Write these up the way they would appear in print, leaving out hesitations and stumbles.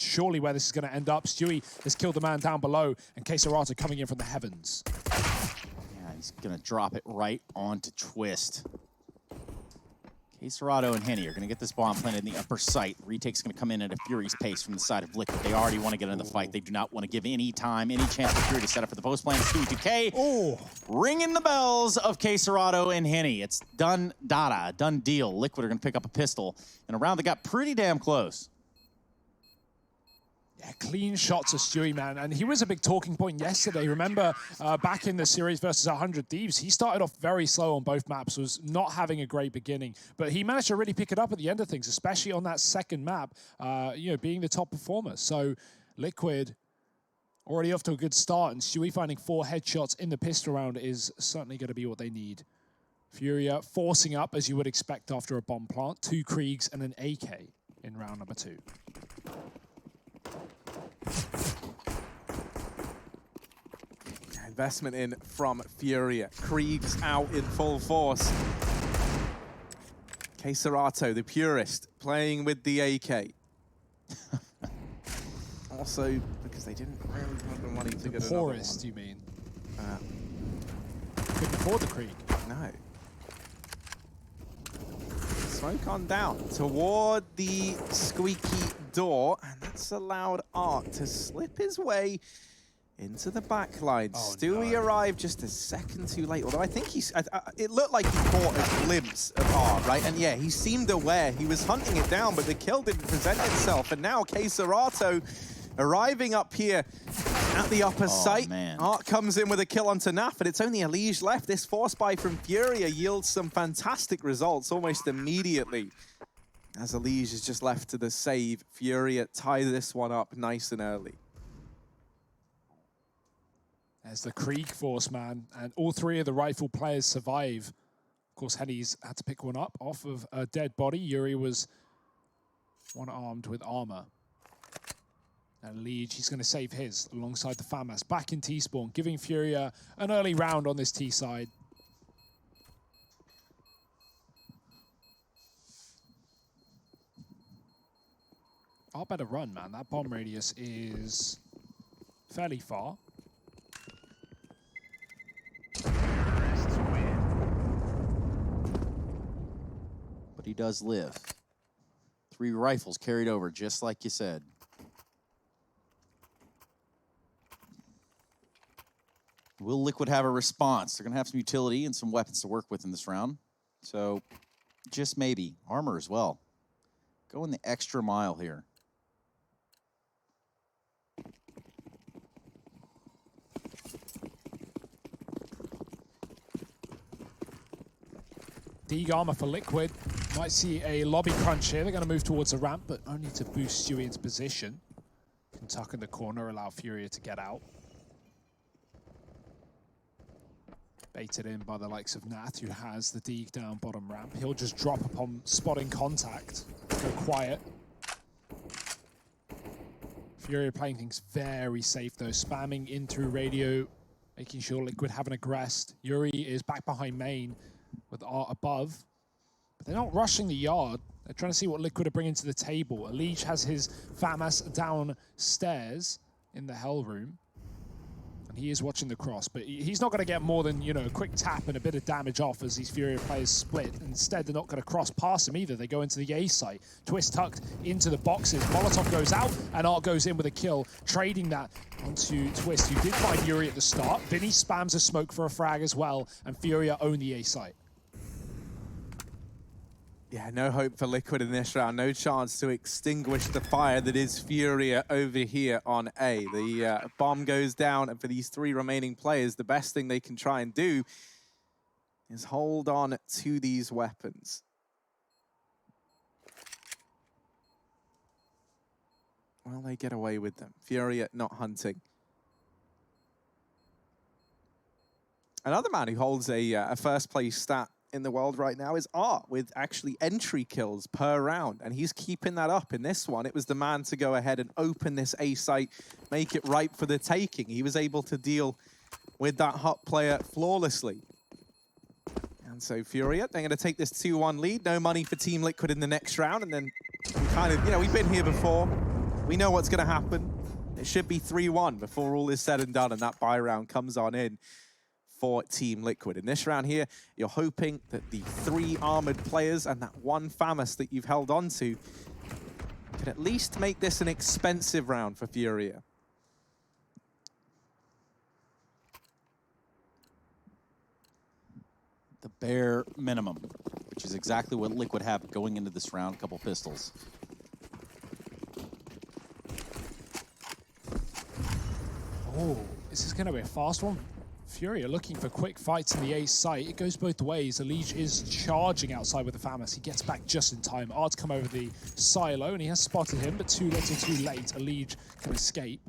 surely where this is going to end up. Stewie has killed the man down below, and KCDZ coming in from the heavens. Yeah, he's going to drop it right onto Twist. KCDZ and Henny are going to get this bomb planted in the upper site. Retake's going to come in at a Fury's pace from the side of Liquid. They already want to get into the fight. They do not want to give any time, any chance for Fury to set up for the post plan. Stewie 2K ringing the bells of KCDZ and Henny. It's done, done deal. Liquid are going to pick up a pistol in a round that got pretty damn close. Yeah, clean shots of Stewie, man. And he was a big talking point yesterday. Remember, back in the series versus 100 Thieves, he started off very slow on both maps, was not having a great beginning. But he managed to really pick it up at the end of things, especially on that second map, you know, being the top performer. So Liquid already off to a good start, and Stewie finding 4 headshots in the pistol round is certainly going to be what they need. Furia forcing up, as you would expect after a bomb plant. 2 Kriegs and an AK in round number 2. Investment in from Furia. Kriegs out in full force. KCDZ, the purist, playing with the AK. Also, because they didn't really have the money to get another one. Poorest, you mean? Couldn't afford the Krieg. No. Smoke on down toward the squeaky door, and that's allowed Art to slip his way into the back line. Oh, Stewie no. arrived just a second too late, although I think it looked like he caught a glimpse of Art, right? And yeah, he seemed aware. He was hunting it down, but the kill didn't present itself. And now KCDZ arriving up here at the upper site. Man. Art comes in with a kill onto Naf, but it's only Elige left. This force buy from Furia yields some fantastic results almost immediately. As Elige is just left to the save, Furia tie this one up nice and early. There's the Krieg force, man, and all 3 of the rifle players survive. Of course, Henny's had to pick one up off of a dead body. Yuri was one-armed with armor. And Liege, he's going to save his alongside the FAMAS. Back in T-spawn, giving Furia an early round on this T side. I'll better run, man. That bomb radius is fairly far. But he does live. 3 rifles carried over, just like you said. Will Liquid have a response? They're going to have some utility and some weapons to work with in this round. So, just maybe. Armor as well. Going the extra mile here. Dig armor for Liquid. Might see a lobby crunch here. They're going to move towards the ramp, but only to boost Stewie into position. Can tuck in the corner, allow Furia to get out. Baited in by the likes of Nath, who has the Dig down bottom ramp. He'll just drop upon spotting contact. Go quiet. Furia playing things very safe though, spamming in through radio, making sure Liquid haven't aggressed. Yuri is back behind main with Art above, but they're not rushing the yard. They're trying to see what Liquid are bringing to the table. Elige has his FAMAS downstairs in the Hell Room, and he is watching the cross, but he's not going to get more than, you know, a quick tap and a bit of damage off as these Furia players split. Instead, they're not going to cross past him either. They go into the A site. Twist tucked into the boxes. Molotov goes out, and Art goes in with a kill, trading that onto Twist, who did find Yuri at the start. Vinny spams a smoke for a frag as well, and Furia own the A site. Yeah, no hope for Liquid in this round. No chance to extinguish the fire that is Furia over here on A. The bomb goes down, and for these 3 remaining players, the best thing they can try and do is hold on to these weapons. Will they get away with them? Furia not hunting. Another man who holds a first place stat in the world right now is Art, with actually entry kills per round, and he's keeping that up in this one. It was the man to go ahead and open this A site, make it ripe for the taking. He was able to deal with that hot player flawlessly. And so Furia, they're going to take this 2-1 lead. No money for Team Liquid in the next round, and then we kind of, you know, we've been here before. We know what's going to happen. It should be 3-1 before all is said and done, and that buy round comes on in for Team Liquid. In this round here, you're hoping that the 3 armored players and that 1 FAMAS that you've held on to can at least make this an expensive round for Furia. The bare minimum, which is exactly what Liquid have going into this round. A couple pistols. Oh, this is going to be a fast one. Furia looking for quick fights in the A site. It goes both ways. Elige is charging outside with the FAMAS. He gets back just in time. Art's come over the silo, and he has spotted him, but too little, too late. Elige can escape.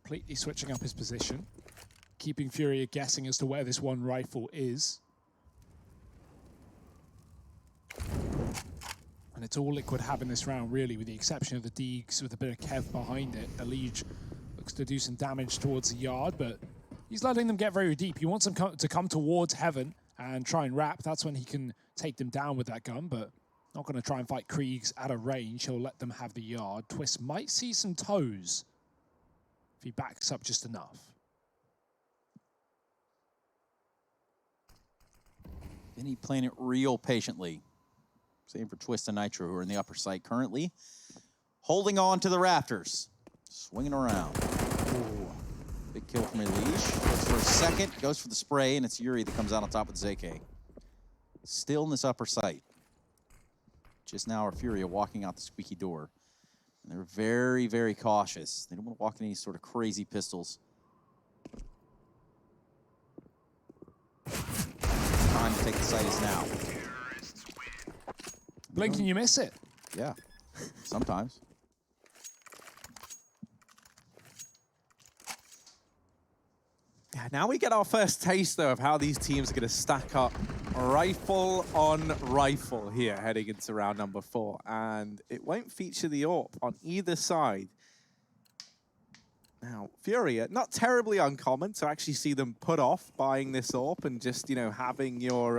Completely switching up his position, keeping Furia guessing as to where this one rifle is. And it's all Liquid have in this round, really, with the exception of the Deegs with a bit of Kev behind it. Elige looks to do some damage towards the yard, but he's letting them get very deep. He wants them to come towards Heaven and try and wrap. That's when he can take them down with that gun, but not going to try and fight Kriegs at a range. He'll let them have the yard. Twist might see some toes if he backs up just enough. Vinny playing it real patiently. Same for Twist and Nitro, who are in the upper site currently. Holding on to the rafters. Swinging around. Ooh. Big kill from Elige. Goes for a second, goes for the spray, and it's Yuri that comes out on top with ZK. Still in this upper site. Just now our Furia walking out the squeaky door. And they're very, very cautious. They don't want to walk in any sort of crazy pistols. Time to take the site is now. Blink and you miss it. Yeah, sometimes. Yeah, now we get our first taste, though, of how these teams are going to stack up rifle on rifle here heading into round number 4. And it won't feature the AWP on either side. Now, Furia, not terribly uncommon to actually see them put off buying this AWP and just, you know, having your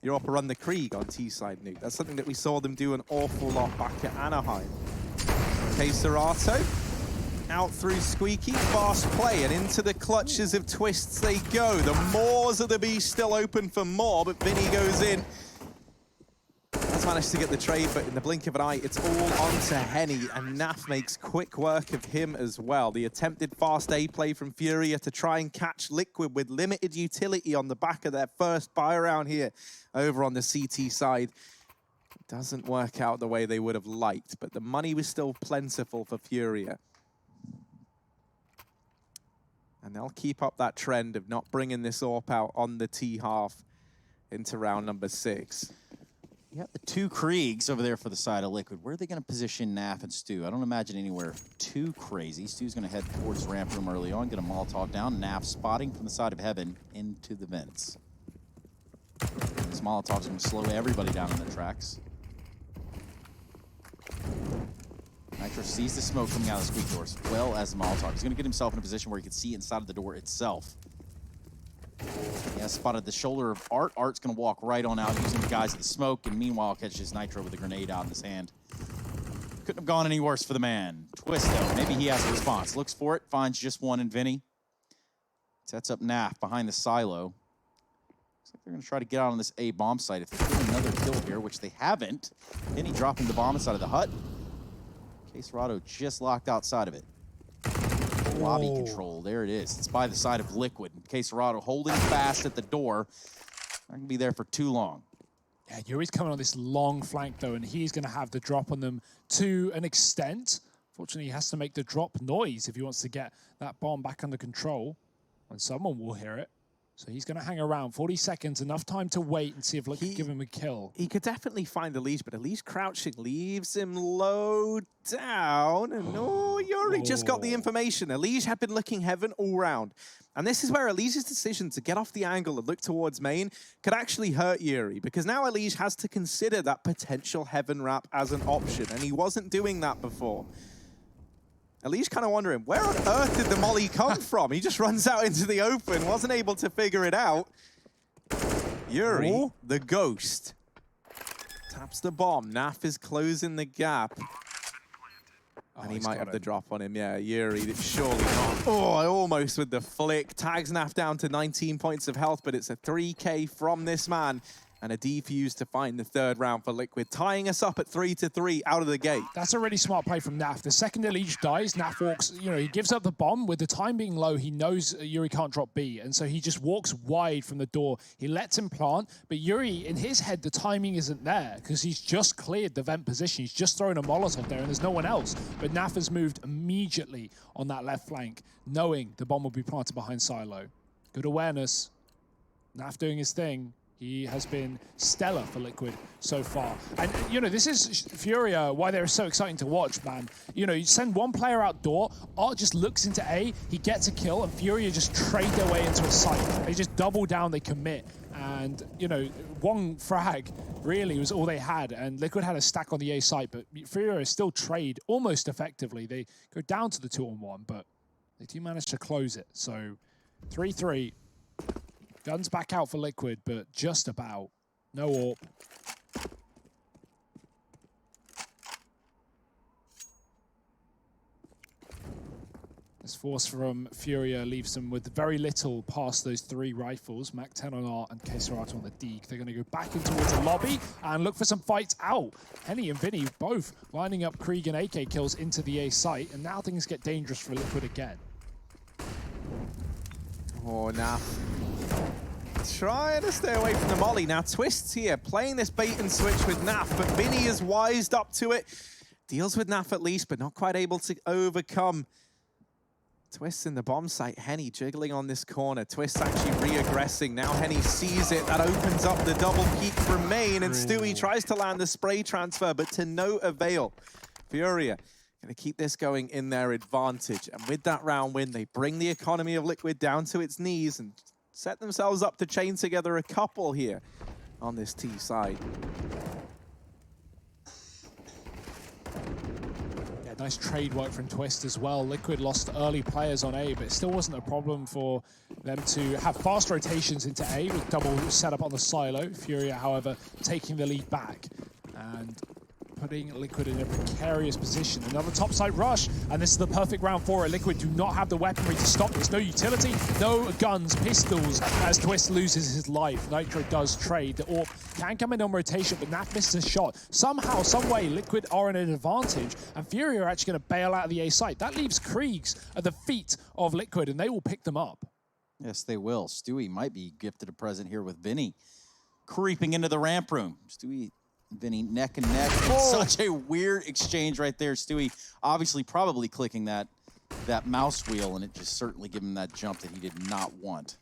AWP run the Krieg on T-side nuke. That's something that we saw them do an awful lot back at Anaheim. K-Serato. Out through Squeaky, fast play, and into the clutches of Twists they go. The Maws of the Beast still open for more, but Vinny goes in. Has managed to get the trade, but in the blink of an eye, it's all onto Henny, and Naf makes quick work of him as well. The attempted fast A play from Furia to try and catch Liquid with limited utility on the back of their first buy round here over on the CT side. Doesn't work out the way they would have liked, but the money was still plentiful for Furia. And they'll keep up that trend of not bringing this AWP out on the T half into round number 6. You got the 2 Kriegs over there for the side of Liquid. Where are they going to position Naf and Stu? I don't imagine anywhere too crazy. Stu's going to head towards the ramp room early on, get a Molotov down. Naf spotting from the side of Heaven into the vents. This Molotov's going to slow everybody down in the tracks. Nitro sees the smoke coming out of the squeak door as well as the Molotov. He's going to get himself in a position where he can see inside of the door itself. He has spotted the shoulder of Art. Art's going to walk right on out using the guys of the smoke, and meanwhile catches Nitro with a grenade out in his hand. Couldn't have gone any worse for the man. Twist, though. Maybe he has a response. Looks for it, finds just one in Vinny. Sets up Naf behind the silo. Looks like they're going to try to get out on this A bomb site. If they get another kill here, which they haven't, Vinny dropping the bomb inside of the hut. K-Serato just locked outside of it. Lobby control, there it is. It's by the side of Liquid. K-Serato holding fast at the door. Not gonna be there for too long. Yeah, Yuri's coming on this long flank, though, and he's going to have the drop on them to an extent. Fortunately, he has to make the drop noise if he wants to get that bomb back under control, and someone will hear it. So he's going to hang around. 40 seconds, enough time to wait and see if Liquid give him a kill. He could definitely find Elige, but Elige crouching leaves him low down. And Yuri just got the information. Elige had been looking Heaven all round. And this is where Elige's decision to get off the angle and look towards main could actually hurt Yuri, because now Elige has to consider that potential Heaven wrap as an option, and he wasn't doing that before. Elige kind of wondering, where on earth did the molly come from? He just runs out into the open, wasn't able to figure it out. Yuri, the ghost, Taps the bomb. Naf is closing the gap. And he he's might got have the it. drop on him. Yeah, Yuri, surely not. Oh, almost with the flick. Tags Naf down to 19 points of health, but it's a 3K from this man. And a defuse to find the third round for Liquid, tying us up at 3-3 out of the gate. That's a really smart play from Naf. The second Elite dies, Naf walks, he gives up the bomb. With the time being low, he knows Yuri can't drop B, and so he just walks wide from the door. He lets him plant, but Yuri, in his head, the timing isn't there because he's just cleared the vent position. He's just thrown a Molotov there, and there's no one else. But Naf has moved immediately on that left flank, knowing the bomb will be planted behind Silo. Good awareness. Naf doing his thing. He has been stellar for Liquid so far. And, this is Furia, why they're so exciting to watch, man. You send one player outdoor, Art just looks into A, he gets a kill, and Furia just trade their way into a site. They just double down, they commit. And, one frag really was all they had. And Liquid had a stack on the A site, but Furia still trade almost effectively. They go down to the 2-on-1, but they do manage to close it. So 3-3. Guns back out for Liquid, but just about. No AWP. This force from Furia leaves them with very little past those 3 rifles. Mac 10 on Art and K-Serato on the Deke. They're going to go back in towards the lobby and look for some fights out. Henny and Vinny both lining up Krieg and AK kills into the A site, and now things get dangerous for Liquid again. Oh, Naf. Trying to stay away from the molly. Now, Twist's here, playing this bait and switch with Naf, but Vinny is wised up to it. Deals with Naf at least, but not quite able to overcome. Twist in the bomb site. Henny jiggling on this corner. Twist actually re-aggressing. Now Henny sees it. That opens up the double peek from Main, and Stewie tries to land the spray transfer, but to no avail. Furia going to keep this going in their advantage. And with that round win, they bring the economy of Liquid down to its knees and set themselves up to chain together a couple here on this T side. Yeah, nice trade work from Twist as well. Liquid lost early players on A, but it still wasn't a problem for them to have fast rotations into A with double setup on the silo. Furia, however, taking the lead back and putting Liquid in a precarious position. Another topside rush, and this is the perfect round for it. Liquid do not have the weaponry to stop this. No utility, no guns, pistols, as Twist loses his life. Nitro does trade. The AWP can come in on rotation, but Naf misses a shot. Somehow, some way, Liquid are in an advantage, and Furia are actually going to bail out of the A site. That leaves Kriegs at the feet of Liquid, and they will pick them up. Yes, they will. Stewie might be gifted a present here with Vinny creeping into the ramp room. Stewie Vinny neck and neck. Such a weird exchange right there. Stewie obviously probably clicking that mouse wheel, and it just certainly gave him that jump that he did not want.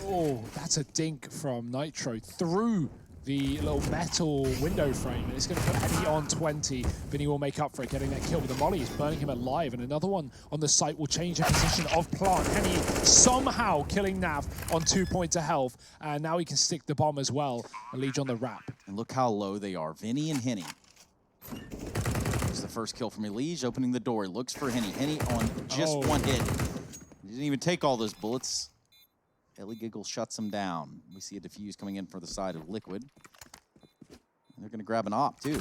Oh, that's a dink from Nitro through the little metal window frame. And it's going to put Henny on 20. Vinny will make up for it, getting that kill with the molly. He's burning him alive, and another one on the site will change the position of Plant. Henny somehow killing Nav on 2 points of health, and now he can stick the bomb as well. Elige on the wrap. And look how low they are. Vinny and Henny. It's the first kill from Elige, opening the door. He looks for Henny. Henny on just one hit. He didn't even take all those bullets. Ellie Giggle shuts him down. We see a defuse coming in for the side of Liquid. And they're going to grab an op, too.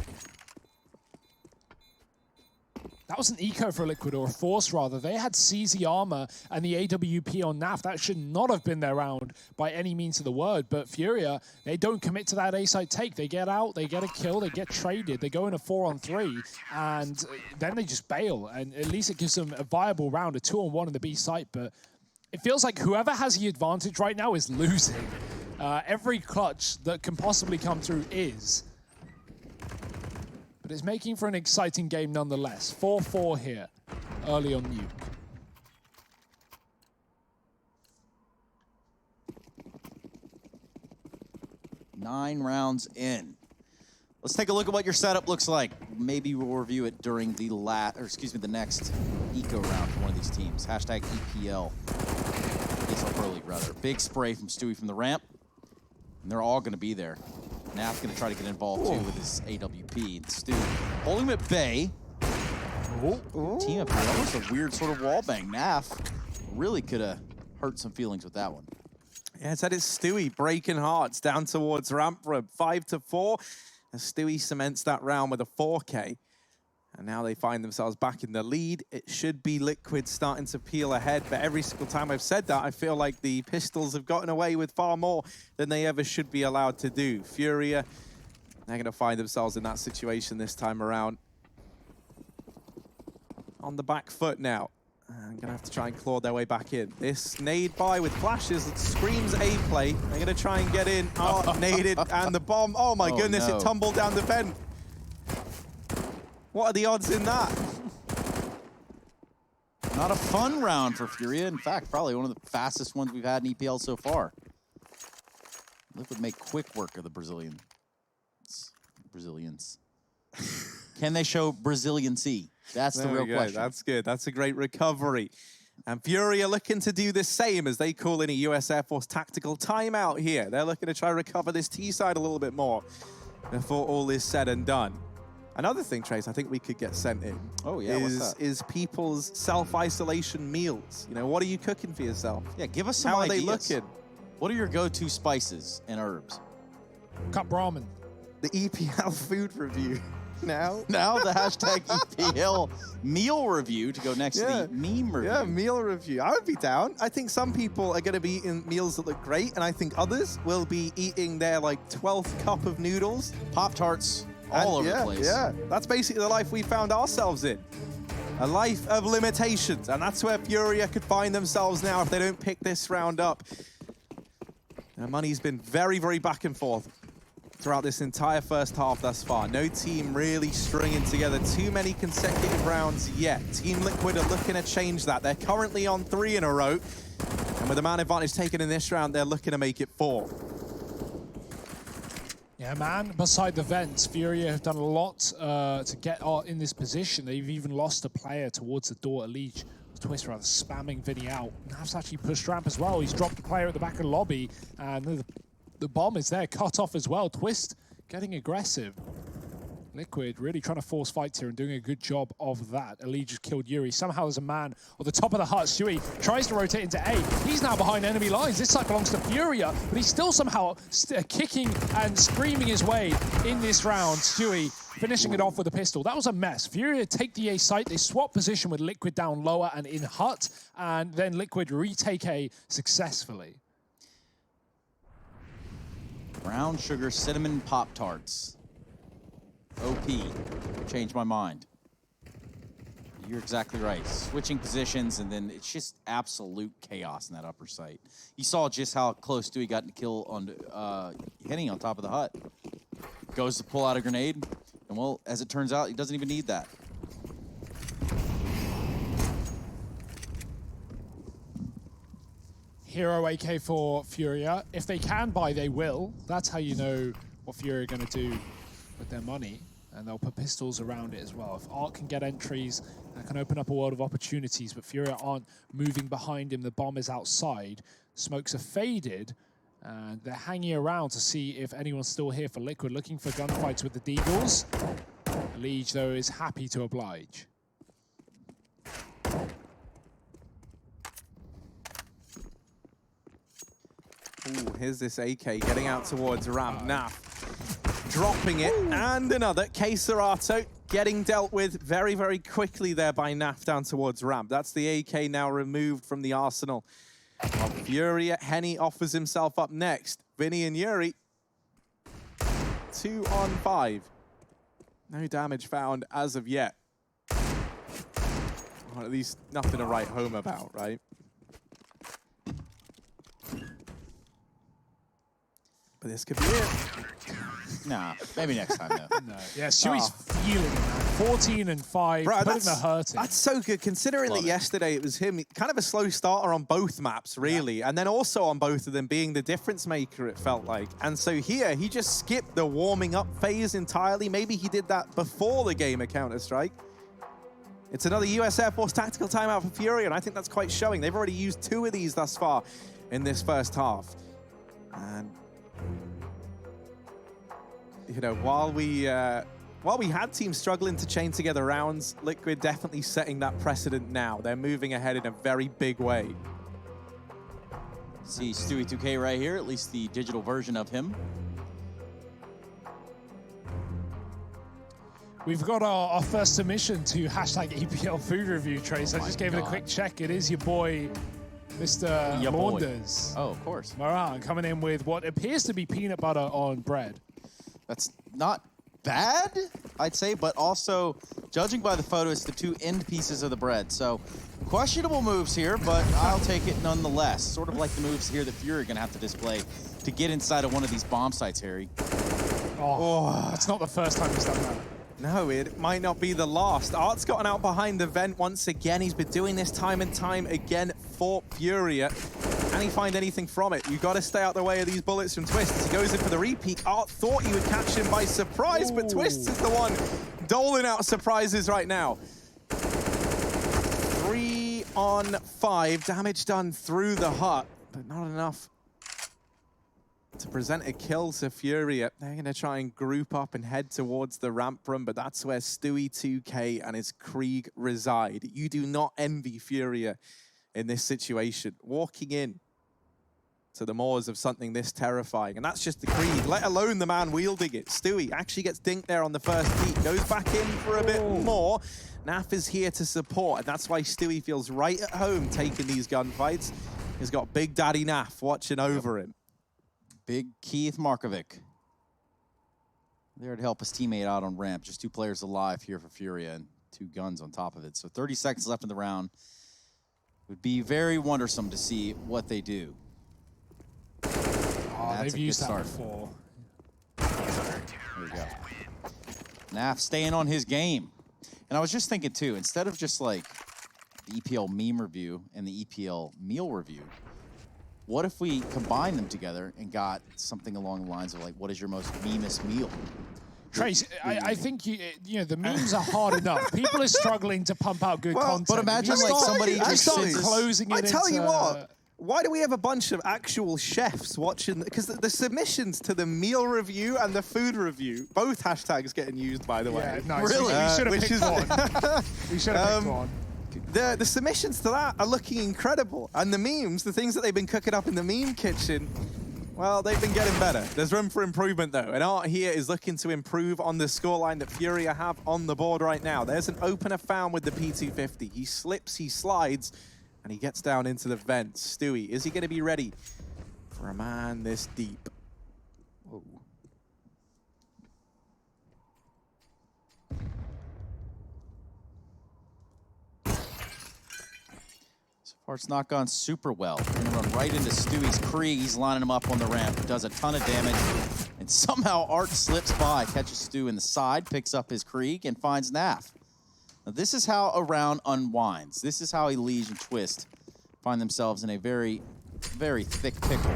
That was an eco for Liquid, or a force rather. They had CZ armor and the AWP on NAF. That should not have been their round by any means of the word. But Furia, they don't commit to that A-side take. They get out, they get a kill, they get traded, they go in a 4-on-3, and then they just bail. And at least it gives them a viable round, a 2-on-1 in the B site. But it feels like whoever has the advantage right now is losing. Every clutch that can possibly come through is. But it's making for an exciting game nonetheless. 4-4 here, early on Nuke. Nine rounds in. Let's take a look at what your setup looks like. Maybe we'll review it during the the next eco round for one of these teams. Hashtag EPL. ESL Pro League, rather. Big spray from Stewie from the ramp. And they're all going to be there. Naf's going to try to get involved, too, with his AWP. And Stu holding him at bay. Team up here. Almost a weird sort of wall bang. Naf really could have hurt some feelings with that one. Yeah, it's Stewie breaking hearts down towards ramp room. 5-4. And Stewie cements that round with a 4K. And now they find themselves back in the lead. It should be Liquid starting to peel ahead, but every single time I've said that, I feel like the Pistols have gotten away with far more than they ever should be allowed to do. Furia, they're gonna find themselves in that situation this time around. On the back foot now. I'm gonna have to try and claw their way back in. This nade by with flashes, it screams A play. They're gonna try and get in. Oh, naded, and the bomb. Oh my goodness, no. It tumbled down the vent. What are the odds in that? Not a fun round for Furia. In fact, probably one of the fastest ones we've had in EPL so far. Liquid make quick work of the Brazilians. Can they show Braziliancy? That's the real question. That's good. That's a great recovery. And Furia looking to do the same as they call in a US Air Force tactical timeout here. They're looking to try and recover this T side a little bit more before all is said and done. Another thing, Trace, I think we could get sent in. Oh, yeah, what's that? Is people's self-isolation meals. You know, what are you cooking for yourself? Yeah, give us some How ideas. Are they looking? What are your go-to spices and herbs? Cup ramen. The EPL food review now. Now the hashtag EPL meal review to go next to the meme review. Yeah, meal review. I would be down. I think some people are going to be eating meals that look great, and I think others will be eating their, like, 12th cup of noodles. Pop-Tarts. All over the place. Yeah, that's basically the life we found ourselves in. A life of limitations, and that's where Furia could find themselves now if they don't pick this round up. Their money's been very, very back and forth throughout this entire first half thus far. No team really stringing together too many consecutive rounds yet. Team Liquid are looking to change that. They're currently on 3 in a row, and with the man advantage taken in this round, they're looking to make it 4. Yeah, man, beside the vents, Furia have done a lot to get in this position. They've even lost a player towards the door. Leech, Twist rather spamming Vinny out. Nav's actually pushed ramp as well. He's dropped the player at the back of the lobby, and the bomb is there, cut off as well. Twist getting aggressive. Liquid really trying to force fights here and doing a good job of that. Ali just killed Yuri. Somehow there's a man on the top of the hut. Stewie tries to rotate into A. He's now behind enemy lines. This side belongs to Furia, but he's still somehow kicking and screaming his way in this round. Stewie finishing it off with a pistol. That was a mess. Furia take the A site. They swap position with Liquid down lower and in hut, and then Liquid retake A successfully. Brown sugar cinnamon Pop-Tarts. OP. Changed my mind. You're exactly right. Switching positions, and then it's just absolute chaos in that upper site. You saw just how close Stewie got to kill on Henny on top of the hut. Goes to pull out a grenade, and well, as it turns out, he doesn't even need that. Hero AK for Furia. If they can buy, they will. That's how you know what Furia are going to do with their money. And they'll put pistols around it as well. If Art can get entries, that can open up a world of opportunities, but Furia aren't moving behind him. The bomb is outside. Smokes are faded, and they're hanging around to see if anyone's still here for Liquid, looking for gunfights with the Deagles. Liege, though, is happy to oblige. Ooh, here's this AK getting out towards ramp. Naf dropping it, and another. K-Serato getting dealt with very, very quickly there by Naf down towards ramp. That's the AK now removed from the arsenal of Furia. Henny offers himself up next. Vinny and Yuri, 2 on 5. No damage found as of yet. Or at least nothing to write home about, right? But this could be it. Nah, maybe next time, though. No. Yeah, Stewie's feeling it, man. 14 and 5, Bro, putting the hurt in. That's so good, considering that yesterday it was him, kind of a slow starter on both maps, really, and then also on both of them being the difference maker, it felt like. And so here, he just skipped the warming up phase entirely. Maybe he did that before the game of Counter-Strike. It's another US Air Force tactical timeout for Furia, and I think that's quite showing. They've already used 2 of these thus far in this first half. And you know, while we had teams struggling to chain together rounds, Liquid definitely setting that precedent now. They're moving ahead in a very big way. See Stewie2K right here, at least the digital version of him. We've got our first submission to hashtag EPL food review, Trace. I just gave it a quick check. It is your boy, Mr. Launders. Oh, of course. Moran coming in with what appears to be peanut butter on bread. That's not bad, I'd say, but also, judging by the photo, it's the two end pieces of the bread. So, questionable moves here, but I'll take it nonetheless. Sort of like the moves here that Furia are going to have to display to get inside of one of these bomb sites, Harry. Oh, that's not the first time he's done that. No, it might not be the last. Art's gotten out behind the vent once again. He's been doing this time and time again for Furia. Can he find anything from it? You've got to stay out the way of these bullets from Twist. As he goes in for the repeat, Art thought he would catch him by surprise, but Twist is the one doling out surprises right now. 3 on 5. Damage done through the hut, but not enough to present a kill to Furia. They're going to try and group up and head towards the ramp room, but that's where Stewie2K and his Krieg reside. You do not envy Furia in this situation. Walking in to the maws of something this terrifying, and that's just the Krieg, let alone the man wielding it. Stewie actually gets dinked there on the first peek, goes back in for a bit more. Naf is here to support, and that's why Stewie feels right at home taking these gunfights. He's got Big Daddy Naf watching over him. Big Keith Markovic there to help his teammate out on ramp. Just 2 players alive here for Furia and 2 guns on top of it. So 30 seconds left in the round. It would be very wondersome to see what they do. Oh, they've used that before. There we go. Naf staying on his game. And I was just thinking too, instead of just like the EPL meme review and the EPL meal review, what if we combine them together and got something along the lines of like, what is your most memeest meal? Trace, I think you know the memes are hard enough. People are struggling to pump out good content. But imagine like somebody just sits closing it. I tell you what. Why do we have a bunch of actual chefs watching? Because the submissions to the meal review and the food review, both hashtags getting used, by the way. Yeah, nice. Really? We should have picked one. We should have picked one. The submissions to that are looking incredible. And the memes, the things that they've been cooking up in the meme kitchen, well, they've been getting better. There's room for improvement, though. And Art here is looking to improve on the scoreline that Furia have on the board right now. There's an opener found with the P250. He slips, he slides, and he gets down into the vent. Stewie, is he going to be ready for a man this deep? Whoa. So far, it's not gone super well. Gonna run right into Stewie's Krieg. He's lining him up on the ramp. Does a ton of damage. And somehow Art slips by, catches Stew in the side, picks up his Krieg, and finds Naf. Now, this is how a round unwinds. This is how Elige and Twist find themselves in a very, very thick pickle.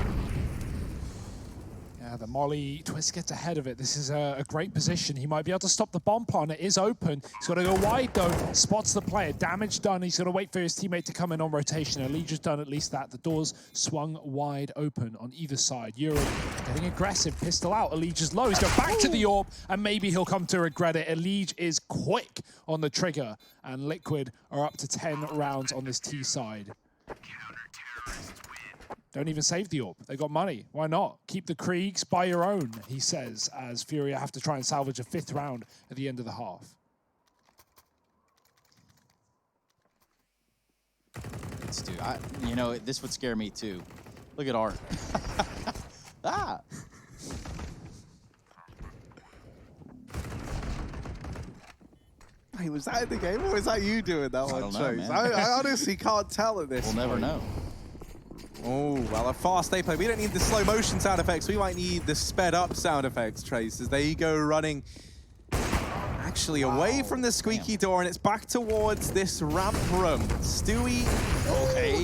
Yeah, the Molly Twist gets ahead of it. This is a great position. He might be able to stop the bomb plant. It is open. He's got to go wide, though. Spots the player. Damage done. He's got to wait for his teammate to come in on rotation. Elige has done at least that. The doors swung wide open on either side. Yuri getting aggressive. Pistol out. Elige is low. He's going back to the orb, and maybe he'll come to regret it. Elige is quick on the trigger, and Liquid are up to 10 rounds on this T side. Don't even save the orb. They got money. Why not? Keep the Kriegs by your own, he says, as Furia have to try and salvage a 5th round at the end of the half. Dude, you know, this would scare me too. Look at Art. Ah! Hey, was that in the game, or was that you doing that one, I don't know, man. I honestly can't tell at this We'll never know. Oh, well, a fast stay play. We don't need the slow motion sound effects. We might need the sped up sound effects, Trace, as they go running actually away from the squeaky door, and it's back towards this ramp room. Stewie,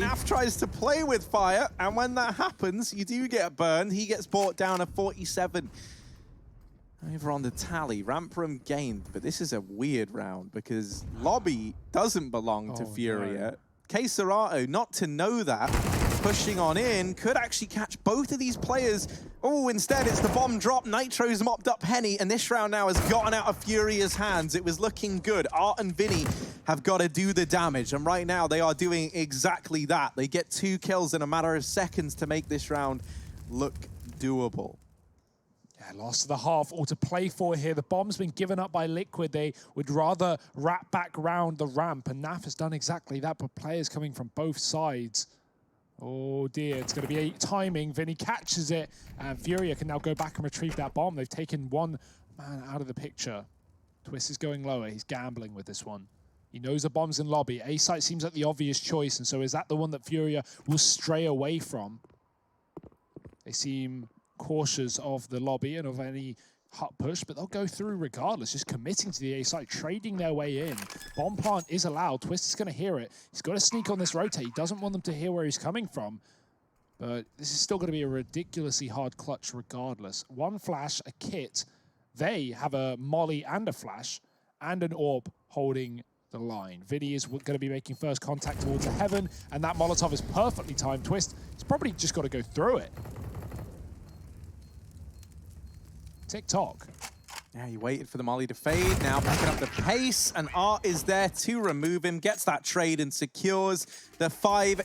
Naf tries to play with fire, and when that happens, you do get burned. He gets brought down to 47. Over on the tally, ramp room gained, but this is a weird round because lobby doesn't belong to Furia. No. K Serato, not to know that, pushing on in, could actually catch both of these players. Oh, instead it's the bomb drop. Nitro's mopped up Henny, and this round now has gotten out of Furia's hands. It was looking good. Art and Vinny have got to do the damage, and right now they are doing exactly that. They get 2 kills in a matter of seconds to make this round look doable. Yeah, lost to the half, all to play for here. The bomb's been given up by Liquid. They would rather wrap back round the ramp, and NAF has done exactly that, but players coming from both sides. Oh dear, it's going to be a timing. Vinny catches it, and Furia can now go back and retrieve that bomb. They've taken one man out of the picture. Twist is going lower. He's gambling with this one. He knows the bomb's in lobby. A site seems like the obvious choice, and so is that the one that Furia will stray away from? They seem cautious of the lobby and of any hut push, but they'll go through regardless, just committing to the A site, trading their way in. Bomb plant is allowed. Twist is going to hear it. He's got to sneak on this rotate. He doesn't want them to hear where he's coming from, but this is still going to be a ridiculously hard clutch regardless. One flash, a kit. They have a molly and a flash and an orb holding the line. Vinny is going to be making first contact towards the heaven, and that Molotov is perfectly timed. Twist, he's probably just got to go through it. Tick-tock. Yeah, he waited for the molly to fade, now picking up the pace, and Art is there to remove him, gets that trade and secures the 5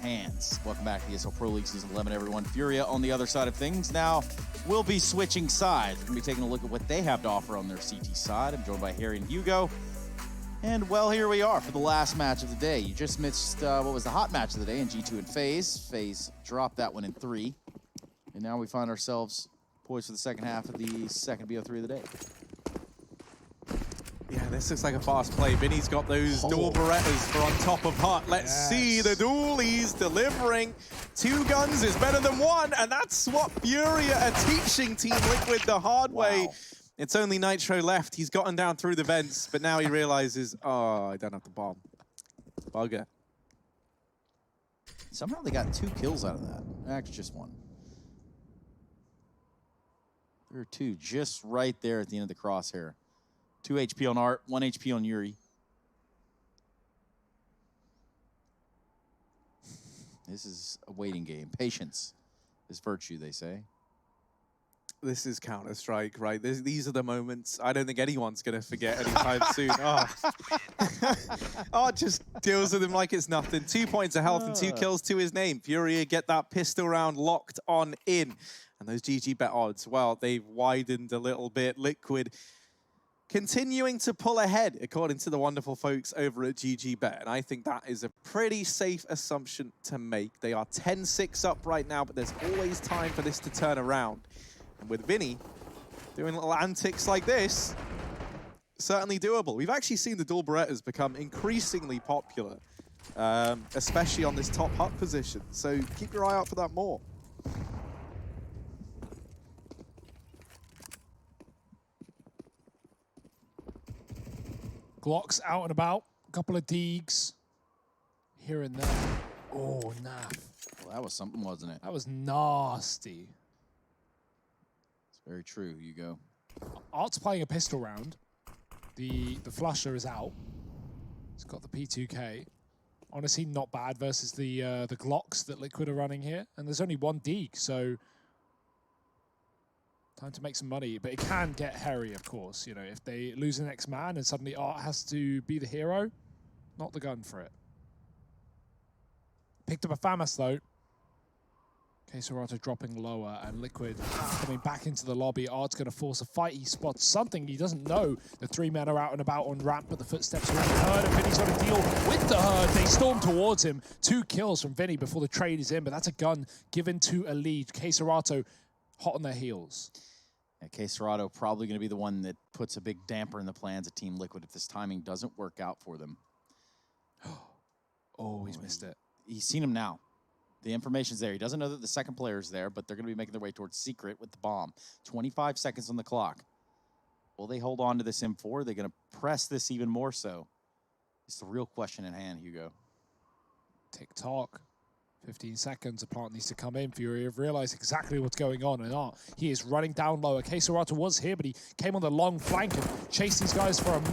hands. Welcome back to the ESL Pro League Season 11, everyone. Furia on the other side of things. Now, we'll be switching sides. We're going to be taking a look at what they have to offer on their CT side. I'm joined by Harry and Hugo. And, well, here we are for the last match of the day. You just missed what was the hot match of the day in G2 and FaZe. FaZe dropped that one in 3. And now we find ourselves poised for the second half of the second BO3 of the day. Yeah, this looks like a fast play. Vinny's got those dual Berettas for on top of Hut. Let's see the duel he's delivering. 2 guns is better than 1, and that's what Furia are teaching Team Liquid the hard way. It's only Nitro left. He's gotten down through the vents, but now he realizes, oh, I don't have the bomb. Bugger. Somehow they got 2 kills out of that. Actually, just 1. There are 2 just right there at the end of the crosshair. 2 HP on Art, 1 HP on Yuri. This is a waiting game. Patience is virtue, they say. This is Counter-Strike, right? These are the moments I don't think anyone's going to forget anytime soon. Oh. Art just deals with him like it's nothing. 2 points of health and 2 kills to his name. Furia get that pistol round locked on in. And those GG bet odds, well, they've widened a little bit. Liquid continuing to pull ahead, according to the wonderful folks over at GGBet. And I think that is a pretty safe assumption to make. They are 10-6 up right now, but there's always time for this to turn around. And with Vinny doing little antics like this, certainly doable. We've actually seen the dual Berettas become increasingly popular, especially on this top Hut position. So keep your eye out for that more. Glocks out and about. A couple of Deegs here and there. Oh, nah. Well, that was something, wasn't it? That was nasty. It's very true, Hugo. Art's playing a pistol round. The flusher is out. He's got the P2K. Honestly, not bad versus the Glocks that Liquid are running here. And there's only 1 Deeg, so time to make some money, but it can get hairy, of course. You know, if they lose the next man and suddenly Art has to be the hero, not the gun for it. Picked up a FAMAS, though. KSerato dropping lower, and Liquid coming back into the lobby. Art's going to force a fight. He spots something he doesn't know. The 3 men are out and about on ramp, but the footsteps are in the herd, and Vinny's got to deal with the herd. They storm towards him. 2 kills from Vinny before the trade is in, but that's a gun given to a lead. KSerato hot on their heels. Yeah, KSerato probably going to be the one that puts a big damper in the plans of Team Liquid if this timing doesn't work out for them. Oh, he's missed it. He's seen him now. The information's there. He doesn't know that the second player's there, but they're going to be making their way towards Secret with the bomb. 25 seconds on the clock. Will they hold on to this M4? Are they going to press this even more so? It's the real question in hand, Hugo. Tick-tock. 15 seconds, a plant needs to come in. Furia have realized exactly what's going on, and Art, he is running down lower. KSerato was here, but he came on the long flank and chased these guys for 1.5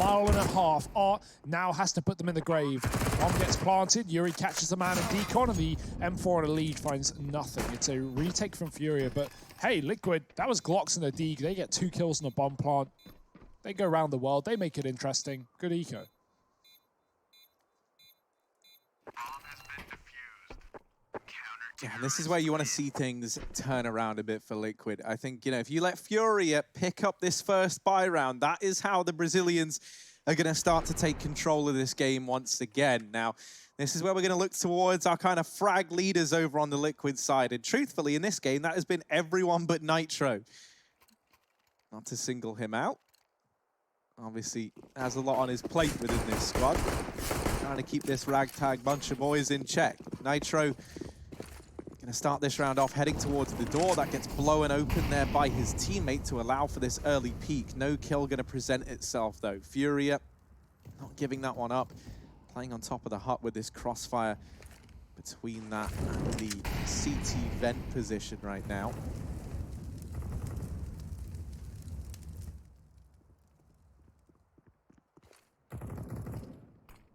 miles. Art now has to put them in the grave. Bomb gets planted, Yuri catches the man in decon, and the M4 on a lead finds nothing. It's a retake from Furia, but hey, Liquid, that was Glocks and a Deeg. They get 2 kills on a bomb plant. They go around the world, they make it interesting. Good eco. Yeah, this is where you want to see things turn around a bit for Liquid. I think, you know, if you let Furia pick up this first buy round, that is how the Brazilians are going to start to take control of this game once again. Now, this is where we're going to look towards our kind of frag leaders over on the Liquid side. And truthfully, in this game, that has been everyone but Nitro. Not to single him out. Obviously, has a lot on his plate within this squad. Trying to keep this ragtag bunch of boys in check. Nitro going to start this round off heading towards the door. That gets blown open there by his teammate to allow for this early peek. No kill going to present itself, though. Furia not giving that one up. Playing on top of the hut with this crossfire between that and the CT vent position right now.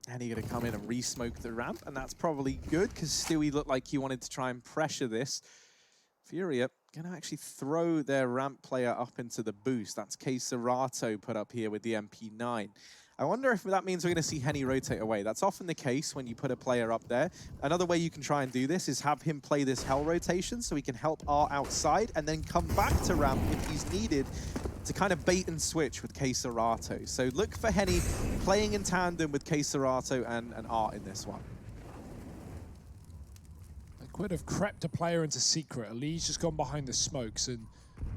And he's going to come in and re-smoke the ramp, and that's probably good because Stewie looked like he wanted to try and pressure this. Furia going to actually throw their ramp player up into the boost. That's KSerato put up here with the MP9. I wonder if that means we're going to see Henny rotate away. That's often the case when you put a player up there. Another way you can try and do this is have him play this Hell rotation so he can help Art outside and then come back to ramp if he's needed to kind of bait and switch with KScERATO. So look for Henny playing in tandem with KScERATO and Art in this one. Liquid have crept a player into secret. Ali's just gone behind the smokes, and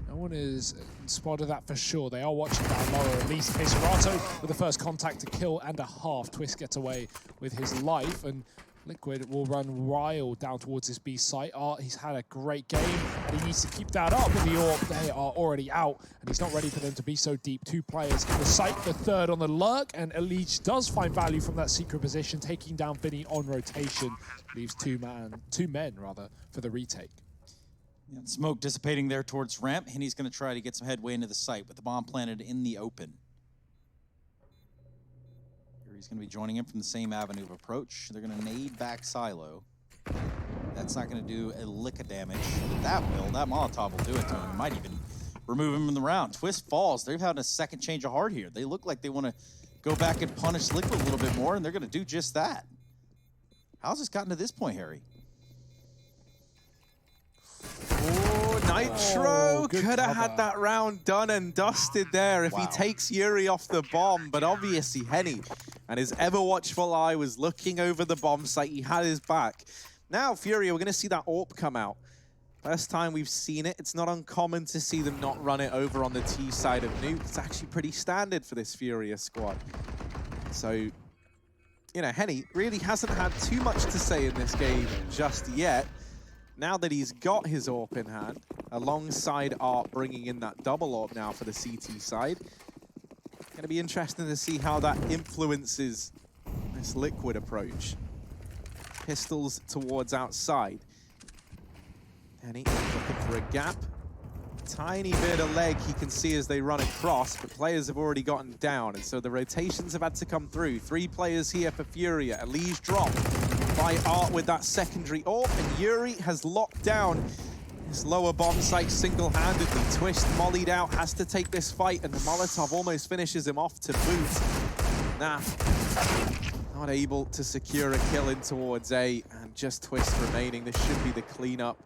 no one has spotted that for sure. They are watching down lower. At least KScERATO with the first contact to kill and a half. Twist gets away with his life, and Liquid will run wild down towards his B site. Art, he's had a great game, and he needs to keep that up. In the AWP, they are already out, and he's not ready for them to be so deep. 2 players in the site, the third on the lurk, and Elige does find value from that secret position, taking down Vinny on rotation. Leaves two men for the retake. Yeah, smoke dissipating there towards ramp. Henny's going to try to get some headway into the site with the bomb planted in the open. He's going to be joining him from the same avenue of approach. They're going to nade back silo. That's not going to do a lick of damage. But that Molotov will do it to him. Might even remove him in the round. Twist falls. They've had a second change of heart here. They look like they want to go back and punish Liquid a little bit more, and they're going to do just that. How's this gotten to this point, Harry? Oh, Nitro good could have cover. had that round done and dusted there if he takes Yuri off the bomb, but obviously Henny and his ever-watchful eye was looking over the bomb site. He had his back. Now, Furia, we're going to see that AWP come out. First time we've seen it. It's not uncommon to see them not run it over on the T side of Nuke. It's actually pretty standard for this Furia squad. So, you know, Henny really hasn't had too much to say in this game just yet. Now that he's got his AWP in hand, alongside Art bringing in that double AWP now for the CT side, going to be interesting to see how that influences this Liquid approach. Pistols towards outside. Henny looking for a gap. Tiny bit of leg he can see as they run across, but players have already gotten down, and so the rotations have had to come through. 3 players here for Furia. Elige dropped by Art with that secondary AWP, and Yuri has locked down his lower bomb site single-handedly. Twist mollied out, has to take this fight, and the Molotov almost finishes him off to boot. Not able to secure a kill in towards A, and just Twist remaining. This should be the cleanup.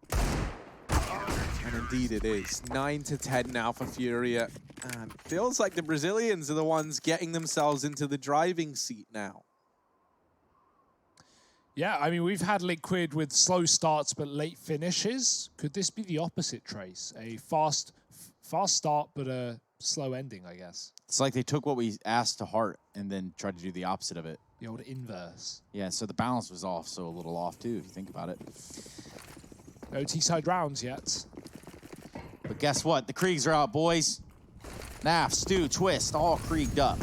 And indeed it is. 9-10 now for Furia. And feels like the Brazilians are the ones getting themselves into the driving seat now. Yeah, I mean, we've had Liquid with slow starts but late finishes. Could this be the opposite, Trace? A fast start but a slow ending, I guess. It's like they took what we asked to heart and then tried to do the opposite of it. The old inverse. Yeah, so the balance was off, so a little off too, if you think about it. No T-side rounds yet. But guess what? The Kriegs are out, boys. Naf, Stu, Twist, all Krieged up.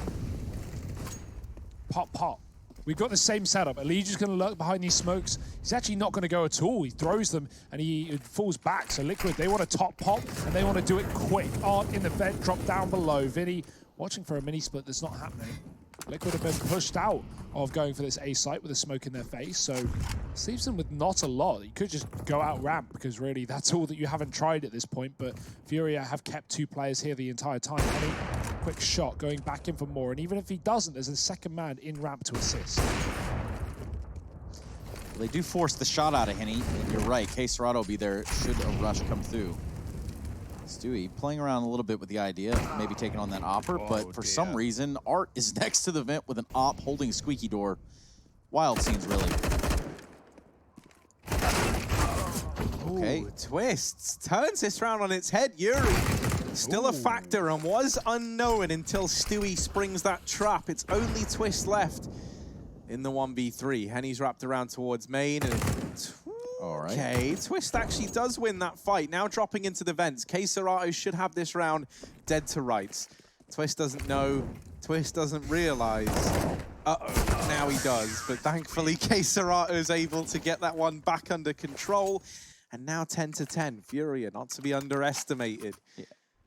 Pop, pop. We've got the same setup. Elige's going to lurk behind these smokes. He's actually not going to go at all. He throws them and he falls back. So Liquid, they want to top pop and they want to do it quick. Art in the vent, drop down below. Vinny watching for a mini split that's not happening. Liquid have been pushed out of going for this A site with a smoke in their face, so this leaves them with not a lot. You could just go out ramp because really that's all that you haven't tried at this point, but Furia have kept 2 players here the entire time. Any quick shot going back in for more, and even if he doesn't, there's a second man in ramp to assist. They do force the shot out of Henny, and you're right, KScERATO will be there should a rush come through. Stewie playing around a little bit with the idea of maybe taking on that offer, but for some reason, Art is next to the vent with an op holding a squeaky door. Wild scenes, really. Okay. Ooh, Twists turns this round on its head. Yuri still a factor and was unknown until Stewie springs that trap. It's only Twist left in the 1v3. Henny's wrapped around towards main, and all right. Okay, Twist actually does win that fight. Now dropping into the vents. KScERATO should have this round dead to rights. Twist doesn't know. Twist doesn't realize. Uh-oh, now he does. But thankfully, KScERATO is able to get that one back under control. And now 10-10. Furia, not to be underestimated. Yeah.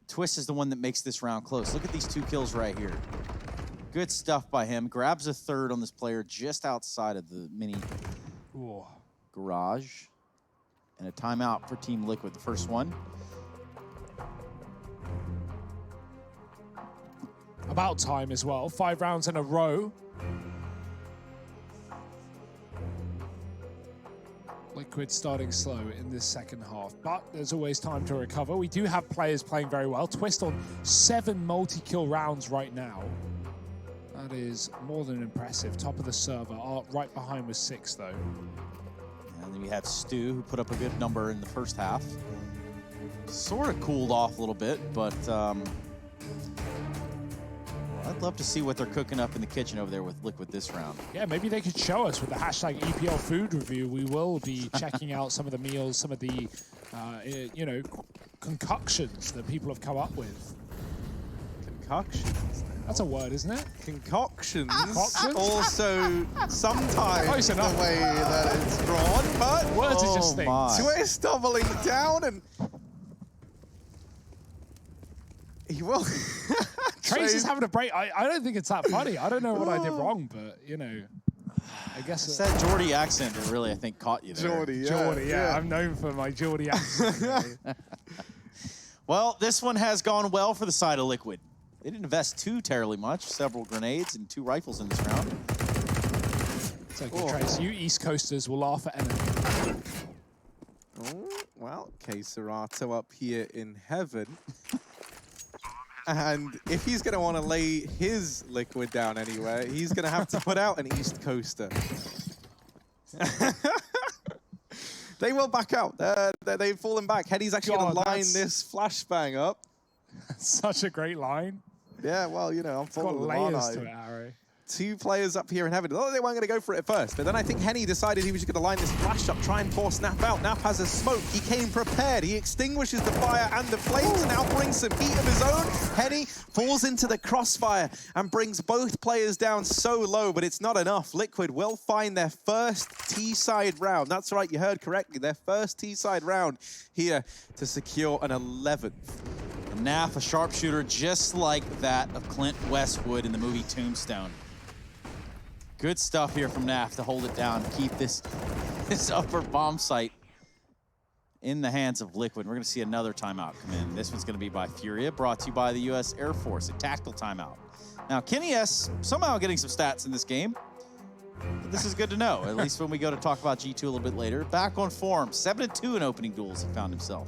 Twist is the one that makes this round close. Look at these 2 kills right here. Good stuff by him. Grabs a third on this player just outside of the mini garage. And a timeout for Team Liquid, the first one. About time as well. 5 rounds in a row. Liquid starting slow in this second half, but there's always time to recover. We do have players playing very well. Twist on 7 multi-kill rounds right now. That is more than impressive. Top of the server. Art right behind with 6, though. And then we have Stu, who put up a good number in the first half. Sort of cooled off a little bit, but I'd love to see what they're cooking up in the kitchen over there with Liquid this round. Yeah, maybe they could show us with the hashtag EPL food review. We will be checking out some of the meals, some of the, you know, concoctions that people have come up with. Concoctions? That's a word, isn't it? Concoctions. Concoctions? Also, sometimes Close the enough. way that it's drawn, but Words are just things. my. Twist doubling down and he will. Trace is having a break. I don't think it's that funny. I don't know what I did wrong, but, you know, I guess... It's that Geordie accent that really, I think, caught you there. Geordie, yeah. Geordie, yeah. I'm known for my Geordie accent. Really. Well, this one has gone well for the side of Liquid. They didn't invest too terribly much. Several grenades and 2 rifles in this round. It's okay, Trace. You East Coasters will laugh at anything. Oh, well, KCERATO up here in heaven. And if he's going to want to lay his Liquid down anywhere, he's going to have to put out an East Coaster. They will back out. They've fallen back. Henny's actually going to line this flashbang up. Such a great line. Yeah, well, you know, I'm It's got following layers to it, Harry. 2 players up here in heaven. Oh, they weren't going to go for it at first, but then I think Henny decided he was just going to line this flash up, try and force Nap out. Nap has a smoke. He came prepared. He extinguishes the fire and the flames, now brings some heat of his own. Henny falls into the crossfire and brings both players down so low, but it's not enough. Liquid will find their first T-side round. That's right, you heard correctly. Their first T-side round here to secure an 11th. And Naf, a sharpshooter just like that of Clint Westwood in the movie Tombstone. Good stuff here from Naf to hold it down, keep this upper bomb site in the hands of Liquid. We're going to see another timeout come in. This one's going to be by Furia, brought to you by the U.S. Air Force, a tactical timeout. Now, Kenny S. somehow getting some stats in this game. But this is good to know, at least when we go to talk about G2 a little bit later. Back on form, 7-2 in opening duels he found himself.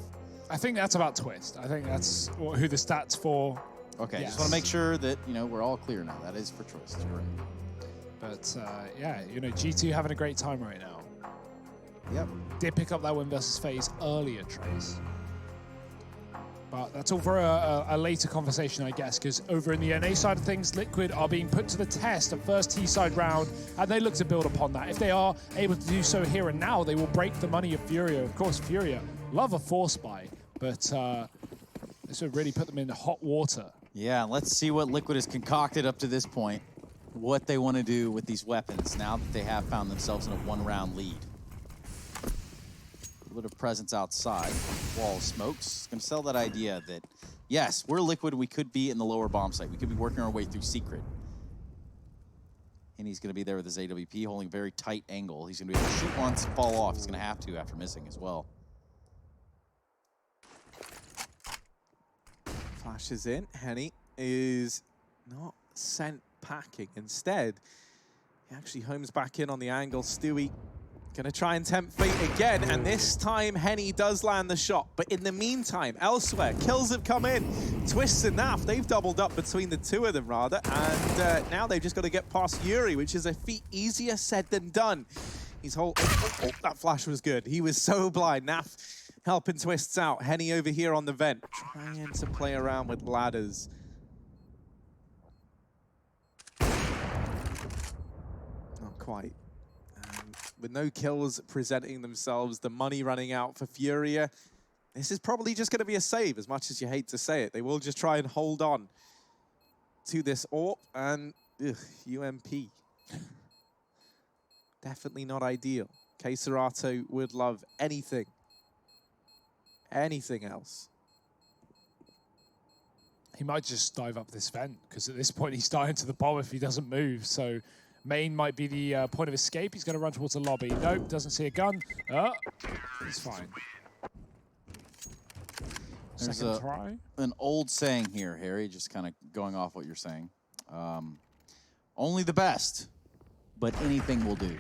I think that's about Twist. I think that's who the stats for. Okay, Yes. just want to make sure that, you know, we're all clear now. That is for Twist, you're right. But, yeah, you know, G2 having a great time right now. Yep. Did pick up that win versus FaZe earlier, Trace. But that's all for a later conversation, I guess, because over in the NA side of things, Liquid are being put to the test at first T-side round, and they look to build upon that. If they are able to do so here and now, they will break the money of Furia. Of course, Furia love a force buy, but this would really put them in hot water. Yeah, let's see what Liquid has concocted up to this point. What they want to do with these weapons now that they have found themselves in a 1-round lead. A little presence outside, wall of smokes. Going to sell that idea that, yes, we're Liquid, we could be in the lower bomb site. We could be working our way through secret. And he's going to be there with his AWP, holding a very tight angle. He's going to be able to shoot once, fall off. He's going to have to after missing as well. Flashes in. Henny is not sent packing. Instead, he actually homes back in on the angle. Stewie gonna try and tempt fate again, and this time Henny does land the shot. But in the meantime, elsewhere, kills have come in. Twists and Naf, they've doubled up between the 2 of them, rather, and now they've just got to get past Yuri, which is a feat easier said than done. He's that flash was good. He was so blind. Naf helping Twists out. Henny over here on the vent, trying to play around with ladders. Not quite. With no kills presenting themselves, the money running out for Furia, this is probably just going to be a save, as much as you hate to say it. They will just try and hold on to this AWP, and UMP. Definitely not ideal. KCERATO would love anything else. He might just dive up this vent, because at this point he's dying to the bomb if he doesn't move, so main might be the point of escape. He's going to run towards the lobby. Nope, doesn't see a gun. He's fine. There's Second try. an old saying here, Harry, just kind of going off what you're saying. Only the best, but anything will do.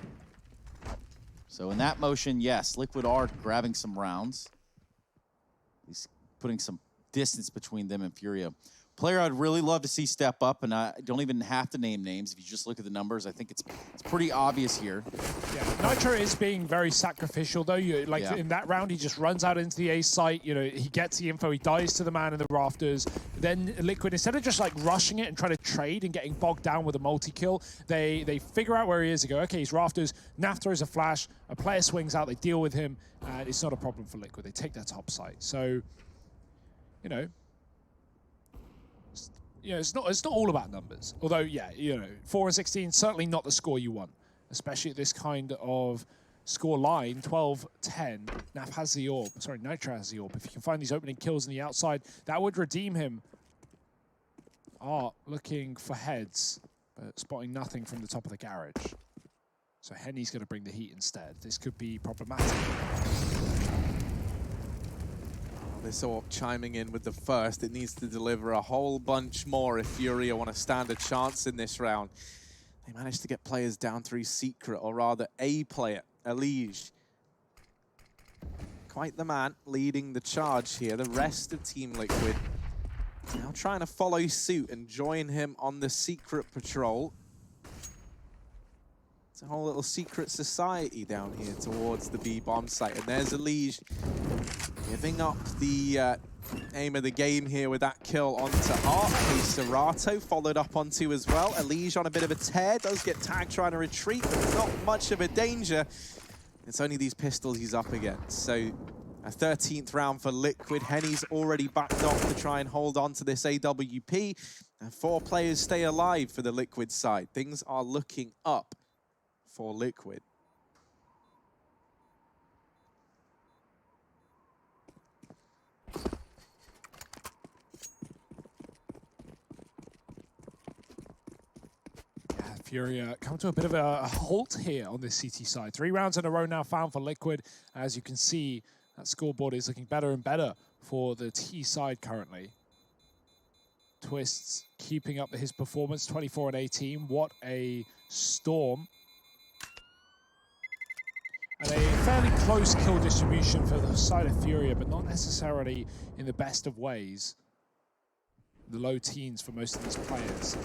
So in that motion, yes, Liquid are grabbing some rounds. He's putting some distance between them and Furia. Player I'd really love to see step up, and I don't even have to name names. If you just look at the numbers, I think it's pretty obvious here. Yeah, Nitro is being very sacrificial, though. In that round, he just runs out into the A site. You know, he gets the info, he dies to the man in the rafters. Then Liquid, instead of just like rushing it and trying to trade and getting bogged down with a multi-kill, they figure out where he is. They go, okay, he's rafters. Naf throws a flash, a player swings out, they deal with him, and it's not a problem for Liquid. They take their top site. So, you know, it's not all about numbers. Although, yeah, 4-16, certainly not the score you want, especially at this kind of score line, 12-10. Naf has the orb. Sorry, Nitro has the orb. If he can find these opening kills on the outside, that would redeem him. Looking for heads, but spotting nothing from the top of the garage. So Henny's going to bring the heat instead. This could be problematic. This orb chiming in with the first. It needs to deliver a whole bunch more if Furia want to stand a chance in this round. They managed to get players down through Secret, or rather a player, Elige. Quite the man leading the charge here. The rest of Team Liquid now trying to follow suit and join him on the Secret patrol. It's a whole little secret society down here towards the B-bomb site. And there's Elige giving up the aim of the game here with that kill onto Art. Serato followed up onto as well. Elige on a bit of a tear, does get tagged trying to retreat, but it's not much of a danger. It's only these pistols he's up against. So a 13th round for Liquid. Henny's already backed off to try and hold on to this AWP. And 4 players stay alive for the Liquid side. Things are looking up for Liquid. Furia come to a bit of a halt here on this CT side. 3 rounds in a row now found for Liquid. As you can see, that scoreboard is looking better and better for the T side currently. Twists keeping up his performance, 24 and 18. What a storm. And a fairly close kill distribution for the side of Furia, but not necessarily in the best of ways. The low teens for most of these players.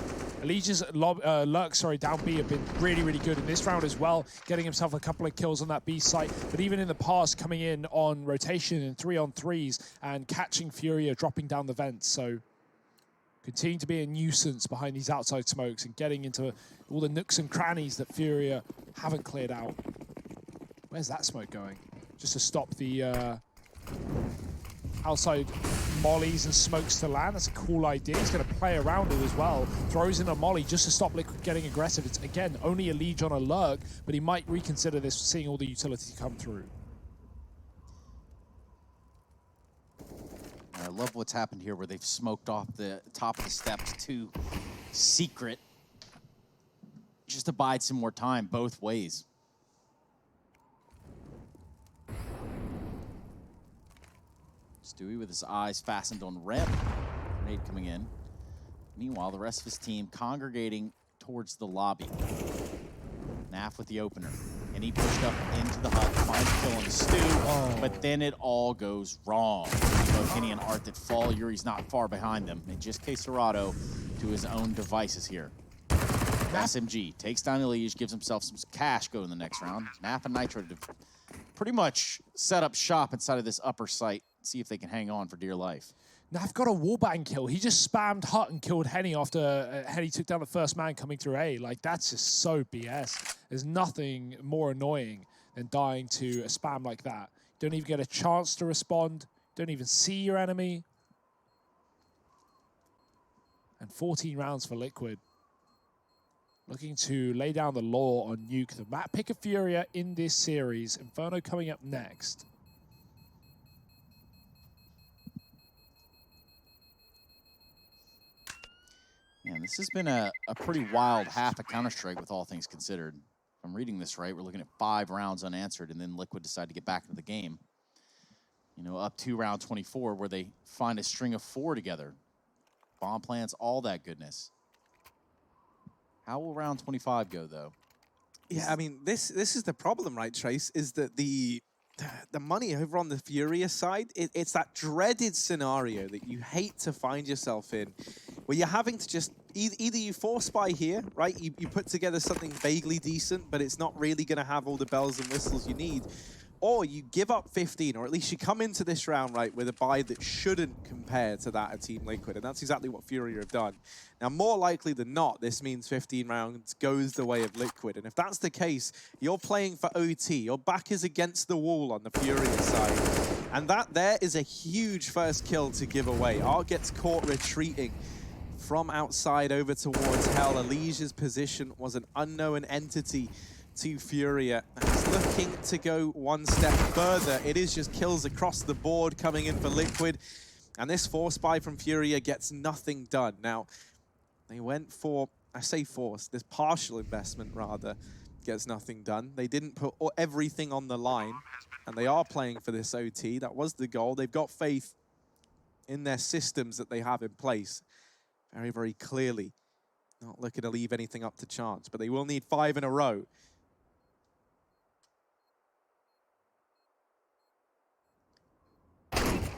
Elige's lurk, down B have been really, really good in this round as well, getting himself a couple of kills on that B site, but even in the past, coming in on rotation in 3-on-3s and catching Furia, dropping down the vents. So continuing to be a nuisance behind these outside smokes and getting into all the nooks and crannies that Furia haven't cleared out. Where's that smoke going? Just to stop the outside mollies and smokes to land. That's a cool idea. He's going to play around it as well. Throws in a molly just to stop Liquid getting aggressive. It's, again, only Elige on a lurk, but he might reconsider this, seeing all the utility come through. I love what's happened here where they've smoked off the top of the steps to Secret. Just to bide some more time both ways. Stewie with his eyes fastened on Red. Grenade coming in. Meanwhile, the rest of his team congregating towards the lobby. Naf with the opener. And he pushed up into the hut, finds a kill on Stu, but then it all goes wrong. Both Henny and Art that fall. Yuri's not far behind them. And just Serato to his own devices here. SMG takes down Elige, gives himself some cash going in the next round. Naf and Nitro to pretty much set up shop inside of this upper site. See if they can hang on for dear life. Naf got a wallbang kill. He just spammed hut and killed Henny after Henny took down the first man coming through A. Like, that's just so BS. There's nothing more annoying than dying to a spam like that. Don't even get a chance to respond. Don't even see your enemy. And 14 rounds for Liquid. Looking to lay down the law on Nuke, the map pick of Furia in this series. Inferno coming up next. Yeah, this has been a pretty wild half of Counter-Strike with all things considered. If I'm reading this right, we're looking at 5 rounds unanswered, and then Liquid decide to get back into the game. You know, up to round 24, where they find a string of 4 together. Bomb plants, all that goodness. How will round 25 go, though? Yeah, I mean, this is the problem, right, Trace, is that the money over on the Furia side, it's that dreaded scenario that you hate to find yourself in, where you're having to just, either you force buy here, right, you put together something vaguely decent, but it's not really going to have all the bells and whistles you need, or you give up 15, or at least you come into this round, right, with a buy that shouldn't compare to that of Team Liquid, and that's exactly what Furia have done. Now, more likely than not, this means 15 rounds goes the way of Liquid, and if that's the case, you're playing for OT. Your back is against the wall on the Furia side, and that there is a huge first kill to give away. Art gets caught retreating from outside over towards Hell. Elijah's position was an unknown entity to Furia. And he's looking to go one step further. It is just kills across the board coming in for Liquid. And this force buy from Furia gets nothing done. Now, they went for, I say force, this partial investment rather, gets nothing done. They didn't put everything on the line. And they are playing for this OT. That was the goal. They've got faith in their systems that they have in place. Very, very clearly. Not looking to leave anything up to chance. But they will need 5 in a row.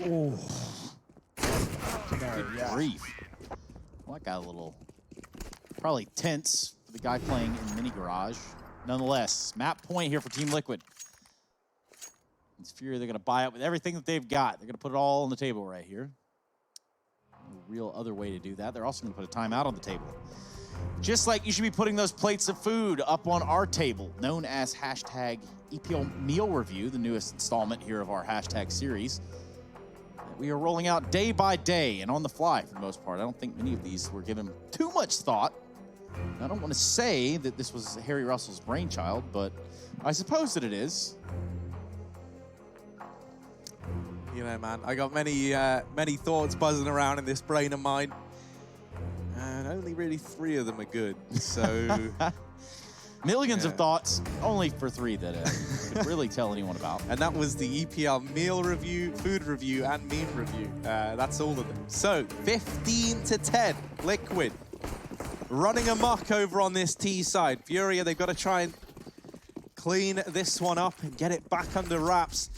Oh. Good grief. Well, that got a little, probably tense for the guy playing in Mini Garage. Nonetheless, map point here for Team Liquid. It's Furia, they're going to buy up with everything that they've got. They're going to put it all on the table right here. No real other way to do that. They're also going to put a timeout on the table. Just like you should be putting those plates of food up on our table, known as hashtag EPL Meal Review, the newest installment here of our hashtag series. We are rolling out day by day and on the fly for the most part. I don't think many of these were given too much thought. I don't want to say that this was Harry Russell's brainchild, but I suppose that it is. You know, man, I got many thoughts buzzing around in this brain of mine. And only really 3 of them are good, so... Millions of thoughts, only for 3 that could really tell anyone about. And that was the EPL meal review, food review, and meme review. That's all of them. So, 15-10, Liquid. Running amok over on this T side. Furia, they've got to try and clean this one up and get it back under wraps.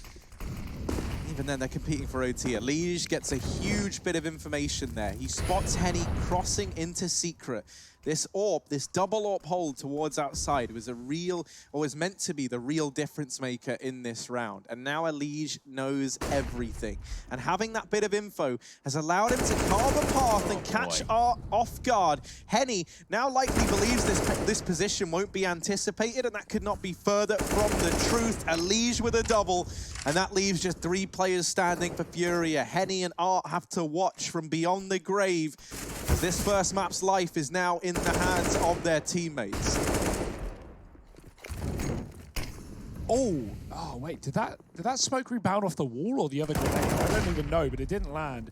Even then, they're competing for OT. Elige gets a huge bit of information there. He spots Henny crossing into Secret. This AWP, this double AWP hold towards outside was a real, or was meant to be the real difference maker in this round. And now Elige knows everything. And having that bit of info has allowed him to carve a path and catch Art off guard. Henny now likely believes this position won't be anticipated, and that could not be further from the truth. Elige with a double, and that leaves just 3 players standing for Furia. Henny and Art have to watch from beyond the grave, as this first map's life is now in the hands of their teammates. Oh, wait, did that smoke rebound off the wall or the other grenade? I don't even know, but it didn't land.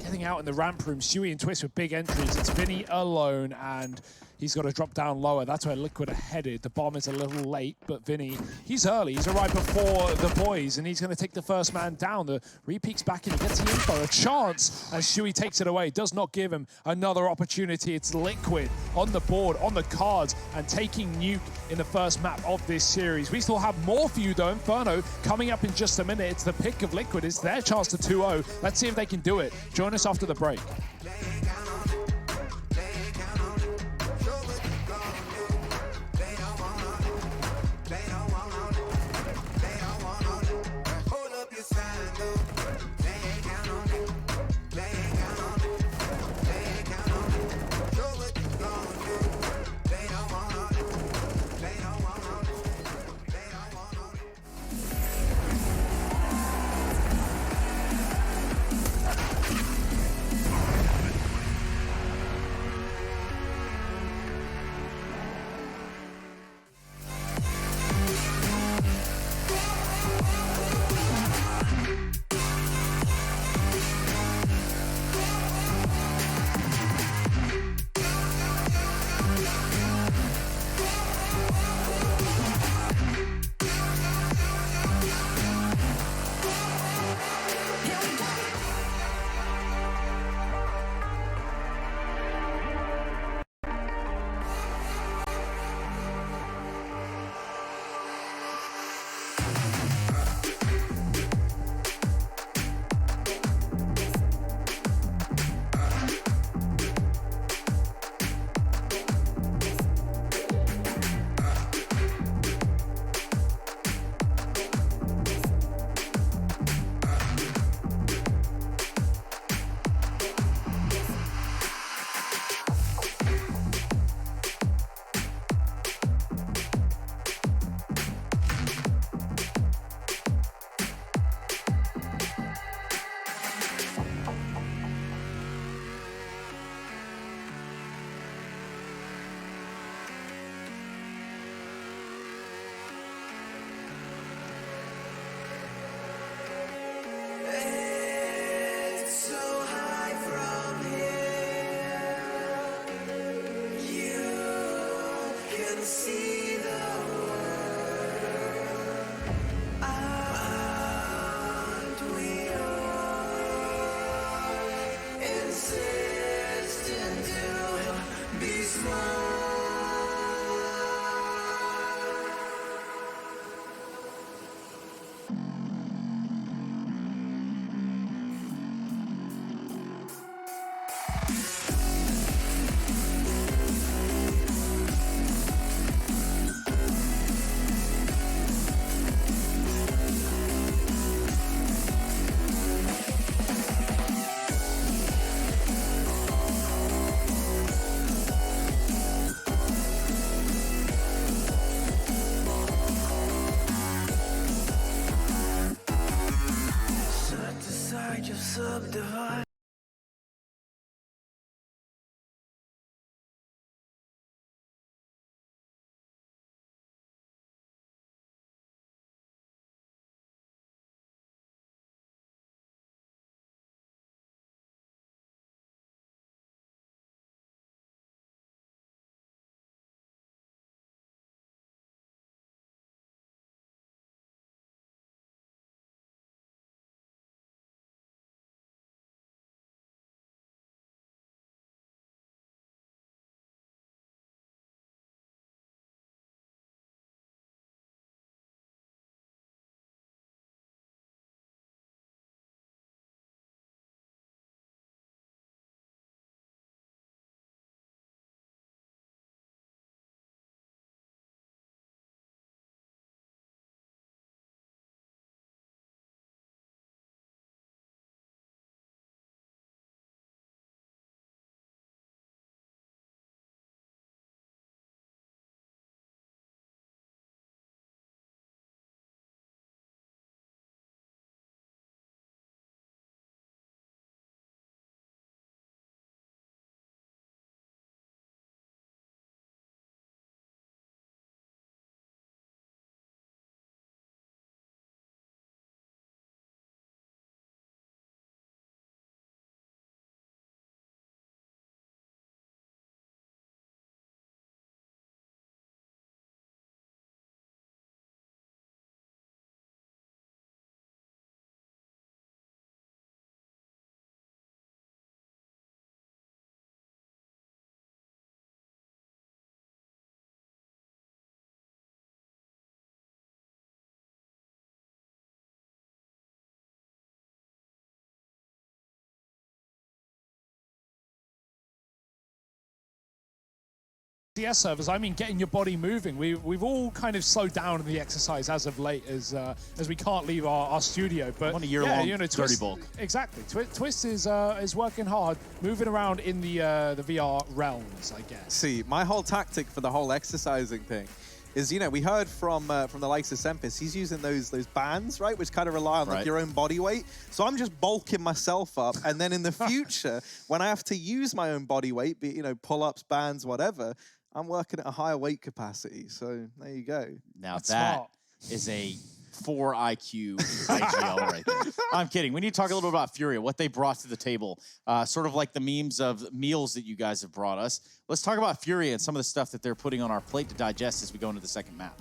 Getting out in the ramp room, Stewie and Twist with big entries. It's Vinny alone, and he's got to drop down lower. That's where Liquid are headed. The bomb is a little late, but Vinny, he's early. He's right before the boys, and he's going to take the first man down. The repeats back in, he gets the info, a chance, and Stewie takes it away. Does not give him another opportunity. It's Liquid on the board, on the cards, and taking Nuke in the first map of this series. We still have more for you, though. Inferno coming up in just a minute. It's the pick of Liquid. It's their chance to 2-0. Let's see if they can do it. Join us after the break. CS servers, I mean getting your body moving. We've all kind of slowed down in the exercise as of late as we can't leave our studio. But on a year-long Twist, dirty bulk. Exactly. Twist is working hard, moving around in the VR realms, I guess. See, my whole tactic for the whole exercising thing is, you know, we heard from the likes of Sempis, he's using those bands, right, which kind of rely on like your own body weight. So I'm just bulking myself up, and then in the future, when I have to use my own body weight, be it, you know, pull-ups, bands, whatever, I'm working at a higher weight capacity. So there you go. Now That's that smart. is a 4 IQ IGL right there. I'm kidding. We need to talk a little bit about Furia, what they brought to the table, sort of like the memes of meals that you guys have brought us. Let's talk about Furia and some of the stuff that they're putting on our plate to digest as we go into the second map.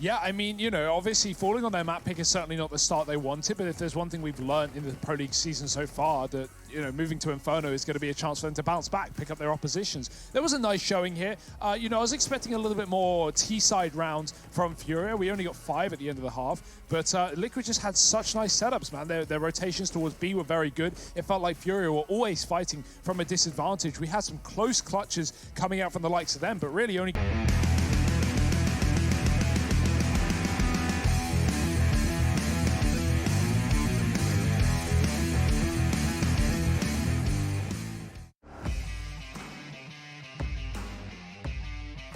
Yeah, I mean, you know, obviously falling on their map pick is certainly not the start they wanted, but if there's one thing we've learned in the Pro League season so far, that, you know, moving to Inferno is going to be a chance for them to bounce back, pick up their oppositions. There was a nice showing here. You know, I was expecting a little bit more T-side rounds from Furia. We only got 5 at the end of the half, but Liquid just had such nice setups, man. Their rotations towards B were very good. It felt like Furia were always fighting from a disadvantage. We had some close clutches coming out from the likes of them, but really only...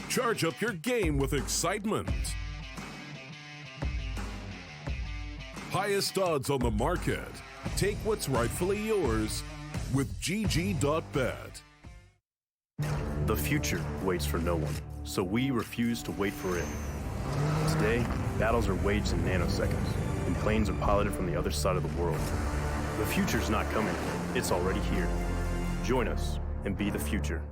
Charge up your game with excitement. Highest odds on the market. Take what's rightfully yours with GG.bet. The future waits for no one, so we refuse to wait for it. Today, battles are waged in nanoseconds, and planes are piloted from the other side of the world. The future's not coming, it's already here. Join us and be the future.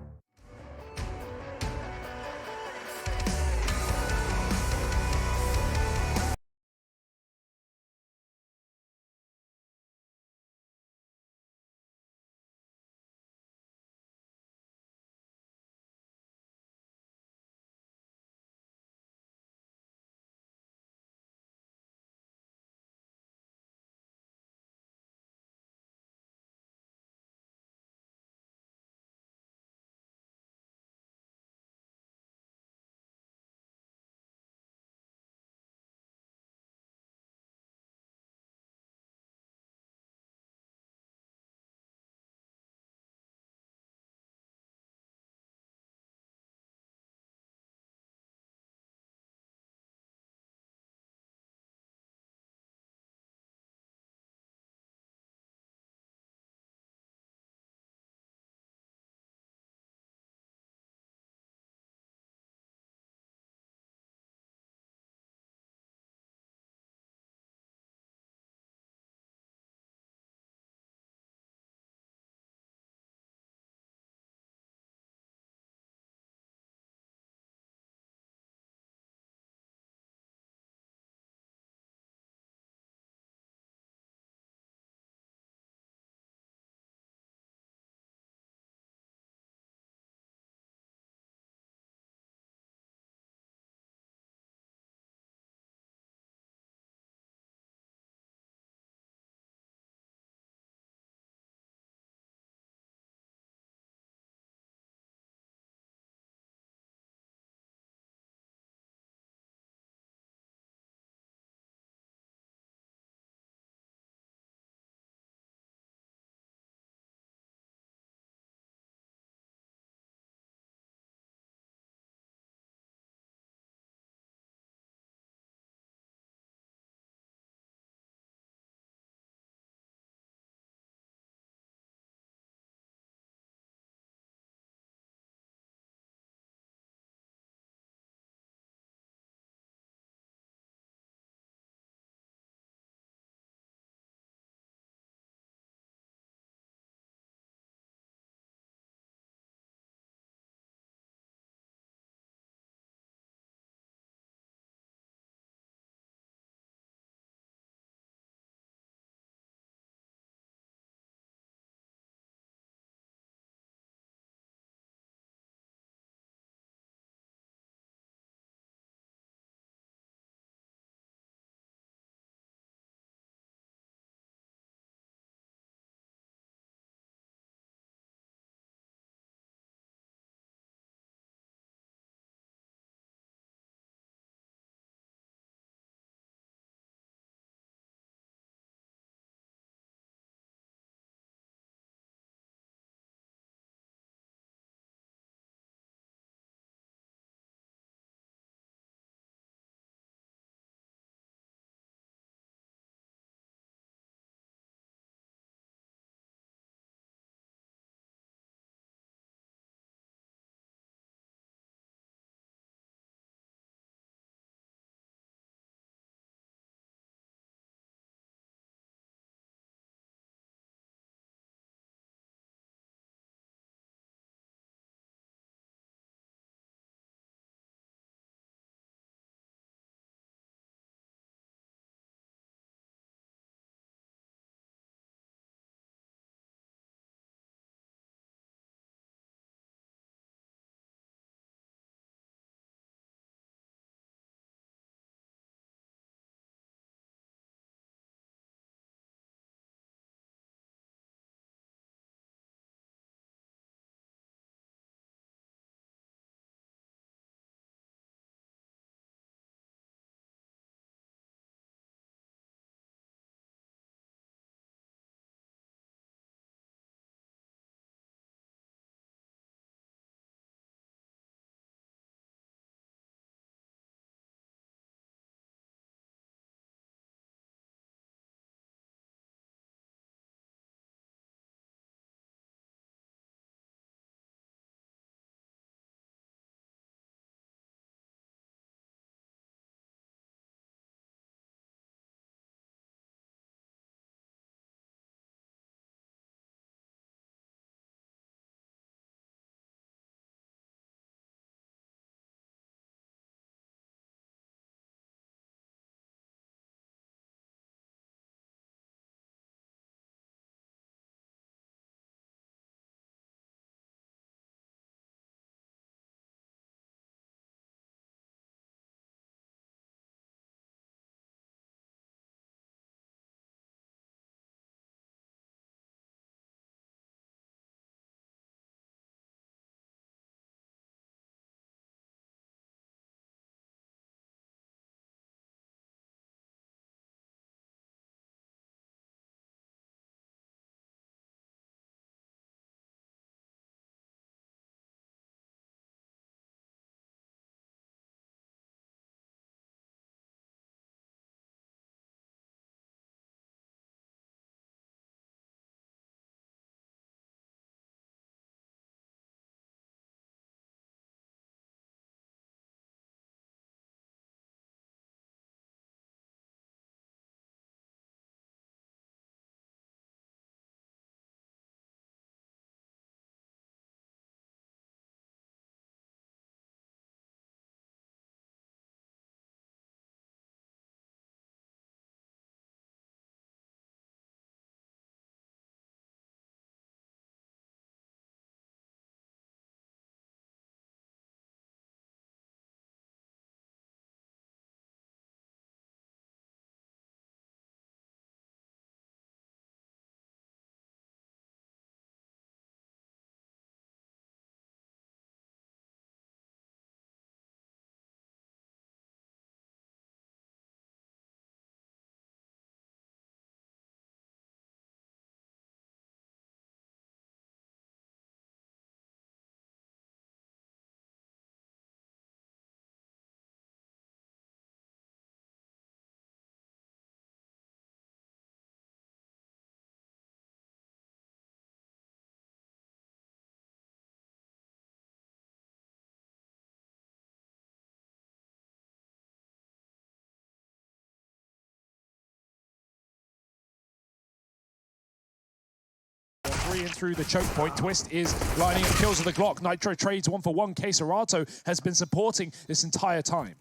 3 in through the choke point. Twist is lining up kills with the Glock. Nitro trades 1-for-1. KCD has been supporting this entire time.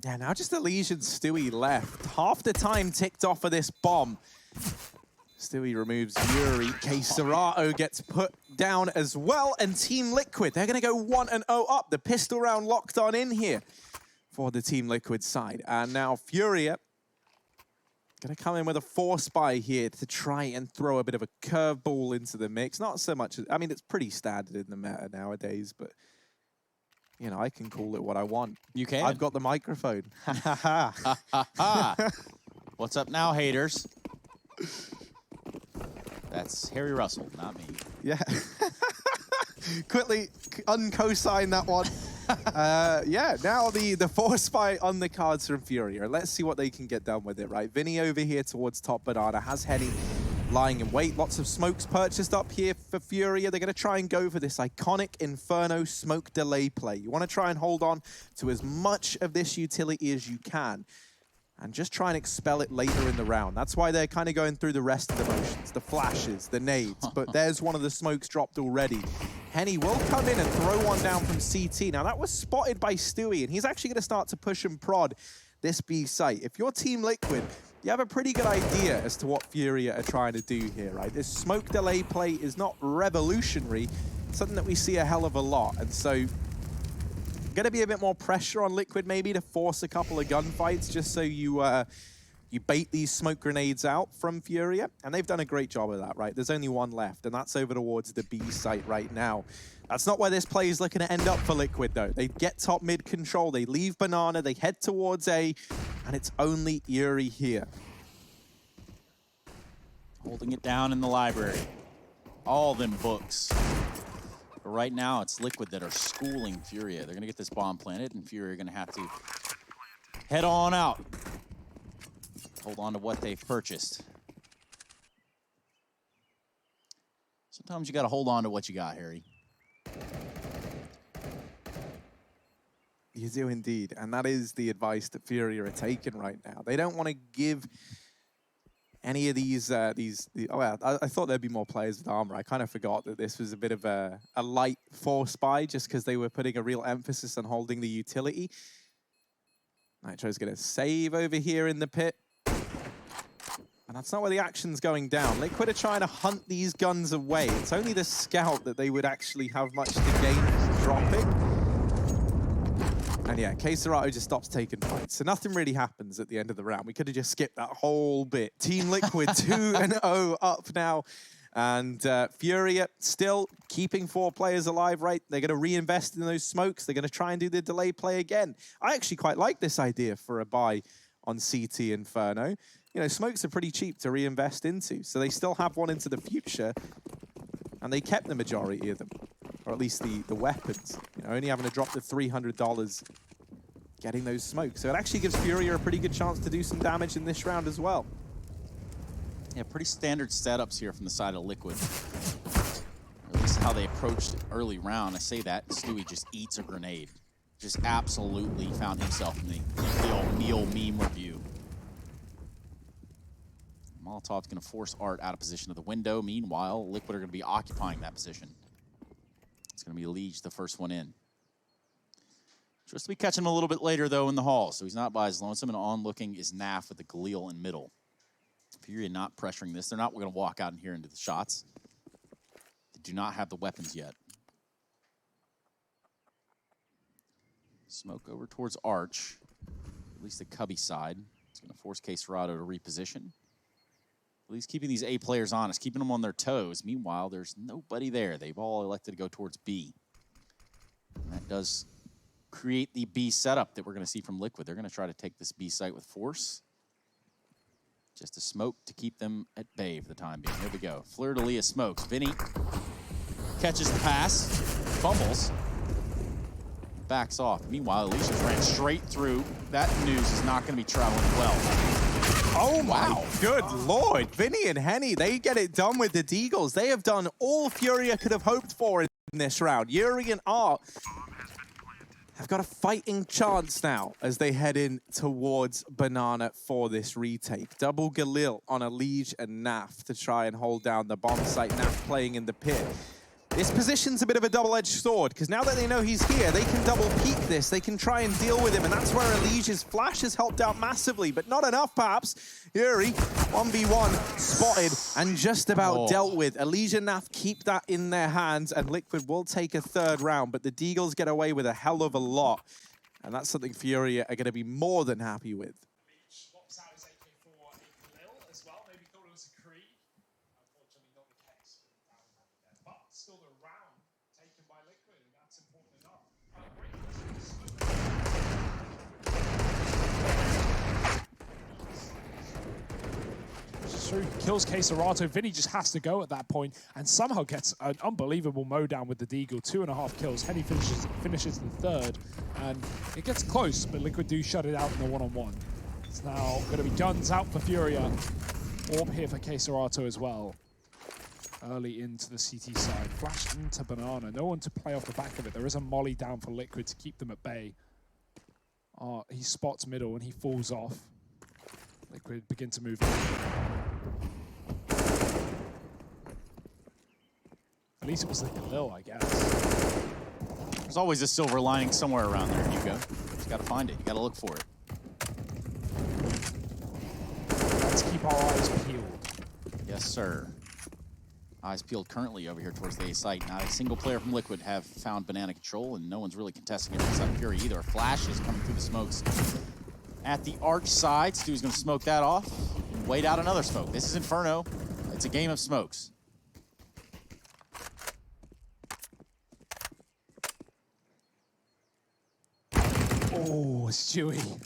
Yeah, now just the Legion Stewie left. Half the time ticked off of this bomb. Stewie removes Yuri. KCD gets put down as well. And Team Liquid, they're going to go 1-0 up. The pistol round locked on in here for the Team Liquid side. And now Furia going to come in with a force buy here to try and throw a bit of a curveball into the mix. Not so much, I mean, it's pretty standard in the meta nowadays, but you know, I can call it what I want. You can. I've got the microphone. What's up now, haters? That's Harry Russell, not me. Yeah. Quickly uncosign that one. Yeah, now the force buy on the cards from Furia. Let's see what they can get done with it, right? Vinny over here towards top banana has Henny lying in wait. Lots of smokes purchased up here for Furia. They're going to try and go for this iconic Inferno smoke delay play. You want to try and hold on to as much of this utility as you can and just try and expel it later in the round. That's why they're kind of going through the rest of the motions, the flashes, the nades, but there's one of the smokes dropped already. Henny will come in and throw one down from CT. Now that was spotted by Stewie, and he's actually going to start to push and prod this B site. If you're Team Liquid, you have a pretty good idea as to what Furia are trying to do here, right? This smoke delay play is not revolutionary, it's something that we see a hell of a lot. And so, going to be a bit more pressure on Liquid maybe to force a couple of gunfights just so you bait these smoke grenades out from Furia. And they've done a great job of that, right? There's only one left, and that's over towards the B site right now. That's not where this play is looking to end up for Liquid, though. They get top mid control, they leave banana, they head towards A, and it's only Yuri here. Holding it down in the library. All them books. But right now, it's Liquid that are schooling Furia. They're going to get this bomb planted, and Furia are going to have to head on out. Hold on to what they've purchased. Sometimes you got to hold on to what you got, Harry. You do indeed, and that is the advice that Furia are taking right now. They don't want to give any of these, oh yeah, I thought there'd be more players with armor. I kind of forgot that this was a bit of a light force buy just because they were putting a real emphasis on holding the utility. Nitro's going to save over here in the pit. And that's not where the action's going down. Liquid are trying to hunt these guns away. It's only the scout that they would actually have much to gain from dropping. And yeah, KCD just stops taking fights. So nothing really happens at the end of the round. We could have just skipped that whole bit. Team Liquid 2-0 up now. And Furia still keeping 4 players alive, right? They're going to reinvest in those smokes. They're going to try and do the delay play again. I actually quite like this idea for a buy on CT Inferno. You know, smokes are pretty cheap to reinvest into. So they still have one into the future. And they kept the majority of them. Or at least the weapons. You know, only having to drop the $300 getting those smokes. So it actually gives Furia a pretty good chance to do some damage in this round as well. Yeah, pretty standard setups here from the side of Liquid. Or at least how they approached it early round. I say that, Stewie just eats a grenade. Just absolutely found himself in the old meal meme review. Molotov's going to force Art out of position of the window. Meanwhile, Liquid are going to be occupying that position. It's going to be Liege, the first one in. Just to be catching him a little bit later, though, in the hall, so he's not by his lonesome, and on-looking is Naf with the Galil in middle. Furia not pressuring this. They're not going to walk out in here into the shots. They do not have the weapons yet. Smoke over towards Arch, at least the Cubby side. It's going to force KCD to reposition. At least keeping these A players honest, keeping them on their toes. Meanwhile, there's nobody there. They've all elected to go towards B. And that does create the B setup that we're going to see from Liquid. They're going to try to take this B site with force. Just a smoke to keep them at bay for the time being. Here we go. Fleur-de-lis smokes. Vinny catches the pass, fumbles, backs off. Meanwhile, Alicia ran straight through. That news is not going to be traveling well. Oh my good lord. Vinny and Henny, they get it done with the Deagles. They have done all Furia could have hoped for in this round. Yuri and Art have got a fighting chance now as they head in towards Banana for this retake. Double Galil on a Liege and Naf to try and hold down the bomb site. Naf playing in the pit. This position's a bit of a double-edged sword, because now that they know he's here, they can double peek this. They can try and deal with him, and that's where Elige's flash has helped out massively, but not enough, perhaps. Yuri, 1v1, spotted, and just about dealt with. Elige and Naf keep that in their hands, and Liquid will take a third round, but the Deagles get away with a hell of a lot, and that's something Furia are going to be more than happy with. Swaps out his AK for a Galil as well. Maybe thought it was a Creed. Unfortunately, not the case. But still the round taken by Liquid, and that's important enough. True, kills KCD. Vinny just has to go at that point and somehow gets an unbelievable mowdown with the Deagle. 2.5 kills. Henny finishes the third, and it gets close, but Liquid do shut it out in the one-on-one. It's now going to be guns out for Furia. Orb here for KCD as well. Early into the CT side. Flash into Banana. No one to play off the back of it. There is a molly down for Liquid to keep them at bay. He spots middle and he falls off. Liquid begin to move. At least it was like a Lil, I guess. There's always a silver lining somewhere around there, Hugo. You just gotta find it. You gotta look for it. Let's keep our eyes peeled. Yes, sir. Eyes peeled currently over here towards the A site. Not a single player from Liquid have found banana control, and no one's really contesting it inside Fury either. Flash is coming through the smokes at the arch side. Stu's gonna smoke that off and wait out another smoke. This is Inferno. It's a game of smokes. Oh, Stewie.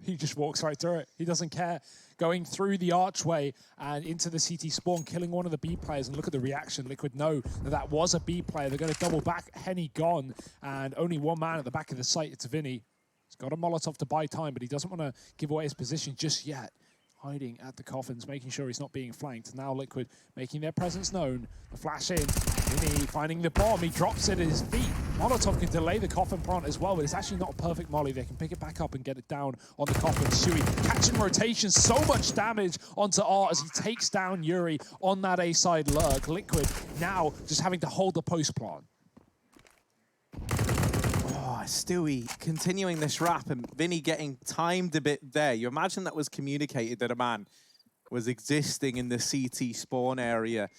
He just walks right through it. He doesn't care. Going through the archway and into the CT spawn, killing one of the B players, and look at the reaction. Liquid know that that was a B player. They're going to double back. Henny gone, and only one man at the back of the site. It's Vinny. He's got a Molotov to buy time, but he doesn't want to give away his position just yet. Hiding at the coffins, making sure he's not being flanked. Now Liquid making their presence known. The flash in. Vinny finding the bomb. He drops it at his feet. Molotov can delay the coffin prompt as well, but it's actually not a perfect molly. They can pick it back up and get it down on the coffin. Stewie catching rotation. So much damage onto Art as he takes down Yuri on that A side lurk. Liquid now just having to hold the post plant. Stewie continuing this wrap and Vinny getting timed a bit there. You imagine that was communicated that a man was existing in the CT spawn area,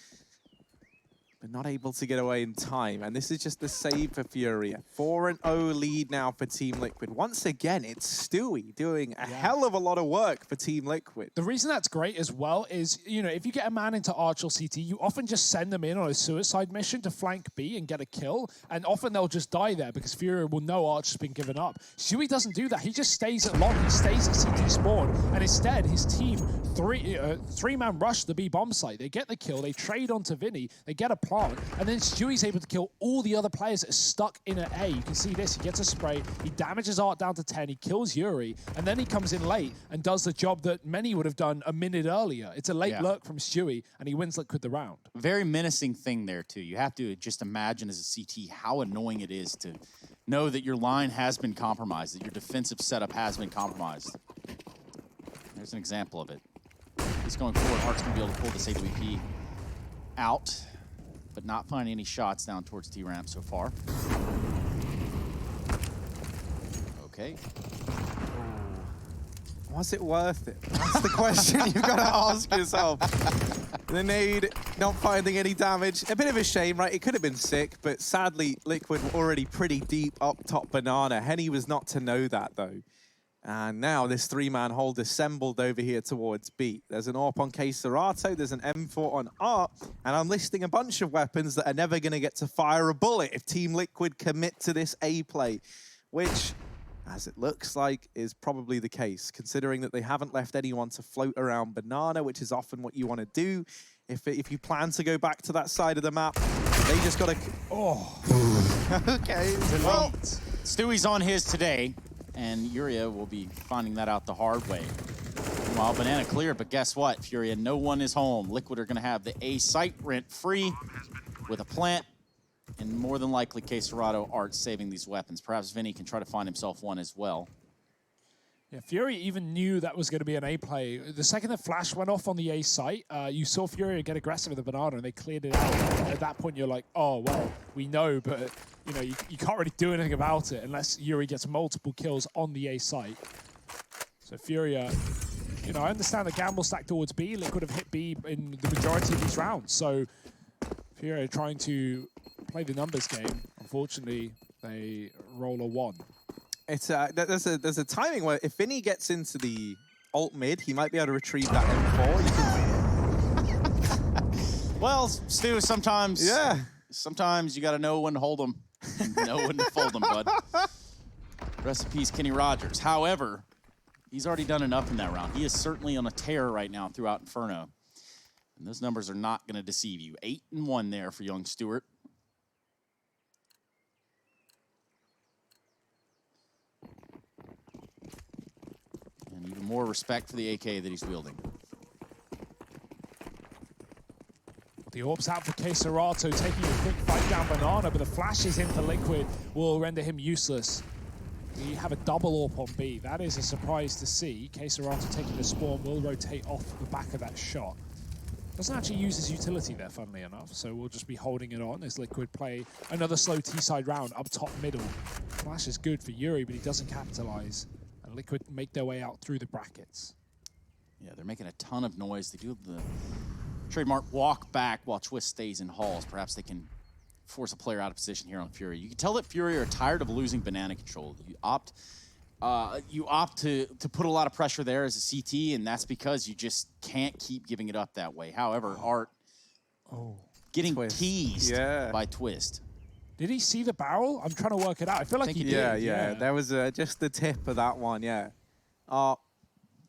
but not able to get away in time. And this is just the save for Furia. 4-0 lead now for Team Liquid. Once again, it's Stewie doing a hell of a lot of work for Team Liquid. The reason that's great as well is, you know, if you get a man into Arch or CT, you often just send them in on a suicide mission to flank B and get a kill. And often they'll just die there because Furia will know Arch has been given up. Stewie doesn't do that. He just stays at long. He stays at CT spawn. And instead, his team, three-man rush the B bomb site. They get the kill. They trade onto Vinny. They get a plant, and then Stewie's able to kill all the other players that are stuck in an A. You can see this, he gets a spray, he damages Art down to 10, he kills Yuri, and then he comes in late and does the job that many would have done a minute earlier. It's a late lurk from Stewie, and he wins Liquid the round. Very menacing thing there, too. You have to just imagine as a CT how annoying it is to know that your line has been compromised, that your defensive setup has been compromised. There's an example of it. He's going forward. Art's going to be able to pull this AWP out, but not finding any shots down towards T-ramp so far. Okay. Was it worth it? That's the question you've got to ask yourself. The nade not finding any damage. A bit of a shame, right? It could have been sick, but sadly, Liquid were already pretty deep up top Banana. Henny was not to know that, though. And now this three-man hold assembled over here towards B. There's an AWP on KCD, there's an M4 on Art, and I'm listing a bunch of weapons that are never going to get to fire a bullet if Team Liquid commit to this A play, which, as it looks like, is probably the case, considering that they haven't left anyone to float around Banana, which is often what you want to do. If you plan to go back to that side of the map, they just got to... Oh. Okay. Well, Stewie's on his today, and Uria will be finding that out the hard way. Meanwhile, Banana clear, but guess what, Furia? No one is home. Liquid are going to have the A site rent free with a plant And more than likely, KCD Art saving these weapons. Perhaps Vinny can try to find himself one as well. Yeah, Fury even knew that was going to be an A play. The second the flash went off on the A site, you saw Furia get aggressive with the banana, and they cleared it out. At that point, you're like, oh, well, we know, but you know, you can't really do anything about it unless Yuri gets multiple kills on the A site. So Furia, you know, I understand the gamble stack towards B. Liquid have hit B in the majority of these rounds. So Furia trying to play the numbers game. Unfortunately, they roll a 1. It's there's a timing where if Vinny gets into the alt mid, he might be able to retrieve that M4. Well, Stu, sometimes you got to know when to hold them, know when to fold them, bud. Rest in peace, Kenny Rogers. However, he's already done enough in that round. He is certainly on a tear right now throughout Inferno, and those numbers are not going to deceive you. 8-1 there for young Stewart. Even more respect for the AK that he's wielding. The orb's out for KCD, taking a quick fight down Banana, but the flashes into Liquid will render him useless. We have a double AWP on B. That is a surprise to see. KCD taking the spawn will rotate off the back of that shot. Doesn't actually use his utility there, funnily enough, so we'll just be holding it on as Liquid play another slow T-side round up top middle. Flash is good for Yuri, but he doesn't capitalize. And Liquid make their way out through the brackets. Yeah, they're making a ton of noise. They do the trademark walk back while Twist stays in halls. Perhaps they can force a player out of position here on Fury. You can tell that Fury are tired of losing banana control. You opt to put a lot of pressure there as a CT, and that's because you just can't keep giving it up that way. However, Art getting teased by Twist. Did he see the barrel? I'm trying to work it out. I feel like he did. Yeah. There was just the tip of that one,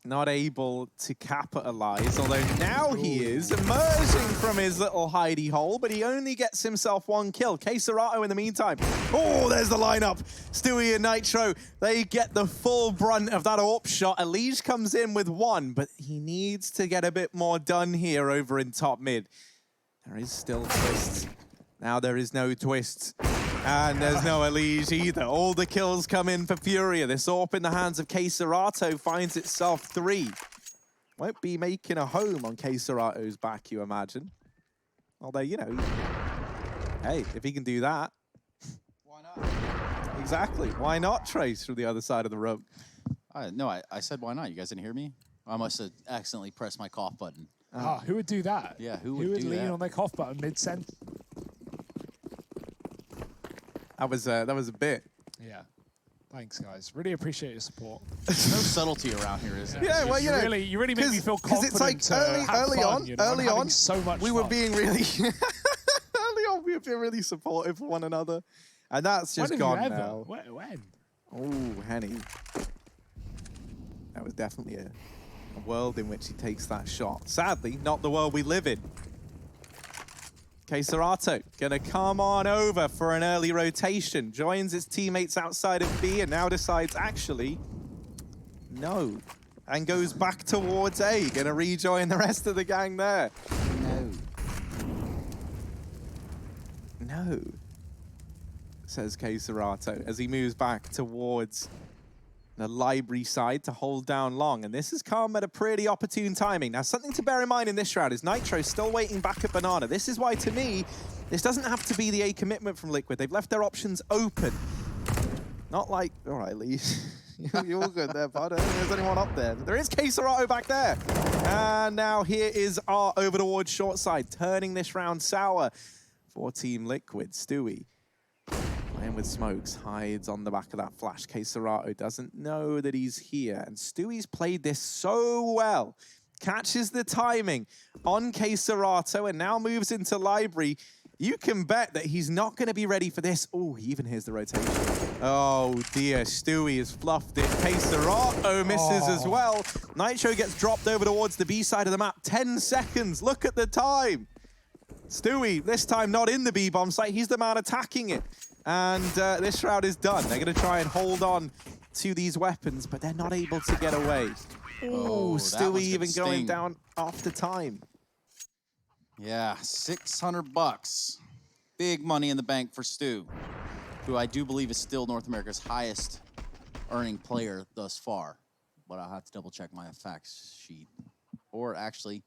not able to capitalize, although now he is emerging from his little hidey hole, but he only gets himself 1 kill. KCD in the meantime. Oh, there's the lineup. Stewie and Nitro, they get the full brunt of that AWP shot. Elige comes in with 1, but he needs to get a bit more done here over in top mid. There is still Twist. Now there is no Twist, and there's no Elige either. All the kills come in for Furia. This AWP in the hands of KCD finds itself 3. Won't be making a home on KCD's back, you imagine. Although, you know, hey, if he can do that. Why not? Exactly. Why not Trace from the other side of the room? No, I said why not. You guys didn't hear me? I must have accidentally pressed my cough button. Who would do that? Yeah, who would do lean that? on their cough button mid-sentence? That was a bit. Yeah. Thanks, guys. Really appreciate your support. There's no subtlety around here, is there? Yeah, well, you know, you really make me feel confident. It's like early on, so much we were being really early on we were being really supportive of one another, and that's just gone now. When? Oh, Henny. That was definitely a world in which he takes that shot. Sadly, not the world we live in. KCD gonna come on over for an early rotation. Joins his teammates outside of B and now decides, actually, no. And goes back towards A. Gonna rejoin the rest of the gang there. No, says KCD as he moves back towards the library side to hold down long. And this has come at a pretty opportune timing. Now, something to bear in mind in this round is Nitro still waiting back at Banana. This is why, to me, this doesn't have to be the A commitment from Liquid. They've left their options open. Not like, all right, Lee, you're all good there, bud. I don't think there's anyone up there. But there is KCD back there. And now here is Art over towards short side, turning this round sour for Team Liquid. Stewie playing with smokes, hides on the back of that flash. KCD doesn't know that he's here. And Stewie's played this so well. Catches the timing on KCD and now moves into library. You can bet that he's not going to be ready for this. Oh, he even hears the rotation. Oh dear, Stewie has fluffed it. KCD misses as well. Nitro gets dropped over towards the B side of the map. 10 seconds, look at the time. Stewie, this time not in the B bomb site. He's the man attacking it. And this round is done. They're going to try and hold on to these weapons, but they're not able to get away. Oh, Stewie even going down after time. Yeah, $600. Big money in the bank for Stu, who I do believe is still North America's highest earning player thus far. But I'll have to double check my facts sheet. Or actually,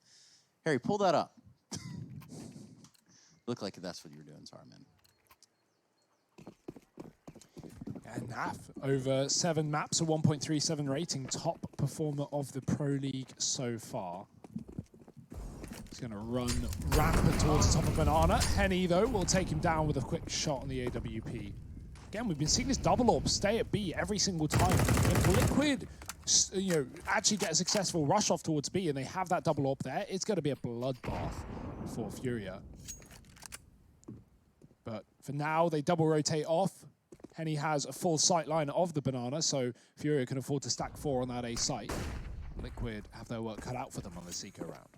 Harry, pull that up. Look like that's what you were doing. Sorry, man. And NAF, over 7 maps, a 1.37 rating, top performer of the Pro League so far. He's going to run rampant towards the top of Banana. Henny, though, will take him down with a quick shot on the AWP. Again, we've been seeing this double orb stay at B every single time. If Liquid, actually get a successful rush off towards B and they have that double orb there, it's going to be a bloodbath for Furia. But for now, they double rotate off. Henny has a full sight line of the Banana, so Furia can afford to stack 4 on that A site. Liquid have their work cut out for them on the Seeker round.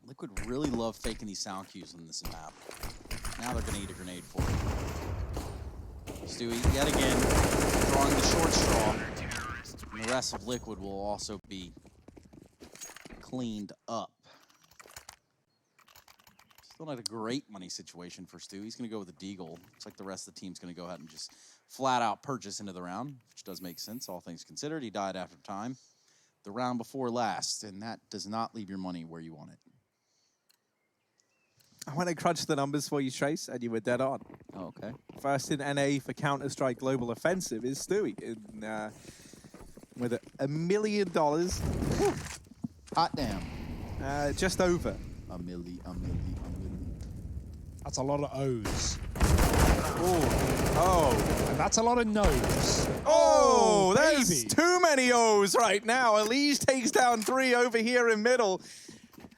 Liquid really love faking these sound cues on this map. Now they're going to eat a grenade for it. Stewie, yet again, drawing the short straw. And the rest of Liquid will also be cleaned up. Still not a great money situation for Stu. He's going to go with a Deagle. Looks like the rest of the team's going to go ahead and just flat out purchase into the round, which does make sense, all things considered. He died after time. The round before last, and that does not leave your money where you want it. I went and crunched the numbers for you, Trace, and you were dead on. Oh, okay. First in NA for Counter-Strike Global Offensive is Stewie with $1 million. Hot damn. Just over. A milli. That's a lot of O's. Oh. And that's a lot of no's. Oh, there's baby. too many O's right now. Elise takes down 3 over here in middle.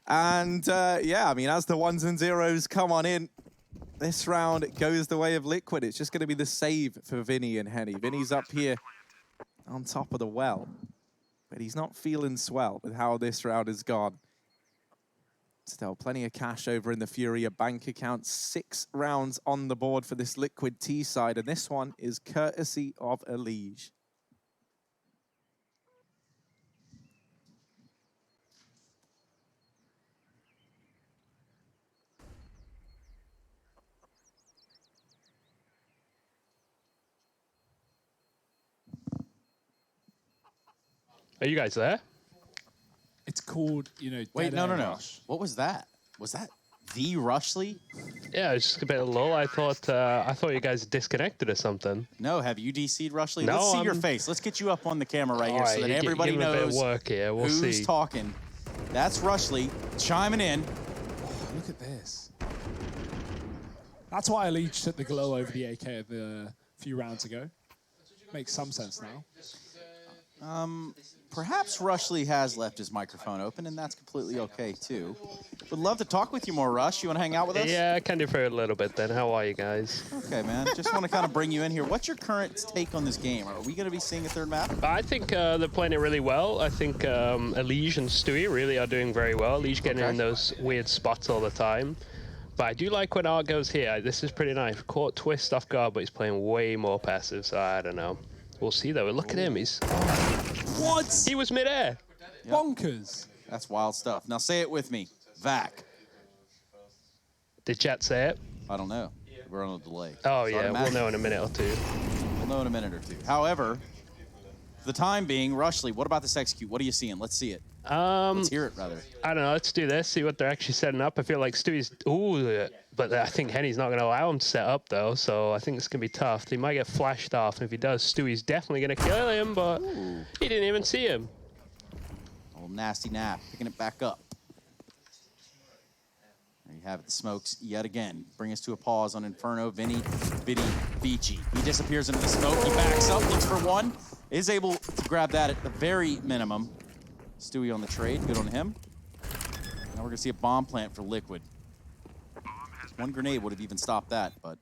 And yeah, I mean, as the 1s and 0s come on in, this round goes the way of Liquid. It's just going to be the save for Vinny and Henny. Vinny's up here on top of the well, but he's not feeling swell with how this round has gone. Still plenty of cash over in the Furia bank account. 6 rounds on the board for this Liquid T side, and this one is courtesy of Elige. Are you guys there? It's called, Wait, Dead no. Air Rush. What was that? Was that the Rushly? Yeah, it's just a bit low. I thought you guys disconnected or something. No, have you DC'd Rushly? No, Let's see your face. Let's get you up on the camera right here so that everybody give him a bit of knows work here. We'll who's see. talking. That's Rushly chiming in. Oh, look at this. That's why Elige took the glow over the AK a few rounds ago. Makes some sense now. Perhaps Rushly has left his microphone open, and that's completely okay, too. Would love to talk with you more, Rush. You want to hang out with us? Yeah, I can do for a little bit then. How are you guys? Okay, man. Just want to kind of bring you in here. What's your current take on this game? Are we going to be seeing a third map? I think they're playing it really well. I think Elige and Stewie really are doing very well. Elige getting in those weird spots all the time. But I do like when Art goes here. This is pretty nice. Caught Twist off guard, but he's playing way more passive, so I don't know. We'll see, though. Look at him. He's... What? He was mid-air. Yep. Bonkers. That's wild stuff. Now say it with me. Vac. Did Jet say it? I don't know. We're on a delay. Oh, So yeah. We'll know in a minute or two. We'll know in a minute or two. However, for the time being, Rushly, what about this execute? What are you seeing? Let's see it. Let's hear it, rather. I don't know. Let's do this. See what they're actually setting up. I feel like Stewie's... Ooh, but I think Henny's not going to allow him to set up, though, so I think it's going to be tough. He might get flashed off, and if he does, Stewie's definitely going to kill him, but he didn't even see him. Old nasty nap, picking it back up. There you have it, the smokes yet again. Bring us to a pause on Inferno. Vinny, Vici. He disappears into the smoke. He backs up, looks for one. Is able to grab that at the very minimum. Stewie on the trade, good on him. Now we're going to see a bomb plant for Liquid. One grenade would have even stopped that, but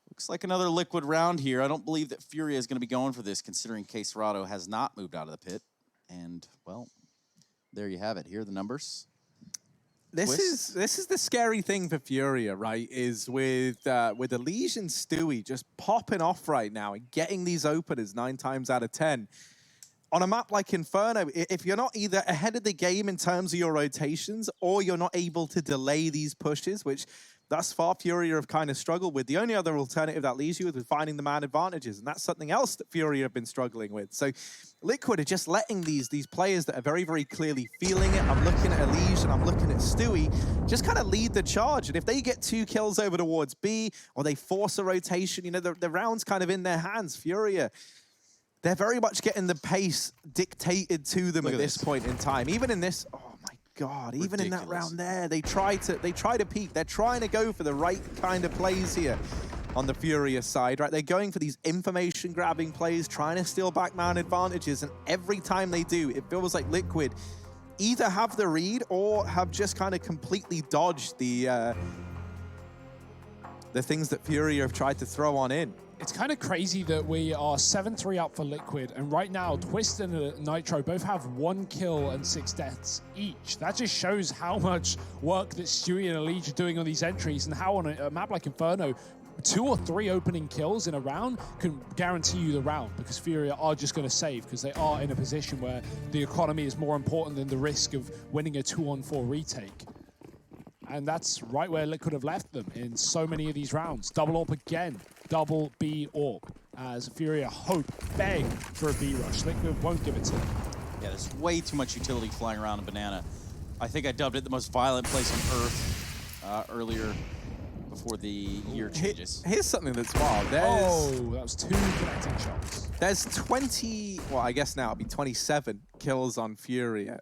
looks like another Liquid round here. I don't believe that Furia is going to be going for this, considering Caserado has not moved out of the pit. And, well, there you have it. Here are the numbers. This is the scary thing for Furia, right? Is with Elige and Stewie just popping off right now and getting these openers 9 times out of 10. on a map like Inferno, if you're not either ahead of the game in terms of your rotations, or you're not able to delay these pushes, which thus far Furia have kind of struggled with, the only other alternative that leaves you is finding the man advantages, and that's something else that Furia have been struggling with. So Liquid are just letting these players that are very, very clearly feeling it. I'm looking at Elige and I'm looking at Stewie, just kind of lead the charge. And if they get 2 kills over towards B, or they force a rotation, you know, the round's kind of in their hands. Furia, they're very much getting the pace dictated to them at this point in time. Even in this, oh my God, even in that round there, they try to peak. They're trying to go for the right kind of plays here on the Furia side, right? They're going for these information grabbing plays, trying to steal back man advantages, and every time they do, it feels like Liquid either have the read or have just kind of completely dodged the things that Furia have tried to throw on in. It's kind of crazy that we are 7-3 up for Liquid, and right now Twist and Nitro both have 1 kill and 6 deaths each. That just shows how much work that Stewie and Elige are doing on these entries, and how on a map like Inferno, 2 or 3 opening kills in a round can guarantee you the round, because Furia are just going to save, because they are in a position where the economy is more important than the risk of winning a 2-on-4 retake. And that's right where Liquid have left them in so many of these rounds. Double AWP again, double B AWP, as Furia beg for a B rush. Liquid won't give it to them. Yeah, there's way too much utility flying around in Banana. I think I dubbed it the most violent place on Earth earlier before the year changes. Here's something that's wild. That was 2 connecting shots. There's 20, well, I guess now it'll be 27 kills on Furia.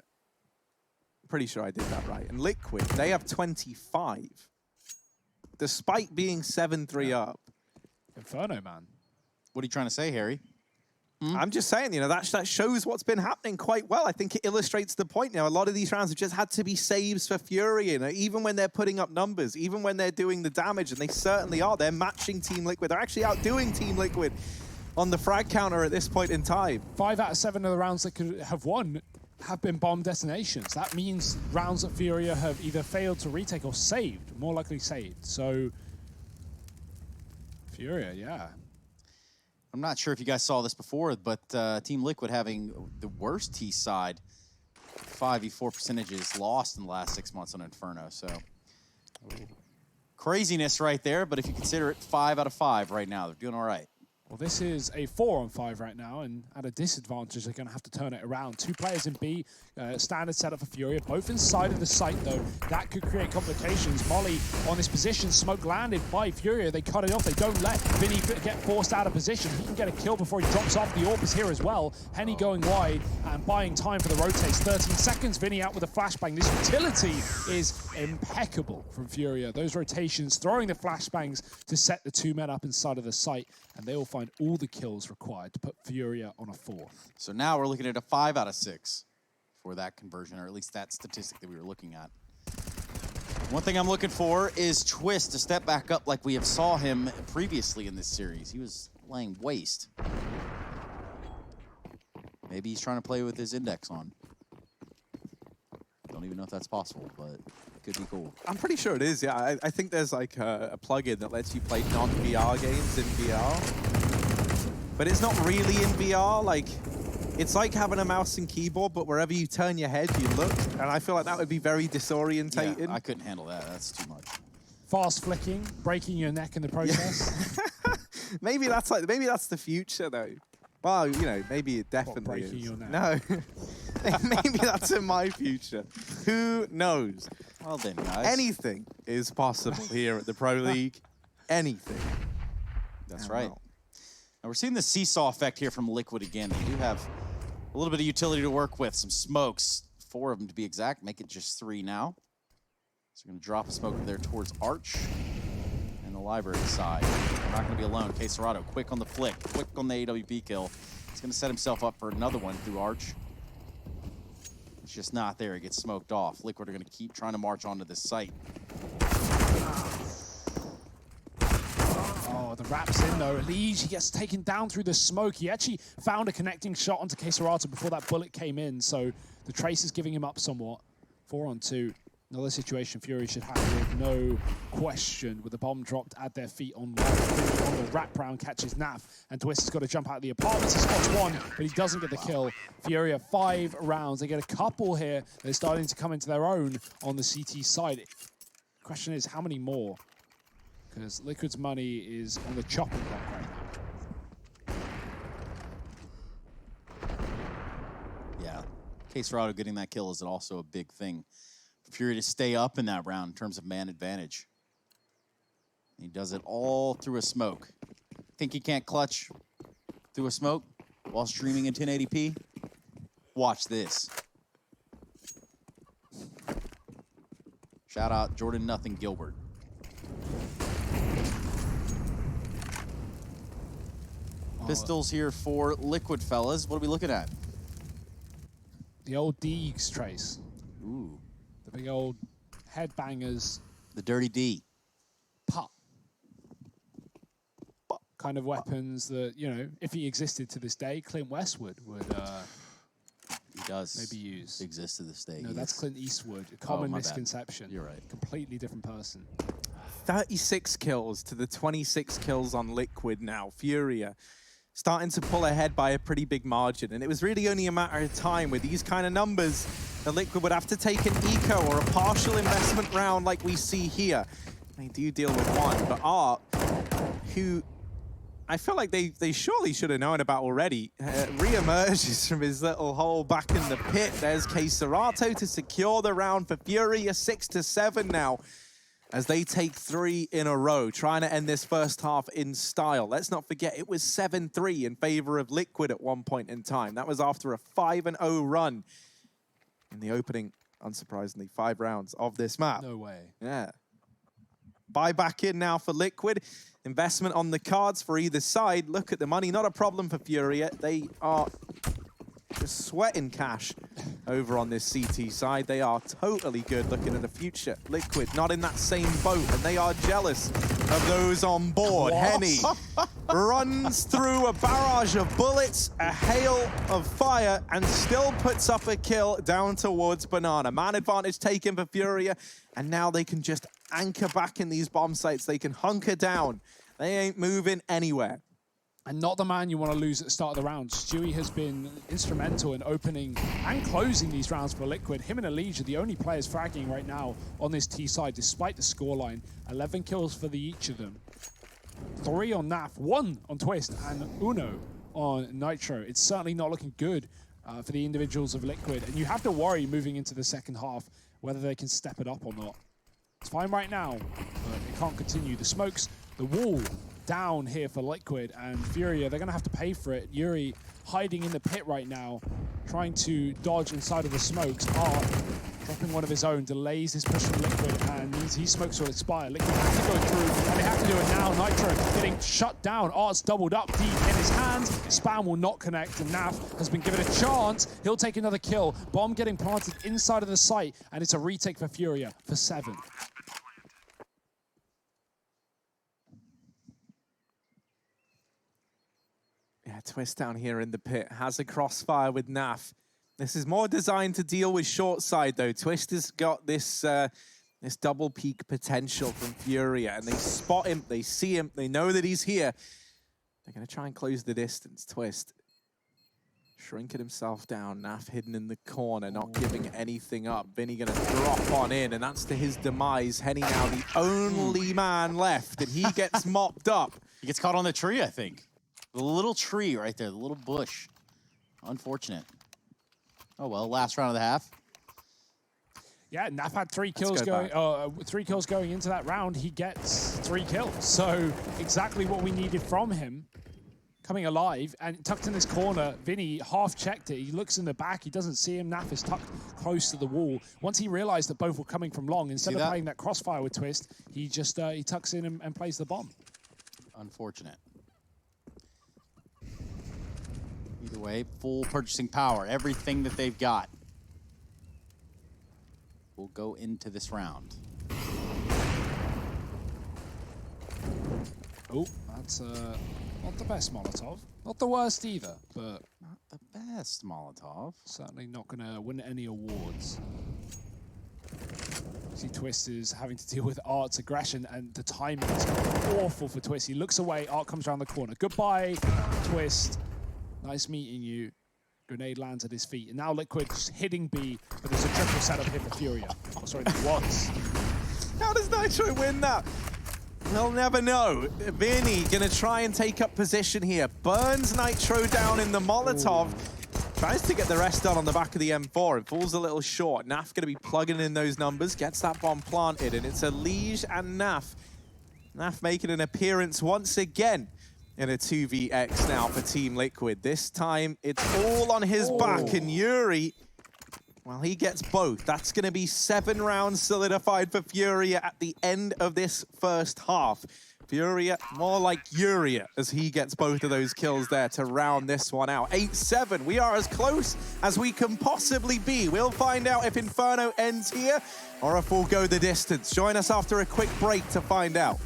Pretty sure I did that right. And Liquid, they have 25. Despite being 7-3 up. Inferno, man. What are you trying to say, Harry? I'm just saying, you know, that shows what's been happening quite well. I think it illustrates the point. You know, a lot of these rounds have just had to be saves for Furia. You know, even when they're putting up numbers, even when they're doing the damage, and they certainly are. They're matching Team Liquid. They're actually outdoing Team Liquid on the frag counter at this point in time. 5 out of 7 of the rounds that could have won have been bomb destinations. That means rounds that Furia have either failed to retake or saved, more likely saved. So, Furia, yeah. I'm not sure if you guys saw this before, but Team Liquid having the worst T side 5v4 percentages lost in the last 6 months on Inferno. So craziness right there, but if you consider it 5 out of 5 right now, they're doing all right. Well, this is a 4-on-5 right now, and at a disadvantage, they're going to have to turn it around. 2 players in B, standard setup for Furia, both inside of the site, though. That could create complications. Molly on this position, smoke landed by Furia. They cut it off. They don't let Vinny get forced out of position. He can get a kill before he drops off. The AWP is here as well. Henny going wide and buying time for the rotates. 13 seconds, Vinny out with a flashbang. This utility is impeccable from Furia. Those rotations, throwing the flashbangs to set the 2 men up inside of the site, and they will find all the kills required to put Furia on a 4th. So now we're looking at a 5 out of 6 for that conversion, or at least that statistic that we were looking at. One thing I'm looking for is Twist to step back up like we have saw him previously in this series. He was laying waste. Maybe he's trying to play with his index on. Don't even know if that's possible, but it could be cool. I'm pretty sure it is, yeah. I think there's like a plugin that lets you play non-VR games in VR. But it's not really in VR. Like, it's like having a mouse and keyboard, but wherever you turn your head, you look. And I feel like that would be very disorientating. Yeah, I couldn't handle that. That's too much. Fast flicking, breaking your neck in the process. Maybe that's the future, though. Well, you know, maybe it definitely breaking is. your neck? No. Maybe that's in my future. Who knows? Well then, guys. Anything is possible here at the Pro League. Anything. That's right. Now we're seeing the seesaw effect here from Liquid again. They do have a little bit of utility to work with. Some smokes, 4 of them to be exact. Make it just 3 now. So we're going to drop a smoke over there towards Arch and the library side. We're not going to be alone. KCERATO, quick on the flick, quick on the AWP kill. He's going to set himself up for another one through Arch. It's just not there. He gets smoked off. Liquid are going to keep trying to march onto this site. Oh, the wrap's in though. Elige, he gets taken down through the smoke. He actually found a connecting shot onto KCERATO before that bullet came in, so the trace is giving him up somewhat. 4 on 2. Another situation Fury should have with no question, with the bomb dropped at their feet on live. On the wraparound catches Naf, and Twist has got to jump out of the apartments. He spots one, but he doesn't get the kill. Furia 5 rounds. They get a couple here. They're starting to come into their own on the CT side. The question is, how many more? Because Liquid's money is on the chopping block right now. Yeah, KSerrato getting that kill is also a big thing. Fury to stay up in that round in terms of man advantage. He does it all through a smoke. Think he can't clutch through a smoke while streaming in 1080p? Watch this. Shout out Jordan Nothing Gilbert. Pistols here for Liquid, fellas. What are we looking at? The old Deegs trace. Ooh. The big old headbangers. The Dirty D. Pop. Kind of weapons that, you know, if he existed to this day, Clint Westwood would he does maybe use. Exist to this day. No, that's Clint Eastwood. A common misconception. Bad. You're right. Completely different person. 36 kills to the 26 kills on Liquid now. Furia starting to pull ahead by a pretty big margin. And it was really only a matter of time with these kind of numbers that Liquid would have to take an eco or a partial investment round like we see here. They do deal with one, but Art, who I feel like they surely should have known about already, re-emerges from his little hole back in the pit. There's KSerrato to secure the round for Furia, 6-7 now, as they take 3 in a row, trying to end this first half in style. Let's not forget, it was 7-3 in favor of Liquid at one point in time. That was after a 5-0 run in the opening, unsurprisingly, 5 rounds of this map. No way. Yeah. Buy back in now for Liquid. Investment on the cards for either side. Look at the money, not a problem for Furia. They are just sweating cash over on this CT side. They are totally good looking at the future. Liquid not in that same boat, and they are jealous of those on board. Henny runs through a barrage of bullets, a hail of fire, and still puts up a kill down towards Banana. Man advantage taken for Furia, and now they can just anchor back in these bomb sites. They can hunker down. They ain't moving anywhere. And not the man you want to lose at the start of the round. Stewie has been instrumental in opening and closing these rounds for Liquid. Him and Elige are the only players fragging right now on this T side, despite the scoreline. 11 kills for each of them. 3 on Naf, 1 on Twist, and Uno on Nitro. It's certainly not looking good for the individuals of Liquid. And you have to worry moving into the second half whether they can step it up or not. It's fine right now, but it can't continue. The smokes, the wall down here for Liquid, and Furia, they're going to have to pay for it. Yuri hiding in the pit right now, trying to dodge inside of the smokes. Art dropping one of his own, delays his push from Liquid, and means his smokes will expire. Liquid have to go through, and they have to do it now. Nitro getting shut down. Art's doubled up deep in his hands. Spam will not connect, and Naf has been given a chance. He'll take another kill. Bomb getting planted inside of the site, and it's a retake for Furia for 7. Yeah, Twist down here in the pit has a crossfire with Naf. This is more designed to deal with short side, though. Twist has got this this double peak potential from Furia, and they spot him, they see him, they know that he's here. They're going to try and close the distance. Twist shrinking himself down. Naf hidden in the corner, not giving anything up. Vinny going to drop on in, and that's to his demise. Henny now the only man left, and he gets mopped up. He gets caught on the tree, I think. The little tree right there, the little bush. Unfortunate. Oh well, last round of the half. Yeah, Naf had 3 kills going. 3 kills going into that round. He gets 3 kills. So exactly what we needed from him. Coming alive and tucked in this corner. Vinny half checked it. He looks in the back. He doesn't see him. Naf is tucked close to the wall. Once he realized that both were coming from long, instead of playing that crossfire with Twist, he just he tucks in and plays the bomb. Unfortunate. Either way, full purchasing power. Everything that they've got will go into this round. Oh, that's not the best Molotov. Not the worst either, but Not the best Molotov. certainly not going to win any awards. See, Twist is having to deal with Art's aggression, and the timing is awful for Twist. He looks away, Art comes around the corner. Goodbye, Twist. Nice meeting you. Grenade lands at his feet. And now Liquid just hitting B, but there's a triple setup here for Furia. Oh, sorry, there was. How does Nitro win that? We'll never know. Vinny gonna try and take up position here. Burns Nitro down in the Molotov. Tries to get the rest done on the back of the M4. It falls a little short. Naf gonna be plugging in those numbers. Gets that bomb planted, and it's a Lige and Naf. Naf making an appearance once again in a 2vX now for Team Liquid. This time, it's all on his back, and Yuri, well, he gets both. That's going to be 7 rounds solidified for Furia at the end of this first half. Furia, more like Yuria, as he gets both of those kills there to round this one out. 8-7, we are as close as we can possibly be. We'll find out if Inferno ends here or if we'll go the distance. Join us after a quick break to find out.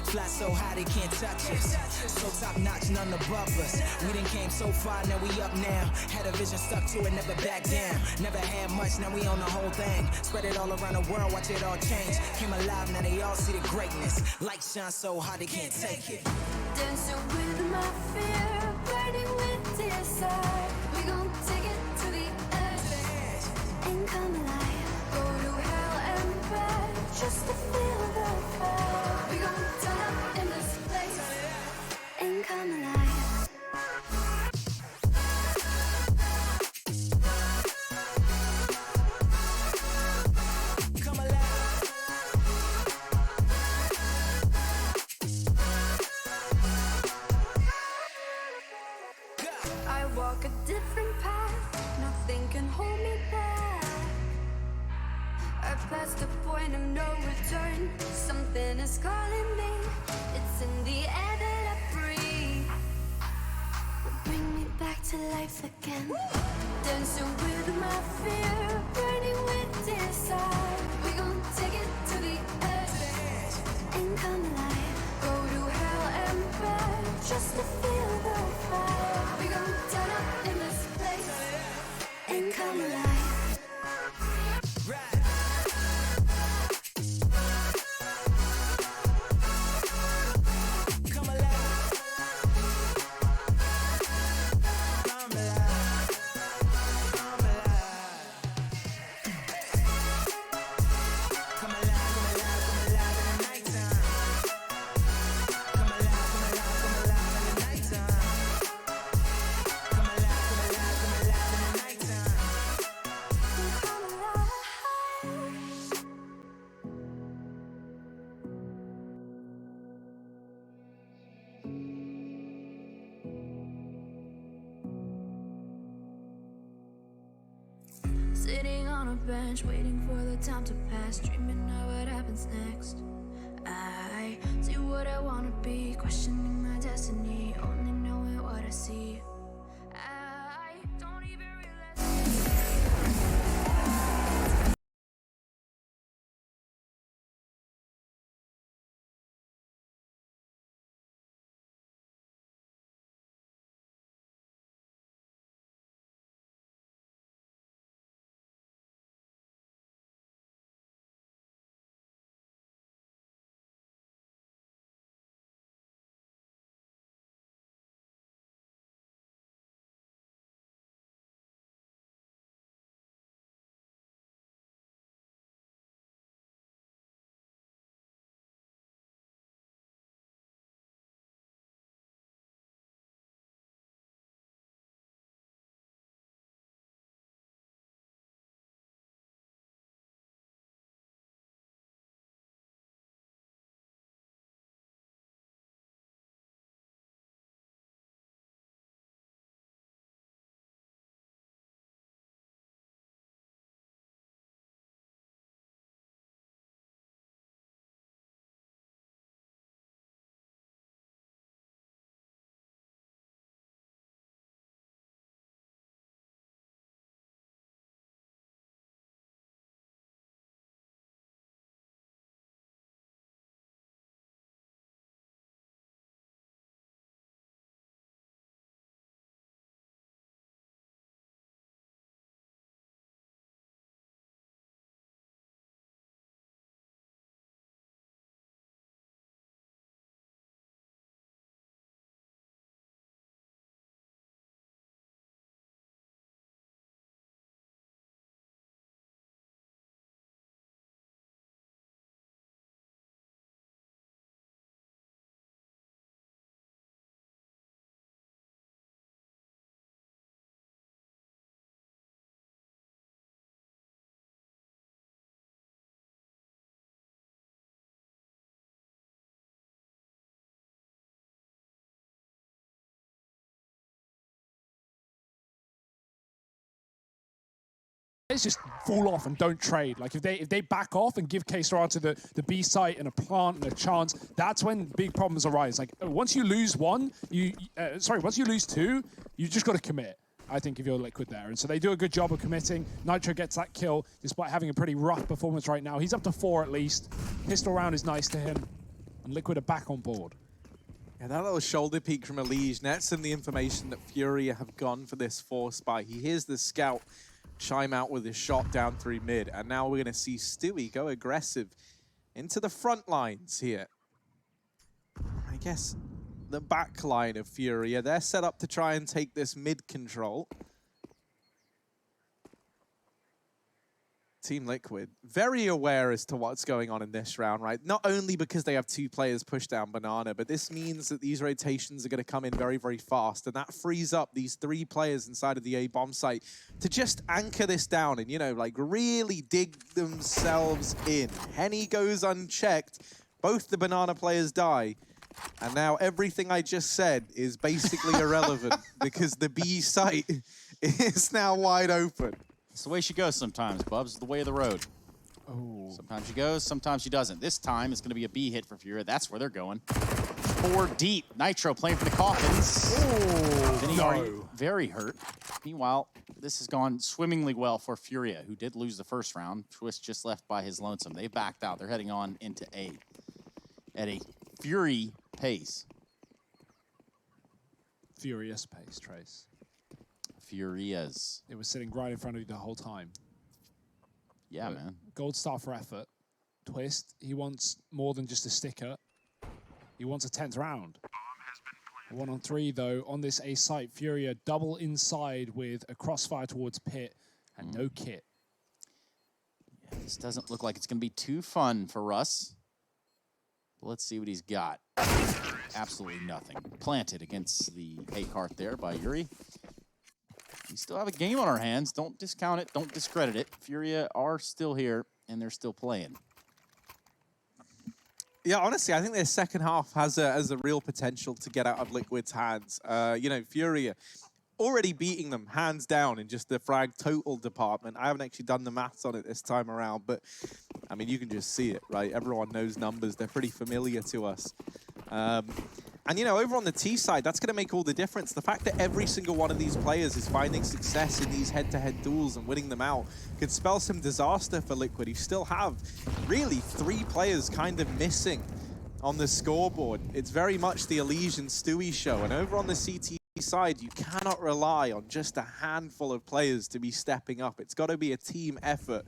Fly so high they can't touch us. So top notch, none above us. We done came so far, now we up now. Had a vision, stuck to it, never back down. Never had much, now we own the whole thing. Spread it all around the world, watch it all change. Came alive, now they all see the greatness. Light shine so high they can't take it. Dancing with my fear, burning with desire. We gon' take it to the edge and come alive. Go to hell and back just to feel the fire. We gon' turn up in this place and come alive. Come alive. I walk a different path, nothing can hold me back. I passed the point of no return, something is calling me. It's in the air that I breathe. Bring me back to life again. Dancing with my fear, burning with desire. We gon' take it to the edge and come alive. Go to hell and back just to feel the fire. We gon' turn up in this place and come alive. Sitting on a bench, waiting for the time to pass, dreaming of what happens next. I see what I wanna be, questioning my destiny, only knowing what I see. just fall off and don't trade. Like if they back off and give KCR the B site and a plant and a chance, that's when big problems arise. Like once you lose one, once you lose two, you just got to commit. I think if you're Liquid there. And so they do a good job of committing. Nitro gets that kill despite having a pretty rough performance right now. He's up to 4 at least. Pistol round is nice to him. And Liquid are back on board. Yeah, that little shoulder peek from Elige nets him the information that Furia have gone for this force buy. He hears the scout chime out with his shot down through mid, and now we're going to see Stewie go aggressive into the front lines here. I guess the back line of Furia, they're set up to try and take this mid control. Team Liquid, very aware as to what's going on in this round, right? Not only because they have 2 players push down Banana, but this means that these rotations are going to come in very, very fast, and that frees up these 3 players inside of the A bomb site to just anchor this down and, you know, like really dig themselves in. Henny goes unchecked, both the Banana players die, and now everything I just said is basically irrelevant because the B site is now wide open. It's the way she goes sometimes, Bubs. It's the way of the road. Oh. Sometimes she goes, sometimes she doesn't. This time, it's going to be a B hit for Furia. That's where they're going. 4 deep. Nitro playing for the Coffins. Oh, Then he already very hurt. Meanwhile, this has gone swimmingly well for Furia, who did lose the first round. Twist just left by his lonesome. They backed out. They're heading on into A at a Fury pace. Furious pace, Trace. Furias. It was sitting right in front of you the whole time. Yeah, man. Gold star for effort. Twist, he wants more than just a sticker. He wants a 10th round. 1 on 3, though, on this A site. Furia double inside with a crossfire towards Pit and no kit. Yeah, this doesn't look like it's going to be too fun for Russ. Let's see what he's got. Absolutely nothing. Planted against the A cart there by Yuri. We still have a game on our hands. Don't discount it. Don't discredit it. Furia are still here, and they're still playing. Yeah, honestly, I think their second half has a real potential to get out of Liquid's hands. You know, Furia already beating them hands down in just the frag total department. I haven't actually done the maths on it this time around, but I mean, you can just see it, right? Everyone knows numbers. They're pretty familiar to us. And, you know, over on the T side, that's going to make all the difference. The fact that every single one of these players is finding success in these head-to-head duels and winning them out could spell some disaster for Liquid. You still have really 3 players kind of missing on the scoreboard. It's very much the Elysian Stewie show. And over on the CT side, you cannot rely on just a handful of players to be stepping up. It's got to be a team effort,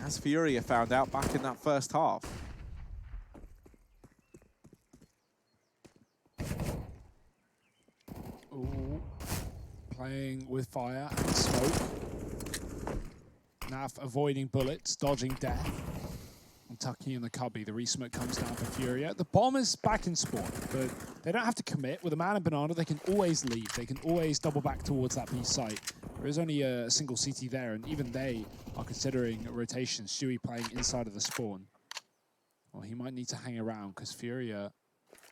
as Furia found out back in that first half. Ooh. Playing with fire and smoke. Naf avoiding bullets, dodging death. And Tucky in the cubby. The resmoke comes down for Furia. The bomb is back in spawn, but they don't have to commit. With a man and Banana, they can always leave. They can always double back towards that B site. There is only a single CT there, and even they are considering a rotation. Stewie playing inside of the spawn. Well, he might need to hang around because Furia...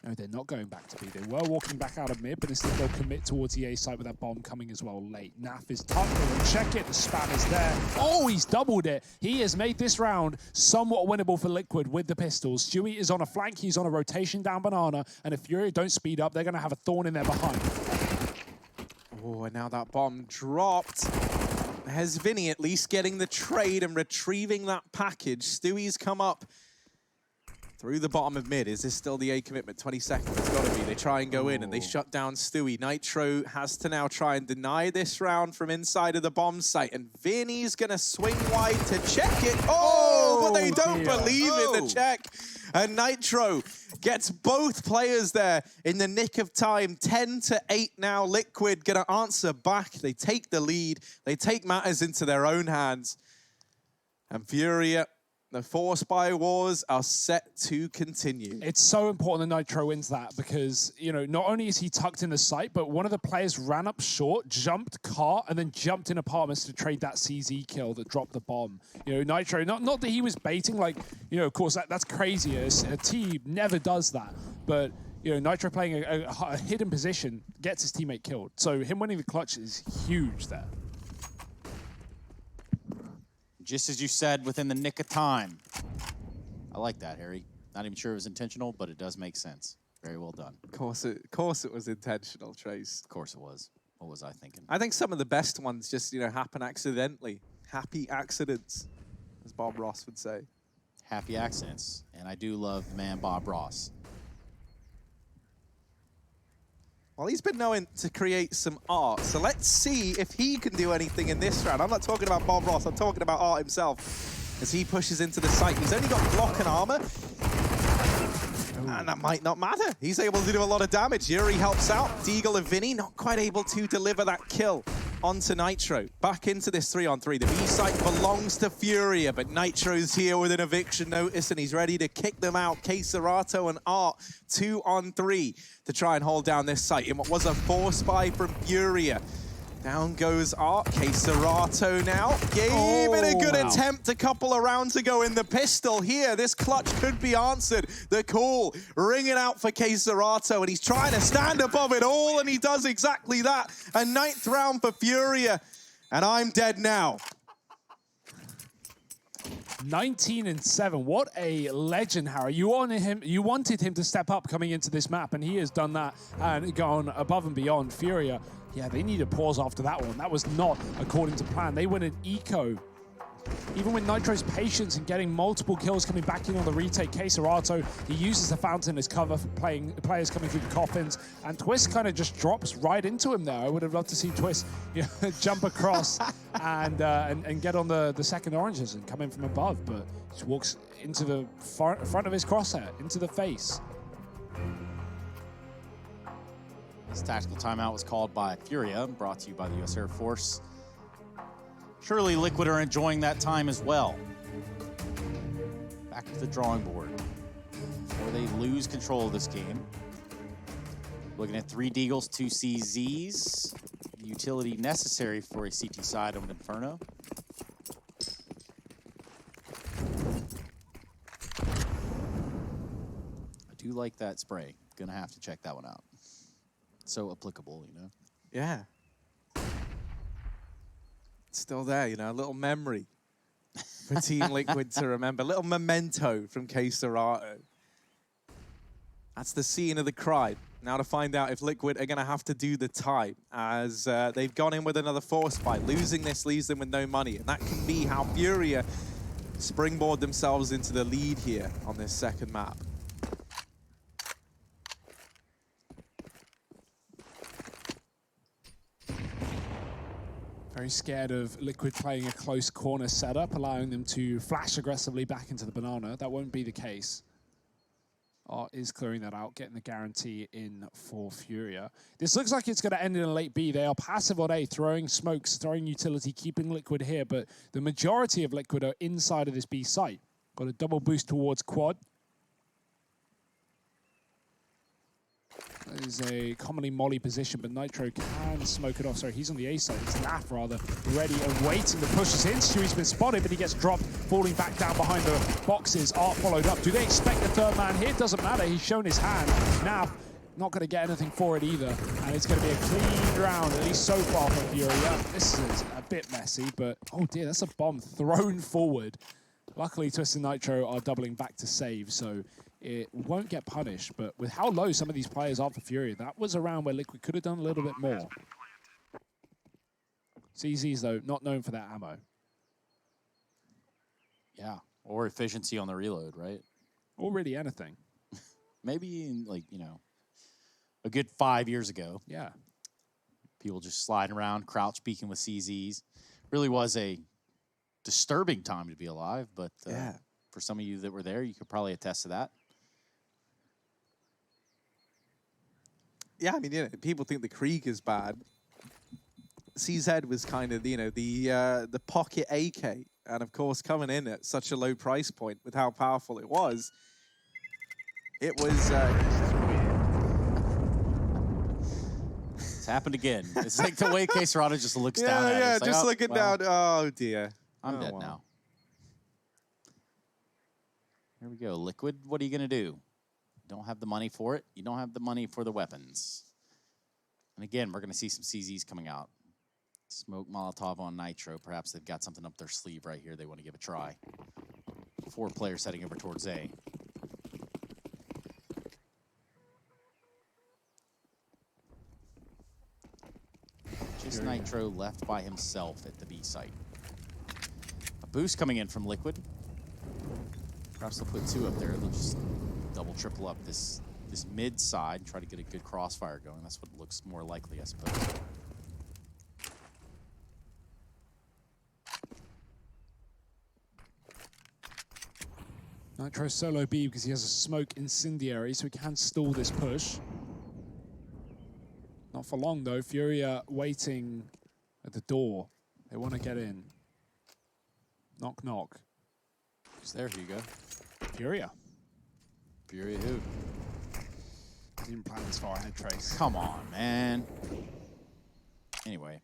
No, they're not going back to B. They were walking back out of mid, but instead they'll commit towards the A site with that bomb coming as well late. Naf is tucked, and check it, the spam is there. Oh, he's doubled it. He has made this round somewhat winnable for Liquid with the pistols. Stewie is on a flank, he's on a rotation down Banana, and if Furia don't speed up, they're going to have a thorn in their behind. Oh, and now that bomb dropped. Has Vinny at least getting the trade and retrieving that package? Stewie's come up through the bottom of mid. Is this still the A commitment? 20 seconds, it's got to be. They try and go in and they shut down Stewie. Nitro has to now try and deny this round from inside of the bomb site. And Vinny's going to swing wide to check it. Oh, but they don't believe in the check. And Nitro gets both players there in the nick of time. 10-8 now. Liquid going to answer back. They take the lead. They take matters into their own hands. And Furia, the Force Buy Wars are set to continue. It's so important that Nitro wins that because, you know, not only is he tucked in the site, but one of the players ran up short, jumped cart, and then jumped in apartments to trade that CZ kill that dropped the bomb. You know, Nitro, not that he was baiting, like, you know, of course, that's crazy. A team never does that. But, you know, Nitro playing a hidden position gets his teammate killed. So him winning the clutch is huge there. just as you said, within the nick of time. I like that, Harry. Not even sure it was intentional, but it does make sense. Very well done. Of course it was intentional, Trace. Of course it was. What was I thinking? I think some of the best ones just, happen accidentally. Happy accidents, as Bob Ross would say. Happy accidents. And I do love the man Bob Ross. Well, he's been known to create some art, so let's see if he can do anything in this round. I'm not talking about Bob Ross, I'm talking about art himself. As he pushes into the site, he's only got block and armor. And that might not matter. He's able to do a lot of damage. Yuri helps out. Deagle and Vinny not quite able to deliver that kill onto Nitro. Back into this 3-on-3. The B site belongs to Furia, but Nitro's here with an eviction notice, and he's ready to kick them out. K-Serato and Art 2-on-3 to try and hold down this site in what was a 4-spy from Furia. Down goes Art. K-Serato now. Gave it a good attempt a couple of rounds ago in the pistol. Here, this clutch could be answered. The call ringing out for K-Serato, and he's trying to stand above it all, and he does exactly that. A 9th round for Furia, and I'm dead now. 19-7. What a legend, Harry. You wanted him to step up coming into this map, and he has done that and gone above and beyond. Furia, yeah, they need a pause after that one. That was not according to plan. They went an eco. Even with Nitro's patience and getting multiple kills coming back in on the retake, K-Serato, he uses the fountain as cover for players coming through the coffins, and Twist kind of just drops right into him there. I would have loved to see Twist jump across and get on the second oranges and come in from above, but just walks into the front of his crosshair, into the face. This tactical timeout was called by Furia, brought to you by the U.S. Air Force. Surely Liquid are enjoying that time as well. Back to the drawing board before they lose control of this game. Looking at 3 Deagles, 2 CZs. The utility necessary for a CT side of an Inferno. I do like that spray. Gonna have to check that one out. So applicable, Yeah. It's still there, a little memory for Team Liquid to remember. A little memento from K-Serato. That's the scene of the crime. Now to find out if Liquid are going to have to do the time, as they've gone in with another 4-spy. Losing this leaves them with no money, and that can be how Furia springboard themselves into the lead here on this second map. Very scared of Liquid playing a close corner setup, allowing them to flash aggressively back into the banana. That won't be the case. Art is clearing that out, getting the guarantee in for Furia. This looks like it's going to end in a late B. They are passive on A, throwing smokes, throwing utility, keeping Liquid here, but the majority of Liquid are inside of this B site. Got a double boost towards quad. That is a commonly molly position, but Nitro can smoke it off. Sorry, he's on the A side. It's Naf, rather, ready and waiting. The push is in. Stewie's been spotted, but he gets dropped, falling back down behind the boxes. Art followed up. Do they expect the third man here? Doesn't matter. He's shown his hand. Naf not going to get anything for it either. And it's going to be a clean round, at least so far for Furia. This is a bit messy, but oh dear, that's a bomb thrown forward. Luckily, Twist and Nitro are doubling back to save, so it won't get punished. But with how low some of these players are for Furia, that was a round where Liquid could have done a little bit more. CZs, though, not known for that ammo. Yeah, or efficiency on the reload, right? Or really anything. Maybe in, like, a good 5 years ago. Yeah. People just sliding around, crouch peeking with CZs. Really was a disturbing time to be alive, but yeah. For some of you that were there, you could probably attest to that. Yeah, I mean, people think the Krieg is bad. CZ was kind of, the pocket AK, and of course, coming in at such a low price point with how powerful it was, It's happened again. It's like the way K-Serato just looks down at it. Yeah, it's just like, looking down. Oh, dear. I'm dead now. Here we go. Liquid, what are you going to do? Don't have the money for it. You don't have the money for the weapons. And again, we're going to see some CZs coming out. Smoke Molotov on Nitro. Perhaps they've got something up their sleeve right here they want to give a try. 4 players heading over towards A. Just Nitro left by himself at the B site. A boost coming in from Liquid. Perhaps they'll put 2 up there. They'll just double, triple up this mid side and try to get a good crossfire going. That's what looks more likely, I suppose. Nitro solo B because he has a smoke incendiary, so he can stall this push. Not for long, though. Furia waiting at the door. They want to get in. Knock, knock. Who's there, Hugo? Furia. Furia who? Didn't plan this far ahead, Trace. Come on, man. Anyway.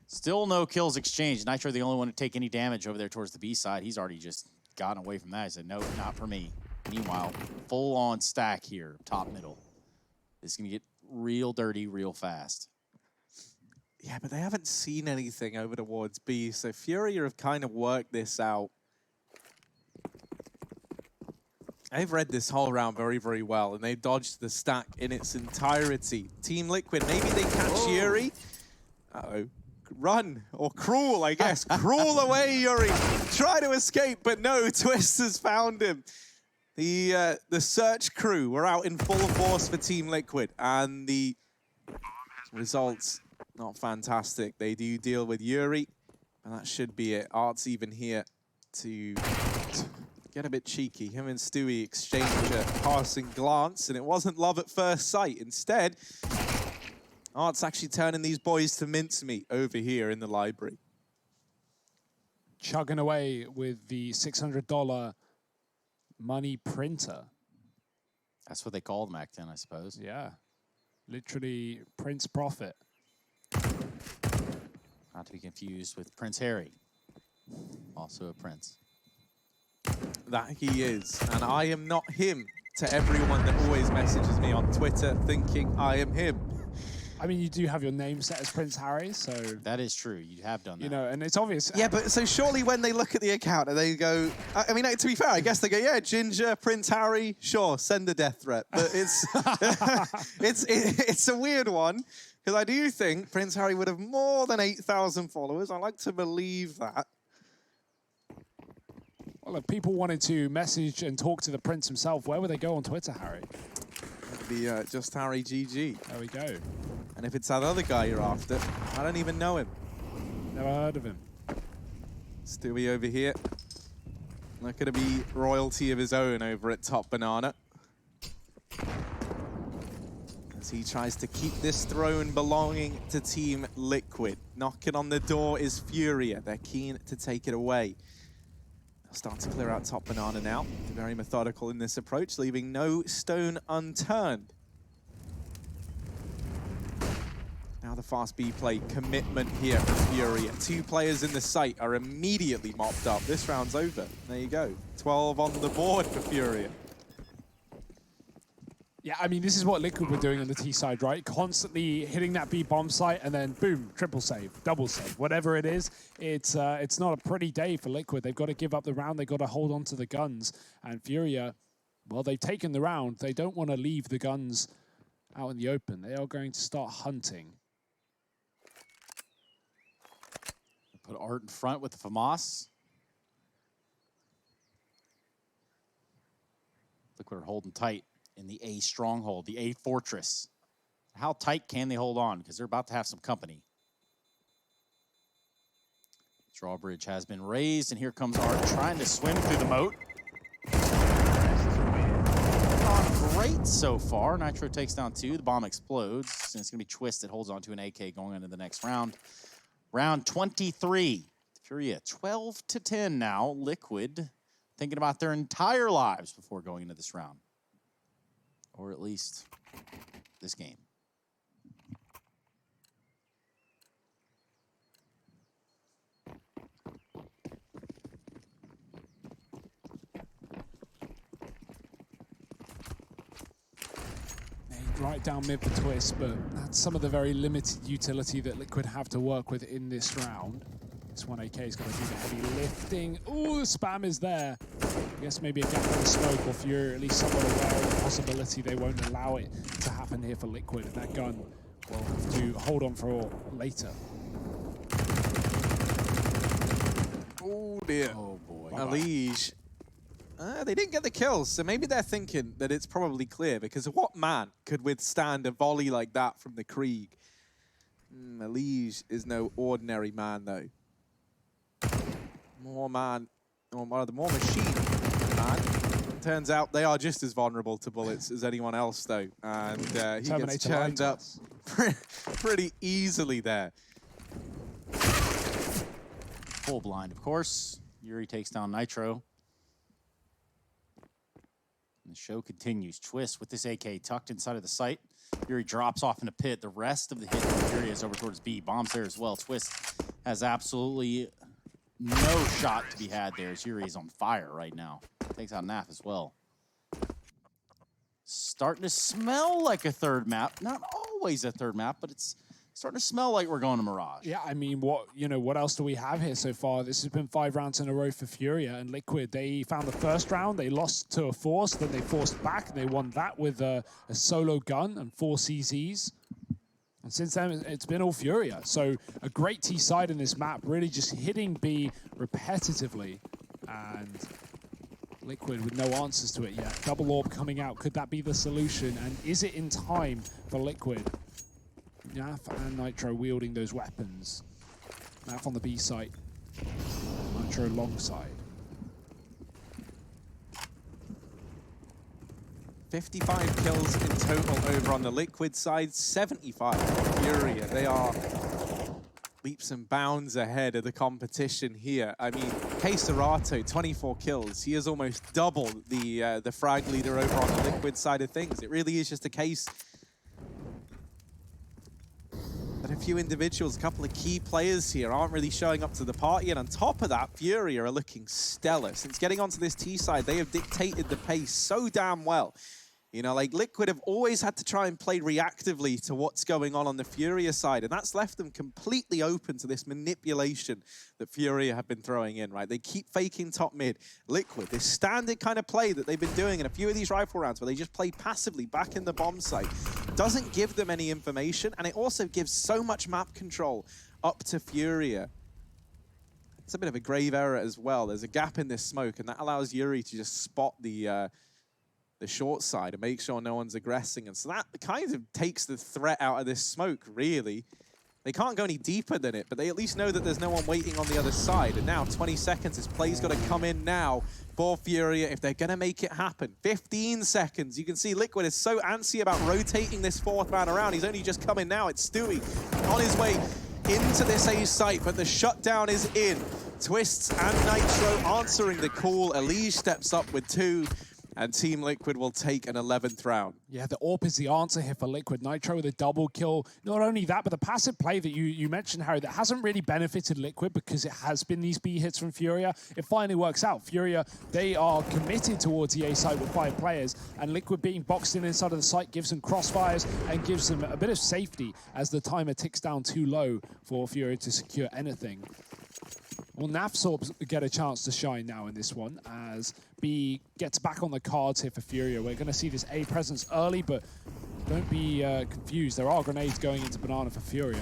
Still no kills exchanged. Nitro the only one to take any damage over there towards the B side. He's already just gotten away from that. He said, no, not for me. Meanwhile, full-on stack here, top middle. This is going to get real dirty real fast. Yeah, but they haven't seen anything over towards B, so Furia have kind of worked this out. They've read this whole round very, very well, and they've dodged the stack in its entirety. Team Liquid, maybe they catch Yuri. Uh-oh. Run, or crawl, I guess. Crawl away, Yuri. Try to escape, but no, Twist has found him. The search crew were out in full force for Team Liquid, and the results, not fantastic. They do deal with Yuri, and that should be it. Art's even here to get a bit cheeky. Him and Stewie exchange a passing glance, and it wasn't love at first sight. Instead, Art's actually turning these boys to mincemeat over here in the library. Chugging away with the $600 money printer. That's what they called them back then, I suppose. Yeah. Literally Prince Profit. Not to be confused with Prince Harry. Also a prince. That he is. And I am not him to everyone that always messages me on Twitter thinking I am him. I mean, you do have your name set as Prince Harry, so... That is true. You have done that. You know, and it's obvious. Yeah, but so surely when they look at the account and they go... I mean, to be fair, I guess they go, yeah, Ginger, Prince Harry, sure, send a death threat. But it's it's a weird one, because I do think Prince Harry would have more than 8,000 followers. I like to believe that. Well, if people wanted to message and talk to the Prince himself, where would they go on Twitter, Harry? The Just Harry GG. There we go. And if it's that other guy you're after, I don't even know him. Never heard of him. Stewie over here. Not going to be royalty of his own over at Top Banana. As he tries to keep this throne belonging to Team Liquid. Knocking on the door is Furia. They're keen to take it away. They'll start to clear out Top Banana now. They're very methodical in this approach, leaving no stone unturned. Now the fast B play commitment here for Furia. 2 players in the site are immediately mopped up. This round's over. There you go. 12 on the board for Furia. Yeah, I mean, this is what Liquid were doing on the T side, right? Constantly hitting that B bomb site and then boom, triple save, double save, whatever it is. It's not a pretty day for Liquid. They've got to give up the round. They've got to hold on to the guns. And Furia, well, they've taken the round. They don't want to leave the guns out in the open. They are going to start hunting. Put Art in front with the FAMAS. Liquid are holding tight in the A stronghold, the A fortress. How tight can they hold on? Because they're about to have some company. Drawbridge has been raised, and here comes Art trying to swim through the moat. Not great so far. Nitro takes down 2. The bomb explodes, and it's going to be Twist that holds on to an AK going into the next round. Round 23. Furia 12-10 now. Liquid thinking about their entire lives before going into this round. Or at least this game. They right down mid for Twist, but that's some of the very limited utility that Liquid have to work with in this round. This one AK is going to do the heavy lifting. Ooh, the spam is there. I guess maybe a gap in the smoke, or Furia at least somewhat aware of the possibility they won't allow it to happen here for Liquid, and that gun will have to hold on for later. Oh dear. Oh boy. LTC. They didn't get the kills, so maybe they're thinking that it's probably clear, because what man could withstand a volley like that from the Krieg? LTC is no ordinary man, though. More man, or the more machine man. Turns out they are just as vulnerable to bullets as anyone else, though. And he gets turned up pretty easily there. Full blind, of course. Yuri takes down Nitro. And the show continues. Twist with this AK tucked inside of the site. Yuri drops off in a pit. The rest of the hit from Furia is over towards B. Bombs there as well. Twist has absolutely no shot to be had there, as Yuri is on fire right now. Takes out NAF as well. Starting to smell like a third map. Not always a third map, but it's starting to smell like we're going to Mirage. Yeah, I mean, what else do we have here so far? This has been 5 rounds in a row for Furia and Liquid. They found the first round, they lost to a Force, then they forced back. They won that with a solo gun and 4 CZs. And since then, it's been all Furia. So a great T side in this map, really just hitting B repetitively. And Liquid with no answers to it yet. Double orb coming out. Could that be the solution? And is it in time for Liquid? NAF and Nitro wielding those weapons. NAF on the B site. Nitro long side. 55 kills in total over on the Liquid side, 75 for Furia. They are leaps and bounds ahead of the competition here. I mean, Serato, 24 kills. He has almost doubled the frag leader over on the Liquid side of things. It really is just a case that a few individuals, a couple of key players here aren't really showing up to the party. And on top of that, Furia are looking stellar. Since getting onto this T side, they have dictated the pace so damn well. You know, like Liquid have always had to try and play reactively to what's going on the Furia side, and that's left them completely open to this manipulation that Furia have been throwing in, right? They keep faking top mid. Liquid, this standard kind of play that they've been doing in a few of these rifle rounds where they just play passively back in the bomb site, doesn't give them any information, and it also gives so much map control up to Furia. It's a bit of a grave error as well. There's a gap in this smoke, and that allows Yuri to just spot the short side and make sure no one's aggressing. And so that kind of takes the threat out of this smoke, really. They can't go any deeper than it, but they at least know that there's no one waiting on the other side. And now, 20 seconds, this play's got to come in now for Furia if they're going to make it happen. 15 seconds. You can see Liquid is so antsy about rotating this 4th man around. He's only just come in now. It's Stewie on his way into this A site, but the shutdown is in. Twists and Nitro answering the call. LTC steps up with 2. And Team Liquid will take an 11th round. Yeah, the AWP is the answer here for Liquid. Nitro with a double kill. Not only that, but the passive play that you mentioned, Harry, that hasn't really benefited Liquid because it has been these B hits from Furia. It finally works out. Furia, they are committed towards the A site with 5 players, and Liquid being boxed in inside of the site gives them crossfires and gives them a bit of safety as the timer ticks down too low for Furia to secure anything. Well, NAFSORBs get a chance to shine now in this one as B gets back on the cards here for Furia. We're going to see this A presence early, but don't be confused. There are grenades going into Banana for Furia.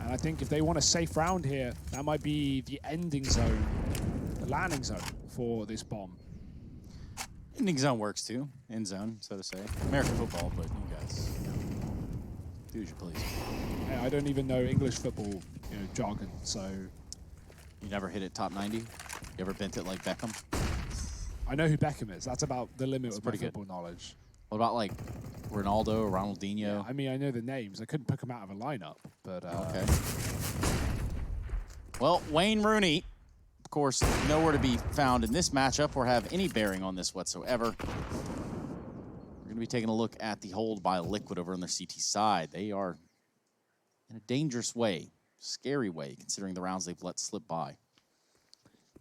And I think if they want a safe round here, that might be the ending zone, the landing zone for this bomb. Ending zone works too. End zone, so to say. American football, but you guys, do as you please. Hey, I don't even know English football jargon, so... You never hit it top 90? You ever bent it like Beckham? I know who Beckham is. That's about the limit of my pretty football knowledge. What about like Ronaldo or Ronaldinho? Yeah, I mean, I know the names. I couldn't pick them out of a lineup, but... Okay. Well, Wayne Rooney, of course, nowhere to be found in this matchup or have any bearing on this whatsoever. We're going to be taking a look at the hold by Liquid over on their CT side. They are in a dangerous way. Scary way, considering the rounds they've let slip by.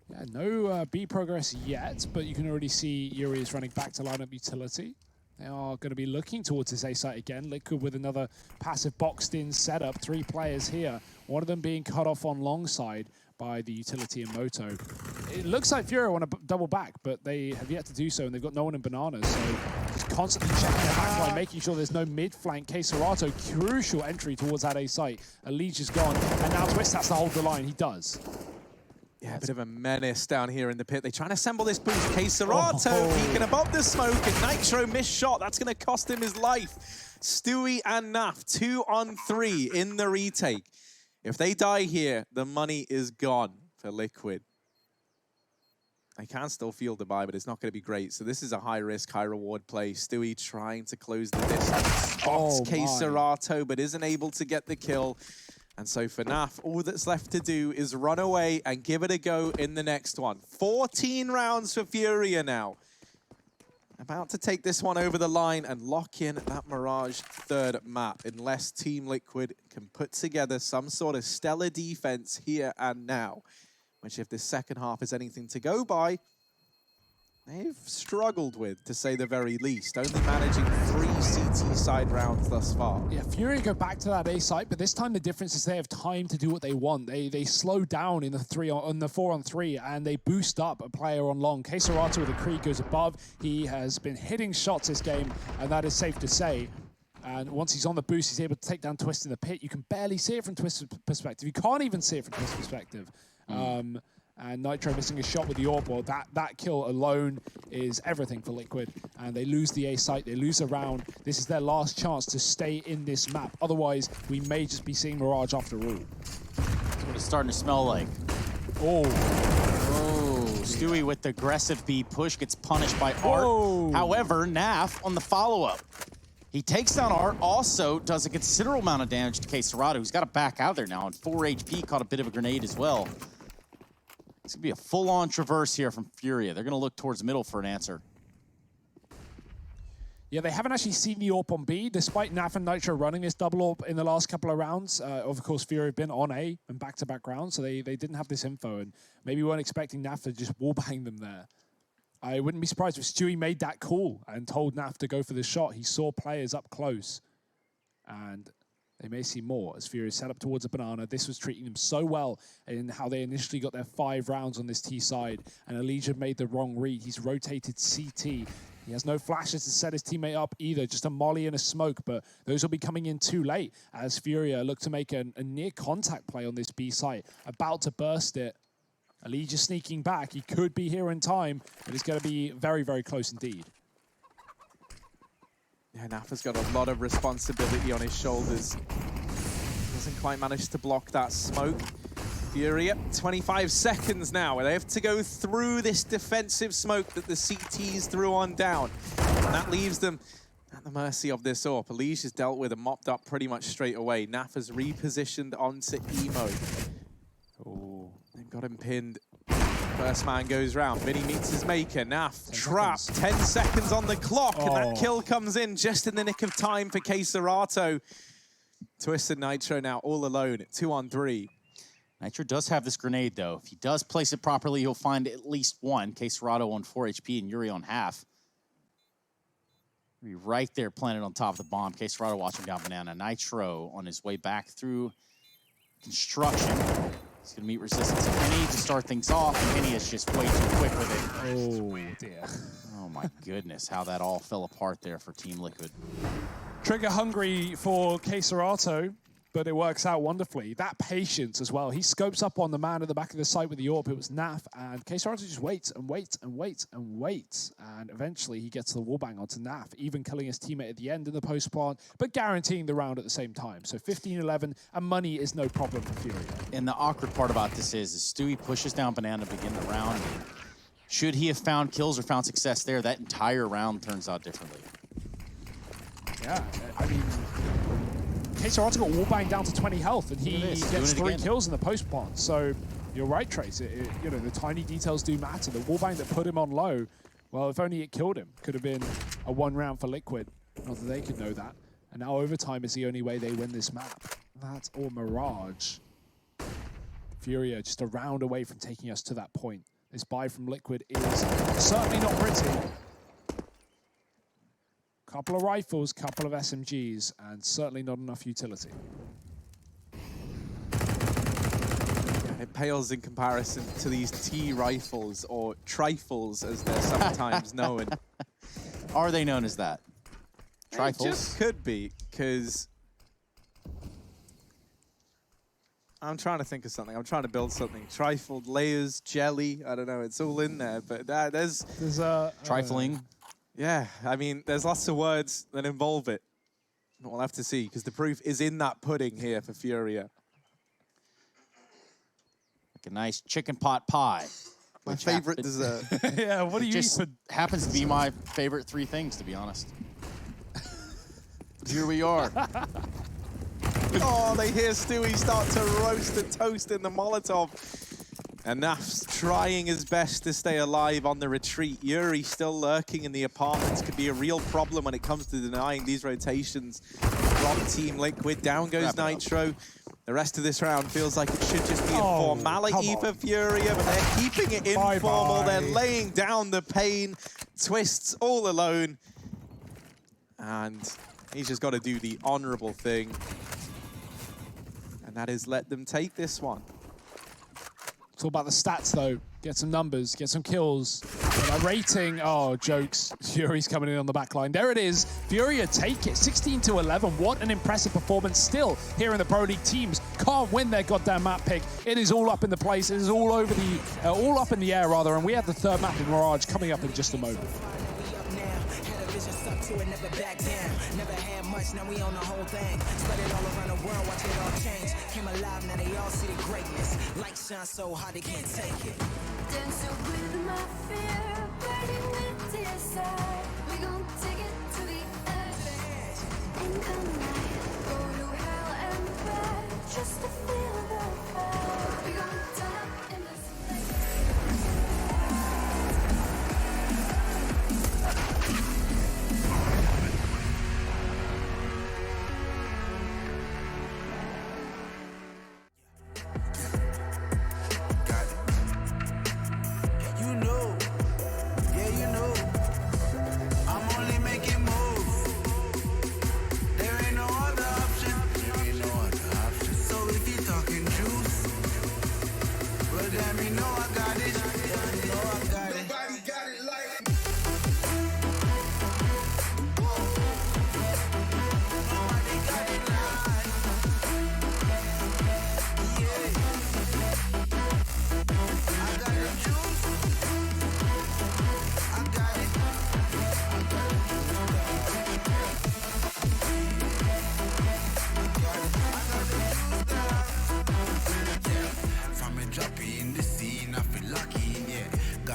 Yeah, no B progress yet, but you can already see Yuri is running back to lineup utility. They are going to be looking towards this A site again. Liquid with another passive boxed-in setup. 3 players here. One of them being cut off on long side by the utility and Moto. It looks like Furia want to double back, but they have yet to do so, and they've got no one in bananas. So just constantly checking their backline, making sure there's no mid-flank. KScerato, crucial entry towards that A site. Elige is gone, and now Twist has to hold the line. He does. Yeah, a bit of a menace down here in the pit. They try to assemble this boost. KScerato peeking above the smoke, and Nitro missed shot. That's going to cost him his life. Stewie and Naf, 2 on 3 in the retake. If they die here, the money is gone for Liquid. I can still field the buy, but it's not going to be great. So this is a high-risk, high-reward play. Stewie trying to close the distance. Spots KScerato, but isn't able to get the kill. And so for NAF, all that's left to do is run away and give it a go in the next one. 14 rounds for Furia now. About to take this one over the line and lock in that Mirage 3rd map, unless Team Liquid can put together some sort of stellar defense here and now. Which, if this second half is anything to go by, they've struggled with, to say the very least. Only managing 3 CT side rounds thus far. Yeah, Furia go back to that A site, but this time the difference is they have time to do what they want. They slow down in the 4-on-3, and they boost up a player on long. KScerato with a Creed goes above. He has been hitting shots this game, and that is safe to say. And once he's on the boost, he's able to take down Twist in the pit. You can barely see it from Twist's perspective. You can't even see it from Twist's perspective. And Nitro missing a shot with the AWP. Well, that kill alone is everything for Liquid. And they lose the A site, they lose a round. This is their last chance to stay in this map. Otherwise, we may just be seeing Mirage after all. That's what it's starting to smell like. Oh. Stewie with the aggressive B push gets punished by Art. However, Naf on the follow-up. He takes down Art, also does a considerable amount of damage to KScerato, who's got to back out there now, and 4 HP, caught a bit of a grenade as well. It's going to be a full-on traverse here from Furia. They're going to look towards middle for an answer. Yeah, they haven't actually seen the AWP on B, despite Naf and Nitro running this double AWP in the last couple of rounds. Of course, Furia have been on A and back-to-back rounds, so they didn't have this info, and maybe weren't expecting Naf to just wallbang them there. I wouldn't be surprised if Stewie made that call and told Naf to go for the shot. He saw players up close, and they may see more as Furia set up towards a banana. This was treating them so well in how they initially got their 5 rounds on this T side, and Elige made the wrong read. He's rotated CT. He has no flashes to set his teammate up either, just a molly and a smoke, but those will be coming in too late as Furia look to make a near contact play on this B site, about to burst it. Elige sneaking back. He could be here in time, but it's going to be very, very close indeed. Yeah, Nafa's got a lot of responsibility on his shoulders. Doesn't quite manage to block that smoke. Furia, 25 seconds now. They have to go through this defensive smoke that the CTs threw on down. And that leaves them at the mercy of this AWP. Elige is dealt with and mopped up pretty much straight away. Nafa's repositioned onto E mode. Oh, they've got him pinned. First man goes round. Vinny meets his maker. Naf trapped. 10 seconds on the clock, and that kill comes in just in the nick of time for KScerato. Twist and Nitro now all alone at 2 on 3. Nitro does have this grenade, though. If he does place it properly, he'll find at least one. KScerato on 4 HP and Yuri on half. Be right there planted on top of the bomb. KScerato watching down banana. Nitro on his way back through construction. He's going to meet resistance of Kenny to start things off, and Kenny is just way too quick with it. Oh, dear. Oh, my goodness, how that all fell apart there for Team Liquid. Trigger hungry for KScerato, but it works out wonderfully. That patience as well. He scopes up on the man at the back of the site with the AWP. It was Naf, and KScerato just waits and waits and waits and waits. And eventually he gets the wallbang onto Naf, even killing his teammate at the end in the post plant, but guaranteeing the round at the same time. So 15-11, and money is no problem for Furia. And the awkward part about this is Stewie pushes down banana to begin the round. Should he have found kills or found success there, that entire round turns out differently. Yeah, I mean, KScerato got wallbang down to 20 health, and he gets 3 kills in the post plant. So you're right, Trace. You know, the tiny details do matter. The wallbang that put him on low, well, if only it killed him, could have been a 1 round for Liquid. Not that they could know that. And now overtime is the only way they win this map. That or Mirage. Furia just a round away from taking us to that point. This buy from Liquid is certainly not pretty. Couple of rifles, couple of SMGs, and certainly not enough utility. It pales in comparison to these T rifles, or trifles as they're sometimes known. Are they known as that? Trifles? It just could be, because I'm trying to think of something. I'm trying to build something. Trifled layers, jelly, I don't know, it's all in there, but there's Trifling. Yeah, I mean, there's lots of words that involve it. We'll have to see, because the proof is in that pudding here for Furia. Like a nice chicken pot pie. My favorite dessert. Yeah, what do you just eat for... happens to be my favorite 3 things, to be honest. Here we are. Oh, they hear Stewie start to roast the toast in the Molotov. And Naf's trying his best to stay alive on the retreat. Yuri still lurking in the apartments. Could be a real problem when it comes to denying these rotations from Team Liquid. Down goes Nitro. The rest of this round feels like it should just be a formality for Furia, but they're keeping it informal. They're laying down the pain. Twists all alone. And he's just got to do the honorable thing. And that is let them take this one. It's all about the stats, though. Get some numbers, get some kills. Get a rating. Oh, jokes. Fury's coming in on the back line. There it is. Furia take it. 16-11. What an impressive performance still here in the Pro League. Teams can't win their goddamn map pick. It is all up in the place. It is all over the, all up in the air, rather. And we have the third map in Mirage coming up in just a moment. Never back down, never had much, now we own the whole thing. Spread it all around the world, watch it all change. Came alive, now they all see the greatness. Light shine so hard they can't take it. Dance with my fear, burning with desire. We gon' take it to the edge. And come night, go to hell and back, just to feel the fire. We gon' turn up in this place.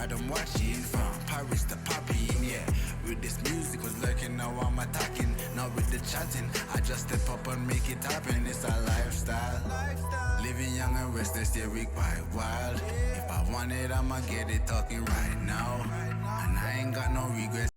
I'm watching from Paris to Popping, yeah. With this music was lurking, now I'm attacking. Now with the chatting, I just step up and make it happen. It's a lifestyle. Living young and restless, yeah, we quite wild. If I want it, I'ma get it talking right now. And I ain't got no regrets.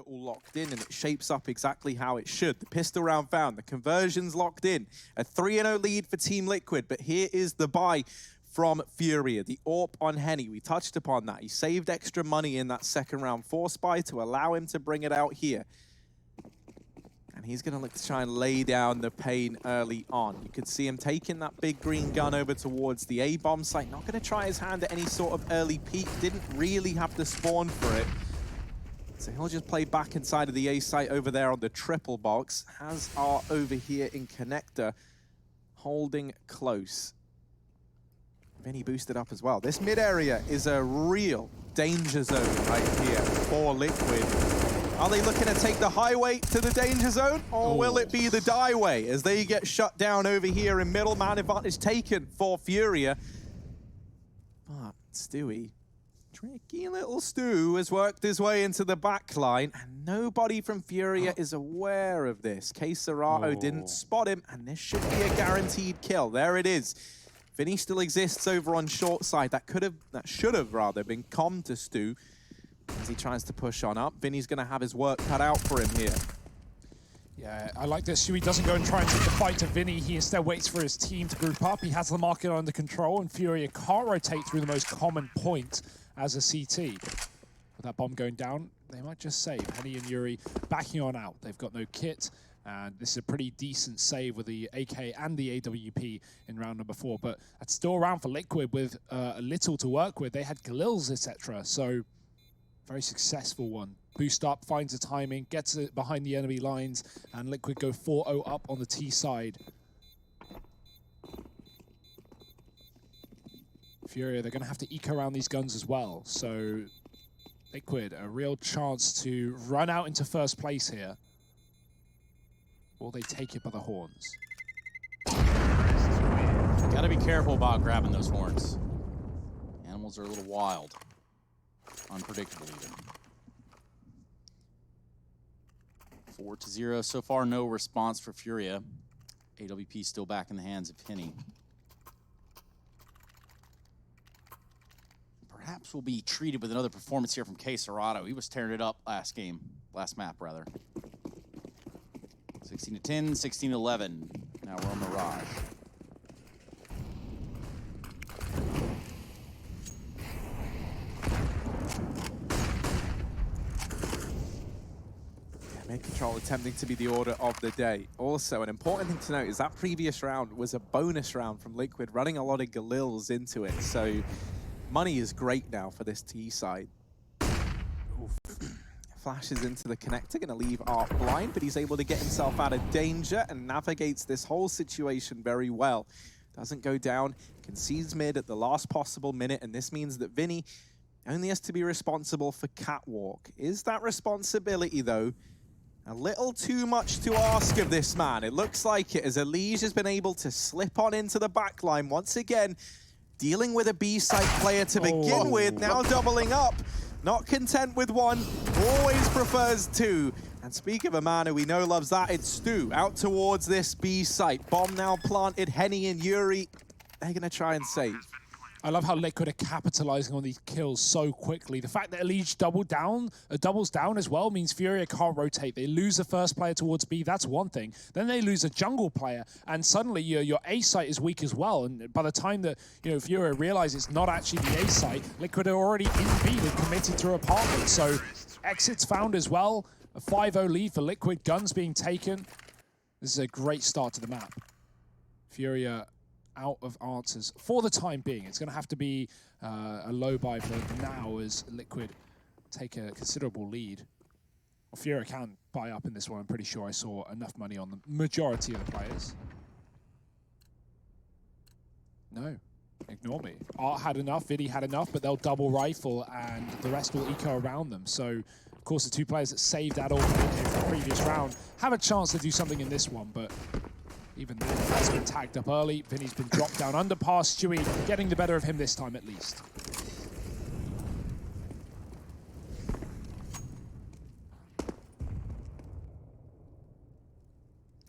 all locked in, and it shapes up exactly how it should. The pistol round found, the conversion's locked in. A 3-0 lead for Team Liquid, but here is the buy from Furia, the AWP on Henny. We touched upon that. He saved extra money in that second round force buy to allow him to bring it out here. And he's going to look to try and lay down the pain early on. You could see him taking that big green gun over towards the A-bomb site. Not going to try his hand at any sort of early peek. Didn't really have to spawn for it. So he'll just play back inside of the A site over there on the triple box. Has R over here in connector, holding close. Vinny boosted up as well. This mid area is a real danger zone right here for Liquid. Are they looking to take the highway to the danger zone, or will it be the die way as they get shut down over here in middle? Man advantage taken for Furia. But Stewie, tricky little Stu, has worked his way into the back line, and nobody from Furia is aware of this. KSerato didn't spot him, and this should be a guaranteed kill. There it is. Vinny still exists over on short side. That should have rather been comm to Stu as he tries to push on up. Vinny's going to have his work cut out for him here. Yeah, I like this. Stewie doesn't go and try and take the fight to Vinny. He instead waits for his team to group up. He has the market under control, and Furia can't rotate through the most common point as a CT. With that bomb going down, they might just save. Henny and Yuri backing on out. They've got no kit. And this is a pretty decent save with the AK and the AWP in round number 4. But that's still around for Liquid with a little to work with. They had Galils, etc. So very successful one. Boost up, finds the timing, gets it behind the enemy lines, and Liquid go 4-0 up on the T side. Furia, they're going to have to eco around these guns as well. So Liquid, a real chance to run out into first place here. Or they take it by the horns. Gotta be careful about grabbing those horns. Animals are a little wild. Unpredictable even. 4-0 so far, no response for Furia. AWP still back in the hands of Henny. Perhaps we'll be treated with another performance here from KSerato. He was tearing it up last map rather. 16-10, 16-11. Now we're on Mirage. Mid control attempting to be the order of the day. Also, an important thing to note is that previous round was a bonus round from Liquid, running a lot of Galils into it. So money is great now for this T side. Flashes into the connector, going to leave Art blind, but he's able to get himself out of danger and navigates this whole situation very well. Doesn't go down, concedes mid at the last possible minute, and this means that Vinny only has to be responsible for catwalk. Is that responsibility, though, a little too much to ask of this man? It looks like it, as Elige has been able to slip on into the backline once again, dealing with a B-site player to begin with, now doubling up. Not content with one, always prefers two. And speak of a man who we know loves that, it's Stu out towards this B site. Bomb now planted, Henny and Yuri, they're gonna try and save. I love how Liquid are capitalizing on these kills so quickly. The fact that Elige doubles down as well means Furia can't rotate. They lose the first player towards B, that's one thing. Then they lose a jungle player, and suddenly your A site is weak as well. And by the time that Furia realize it's not actually the A site, Liquid are already in B. They've committed to apartment. So exits found as well. A 5-0 lead for Liquid, guns being taken. This is a great start to the map. Furia out of answers for the time being. It's going to have to be a low buy for now as Liquid take a considerable lead. Well, Furia can buy up in this one. I'm pretty sure I saw enough money on the majority of the players. No, ignore me. Art had enough, Vidi had enough, but they'll double rifle and the rest will eco around them. So, of course, the two players that saved that all in the previous round have a chance to do something in this one, but even then, has been tagged up early. Vinny's been dropped down underpass. Stewie getting the better of him this time, at least.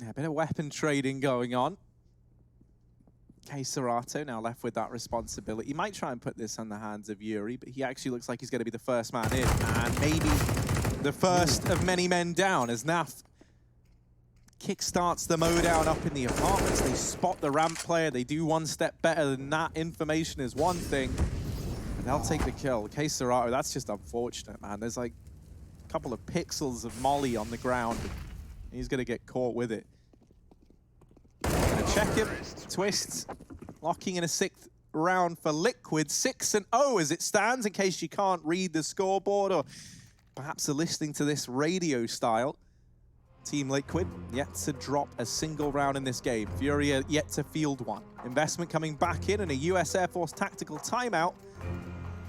Yeah, a bit of weapon trading going on. KSerato now left with that responsibility. He might try and put this in the hands of Yuri, but he actually looks like he's going to be the first man in. And maybe the first of many men down as NAF kickstarts the mowdown up in the apartments. They spot the ramp player. They do one step better than that. Information is one thing. And they'll take the kill. KCERATO, that's just unfortunate, man. There's like a couple of pixels of Molly on the ground. He's going to get caught with it. Gonna check him. Twists. Locking in a 6th round for Liquid. 6-0 as it stands, in case you can't read the scoreboard or perhaps are listening to this radio style. Team Liquid yet to drop a single round in this game. Furia yet to field one. Investment coming back in and a US Air Force tactical timeout.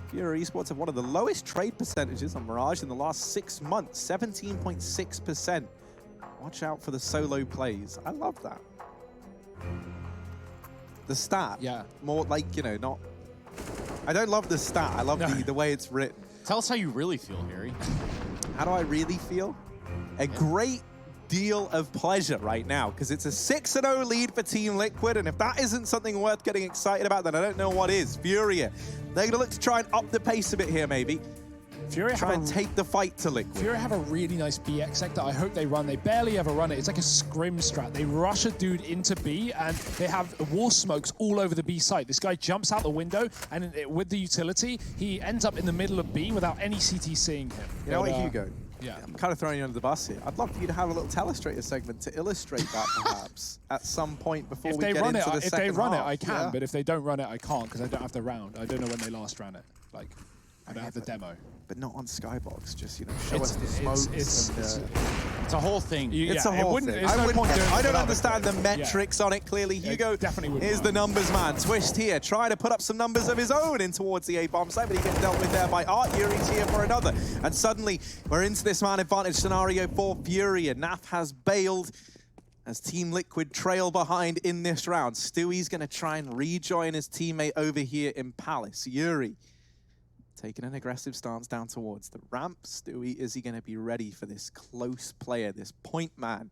Furia Esports have one of the lowest trade percentages on Mirage in the last 6 months, 17.6%. Watch out for the solo plays. I love that. The stat, yeah, more like, you know, not... I don't love the stat. I love the way it's written. Tell us how you really feel, Harry. How do I really feel? A great deal of pleasure right now, because it's a 6-0 lead for Team Liquid, and if that isn't something worth getting excited about, then I don't know what is. Furia, they're going to look to try and up the pace a bit here, maybe. Furia try and take the fight to Liquid. Furia have a really nice BX sector. I hope they run. They barely ever run it. It's like a scrim strat. They rush a dude into B, and they have wall smokes all over the B site. This guy jumps out the window, and with the utility, he ends up in the middle of B without any CT seeing him. You know what, Hugo? Yeah. I'm kind of throwing you under the bus here. I'd love for you to have a little Telestrator segment to illustrate that, perhaps, at some point before we get into the second half. If they run it, I can, but if they don't run it, I can't, because I don't have the round. I don't know when they last ran it. Like, I don't have the demo. But not on Skybox, just, you know, show us the smokes. It's a whole thing. It's a whole thing. I don't understand the metrics on it, clearly. Hugo is the numbers man. Twist here, trying to put up some numbers of his own in towards the A-bomb site, but he gets dealt with there by Art. Yuri's here for another. And suddenly, we're into this man advantage scenario for Furia. NAF has bailed as Team Liquid trail behind in this round. Stewie's going to try and rejoin his teammate over here in Palace. Yuri taking an aggressive stance down towards the ramp. Stewie, is he going to be ready for this close player, this point man?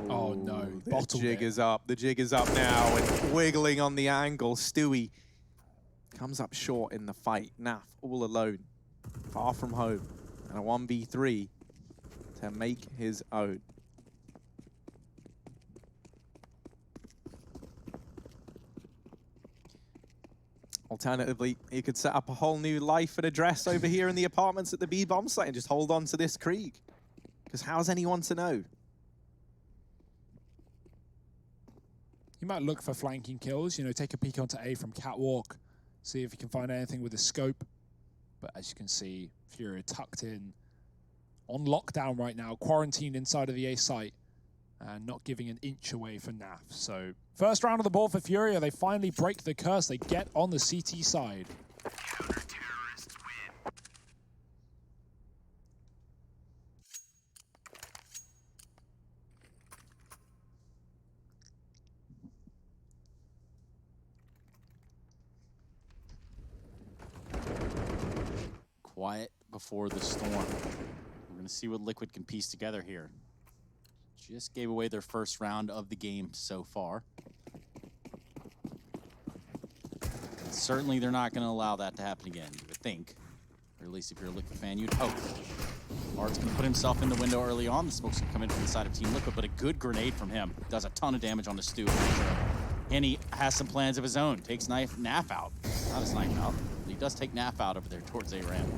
Oh no, the jig is up. The jig is up now and wiggling on the angle. Stewie comes up short in the fight. NAF all alone, far from home, and a 1v3 to make his own. Alternatively, he could set up a whole new life and address over here in the apartments at the B bomb site and just hold on to this Krieg. Because how's anyone to know? You might look for flanking kills, you know, take a peek onto A from Catwalk, see if you can find anything with a scope. But as you can see, Furia tucked in, on lockdown right now, quarantined inside of the A site, and not giving an inch away for NAF. So, first round of the ball for Furia. They finally break the curse. They get on the CT side. Quiet before the storm. We're going to see what Liquid can piece together here. Just gave away their first round of the game so far. And certainly they're not going to allow that to happen again, you would think. Or at least if you're a Liquid fan, you'd hope. Art's going to put himself in the window early on. The smoke's going to come in from the side of Team Liquid, but a good grenade from him. Does a ton of damage on the Stu. And he has some plans of his own. Takes NAF out. Not his knife out. But he does take NAF out over there towards A-Ramp.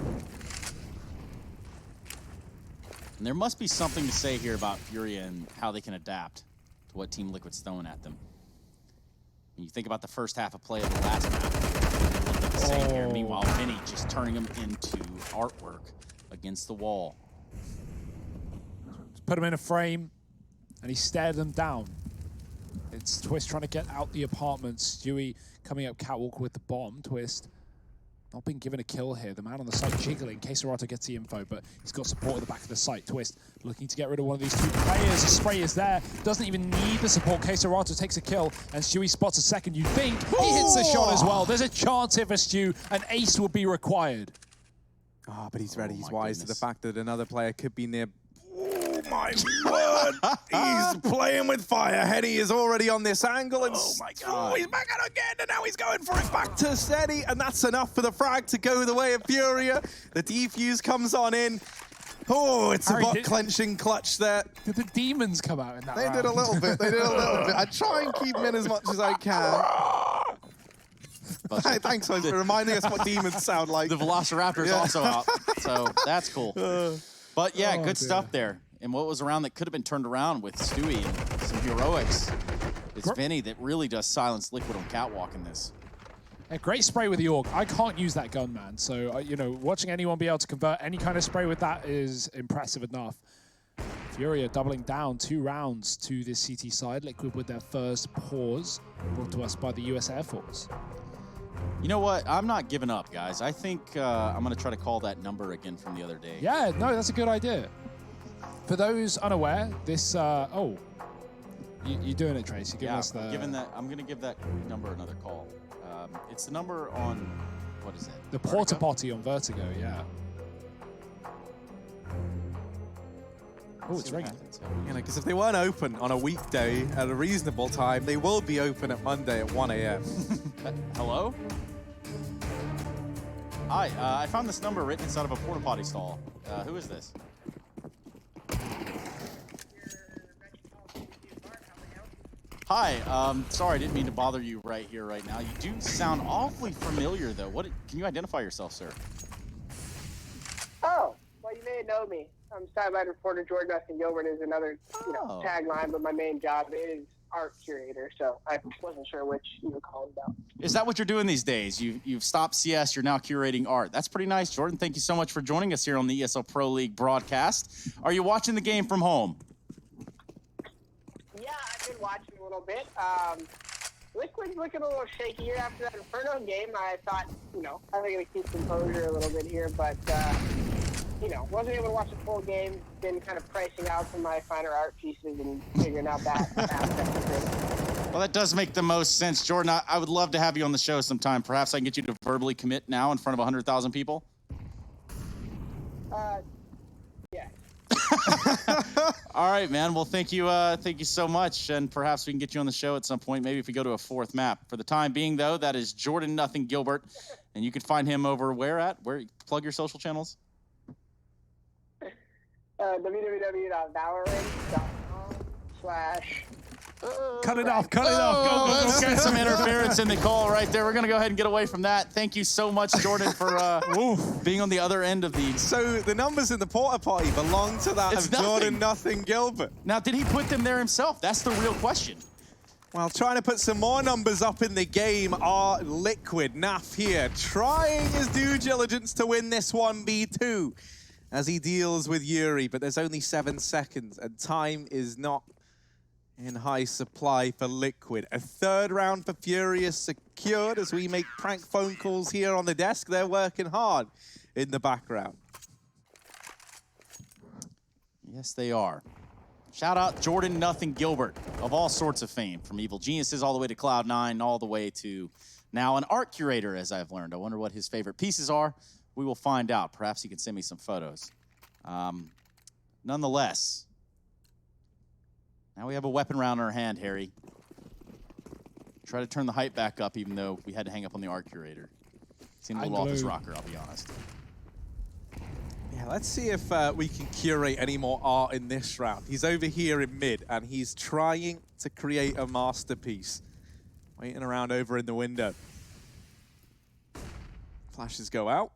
And there must be something to say here about Furia and how they can adapt to what Team Liquid's throwing at them. When you think about the first half of play of the last map, look at the same here. Meanwhile, Vinny just turning them into artwork against the wall. Put him in a frame, and he stared them down. It's Twist trying to get out the apartments. Stewie coming up Catwalk with the bomb. Twist not being given a kill here. The man on the site jiggling. KCERATO gets the info, but he's got support at the back of the site. Twist looking to get rid of one of these two players. A spray is there. Doesn't even need the support. KCERATO takes a kill, and Stewie spots a second. You think he hits the shot as well. There's a chance here for Stu. An ace will be required. Oh, but he's ready. He's wise to the fact that another player could be near. Oh my word! He's playing with fire. Henny is already on this angle, and Oh my God. he's back out again, and now he's going for it back to Steady, and that's enough for the frag to go the way of Furia. The defuse comes on in. Oh, it's Harry, a butt-clenching clutch there. Did the demons come out in that They round? did a little bit. They did a little bit. I try and keep them in as much as I can. Thanks, guys, for reminding us what demons sound like. The Velociraptor is also out, so that's cool. But yeah, good stuff there. And what was around that could have been turned around with Stewie and some heroics. It's Vinny that really does silence Liquid on Catwalk in this. A great spray with the AUG. I can't use that gun, man. So, you know, watching anyone be able to convert any kind of spray with that is impressive enough. Furia doubling down 2 rounds to this CT side. Liquid with their first pause, brought to us by the US Air Force. You know what? I'm not giving up, guys. I think I'm going to try to call that number again from the other day. Yeah, no, that's a good idea. For those unaware, this, you're doing it, Trace. You're giving us the... I'm going to give that number another call. It's the number on, what is it? The porta potty on Vertigo, yeah. Oh, it's ringing. You know, because if they weren't open on a weekday at a reasonable time, they will be open at Monday at 1 a.m. Hello? Hi, I found this number written inside of a porta potty stall. Who is this? Hi, sorry, I didn't mean to bother you right here, right now. You do sound awfully familiar, though. Can you identify yourself, sir? Oh, well, you may know me. I'm sideline reporter. Jordan Dustin Gilbert is another, tagline, but my main job is art curator, so I wasn't sure which you were calling about. Is that what you're doing these days? You've stopped CS, you're now curating art. That's pretty nice, Jordan. Thank you so much for joining us here on the ESL Pro League broadcast. Are you watching the game from home? Yeah, I've been watching a little bit. Liquid's looking a little shakier after that Inferno game. I thought, I'm going to keep composure a little bit here, but, wasn't able to watch the full game. Been kind of pricing out some of my finer art pieces and figuring out that aspect of it. Well, that does make the most sense. Jordan, I would love to have you on the show sometime. Perhaps I can get you to verbally commit now in front of 100,000 people. Yeah. All right, man. Well, thank you so much, and perhaps we can get you on the show at some point. Maybe if we go to a 4th map. For the time being, though, that is Jordan Nothing Gilbert, and you can find him over where plug your social channels. www.valorant.com/. Cut it off, cut it off. Go, Let's get some interference in the call right there. We're going to go ahead and get away from that. Thank you so much, Jordan, for being on the other end of the... So the numbers in the porta potty belong to that It's of nothing. Jordan Nothing Gilbert. Now, did he put them there himself? That's the real question. Well, trying to put some more numbers up in the game are Liquid. Naf here, trying his due diligence to win this 1v2 as he deals with Yuri, but there's only 7 seconds, and time is not in high supply for Liquid. A 3rd round for Furia secured as we make prank phone calls here on the desk. They're working hard in the background. Yes, they are. Shout out Jordan Nothing Gilbert of all sorts of fame, from Evil Geniuses all the way to Cloud9, all the way to now an art curator, as I've learned. I wonder what his favorite pieces are. We will find out. Perhaps he can send me some photos. Nonetheless, now we have a weapon round in our hand, Harry. Try to turn the hype back up, even though we had to hang up on the art curator. Seemed a little off his rocker, I'll be honest. Yeah, let's see if we can curate any more art in this round. He's over here in mid, and he's trying to create a masterpiece. Waiting around over in the window. Flashes go out.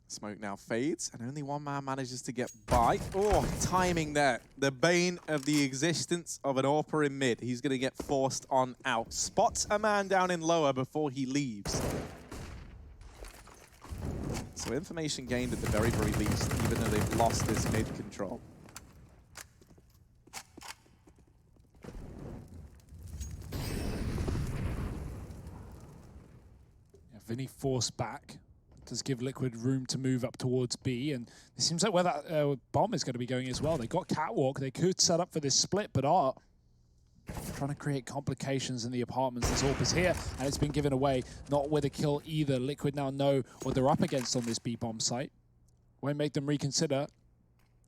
Smoke now fades, and only one man manages to get by. Oh, timing there. The bane of the existence of an AWPer in mid. He's going to get forced on out. Spots a man down in lower before he leaves. So information gained at the very, very least, even though they've lost this mid control. Yeah, Vinny forced back. Does give Liquid room to move up towards B, and it seems like where that bomb is going to be going as well. They got Catwalk. They could set up for this split, but are trying to create complications in the apartments. This AWP is here, and it's been given away. Not with a kill either. Liquid now know what they're up against on this B bomb site. Won't make them reconsider.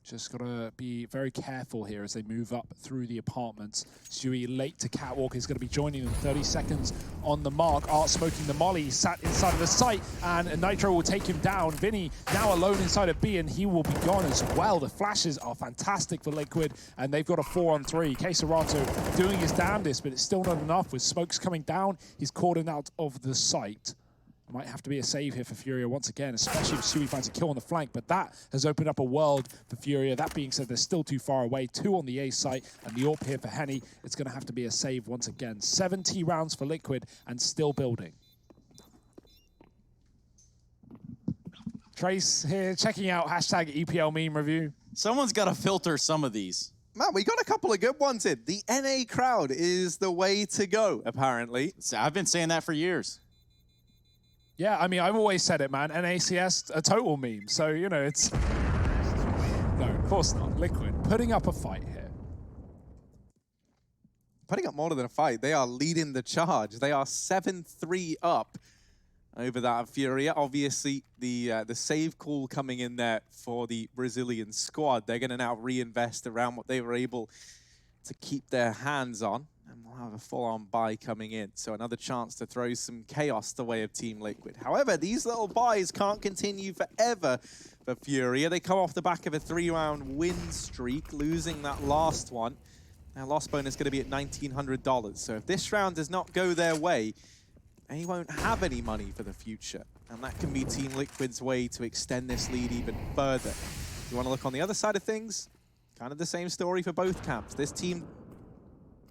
Just got to be very careful here as they move up through the apartments. Stewie late to Catwalk is going to be joining them 30 seconds on the mark. Art smoking the molly, sat inside of the site, and Nitro will take him down. Vinny now alone inside of B, and he will be gone as well. The flashes are fantastic for Liquid, and they've got a 4-on-3. KCERATO doing his damnedest, but it's still not enough. With smokes coming down, he's cordoned out of the site. Might have to be a save here for Furia once again, especially if Stewie finds a kill on the flank, but that has opened up a world for Furia. That being said, they're still too far away. 2 on the A site, and the AWP here for Henny. It's going to have to be a save once again. 70 rounds for Liquid, and still building. Trace here, checking out hashtag EPL meme review. Someone's got to filter some of these. Man, we got a couple of good ones in. The NA crowd is the way to go, apparently. I've been saying that for years. Yeah, I mean, I've always said it, man. NACS, a total meme. So, you know, it's... No, of course not. Liquid putting up a fight here. Putting up more than a fight. They are leading the charge. They are 7-3 up over that of Furia. Obviously, the save call coming in there for the Brazilian squad. They're going to now reinvest around what they were able to keep their hands on. And we'll have a full-on buy coming in. So another chance to throw some chaos the way of Team Liquid. However, these little buys can't continue forever for Furia. They come off the back of a 3-round win streak, losing that last one. Now, loss bonus is going to be at $1,900. So if this round does not go their way, they won't have any money for the future. And that can be Team Liquid's way to extend this lead even further. If you want to look on the other side of things, kind of the same story for both camps. This team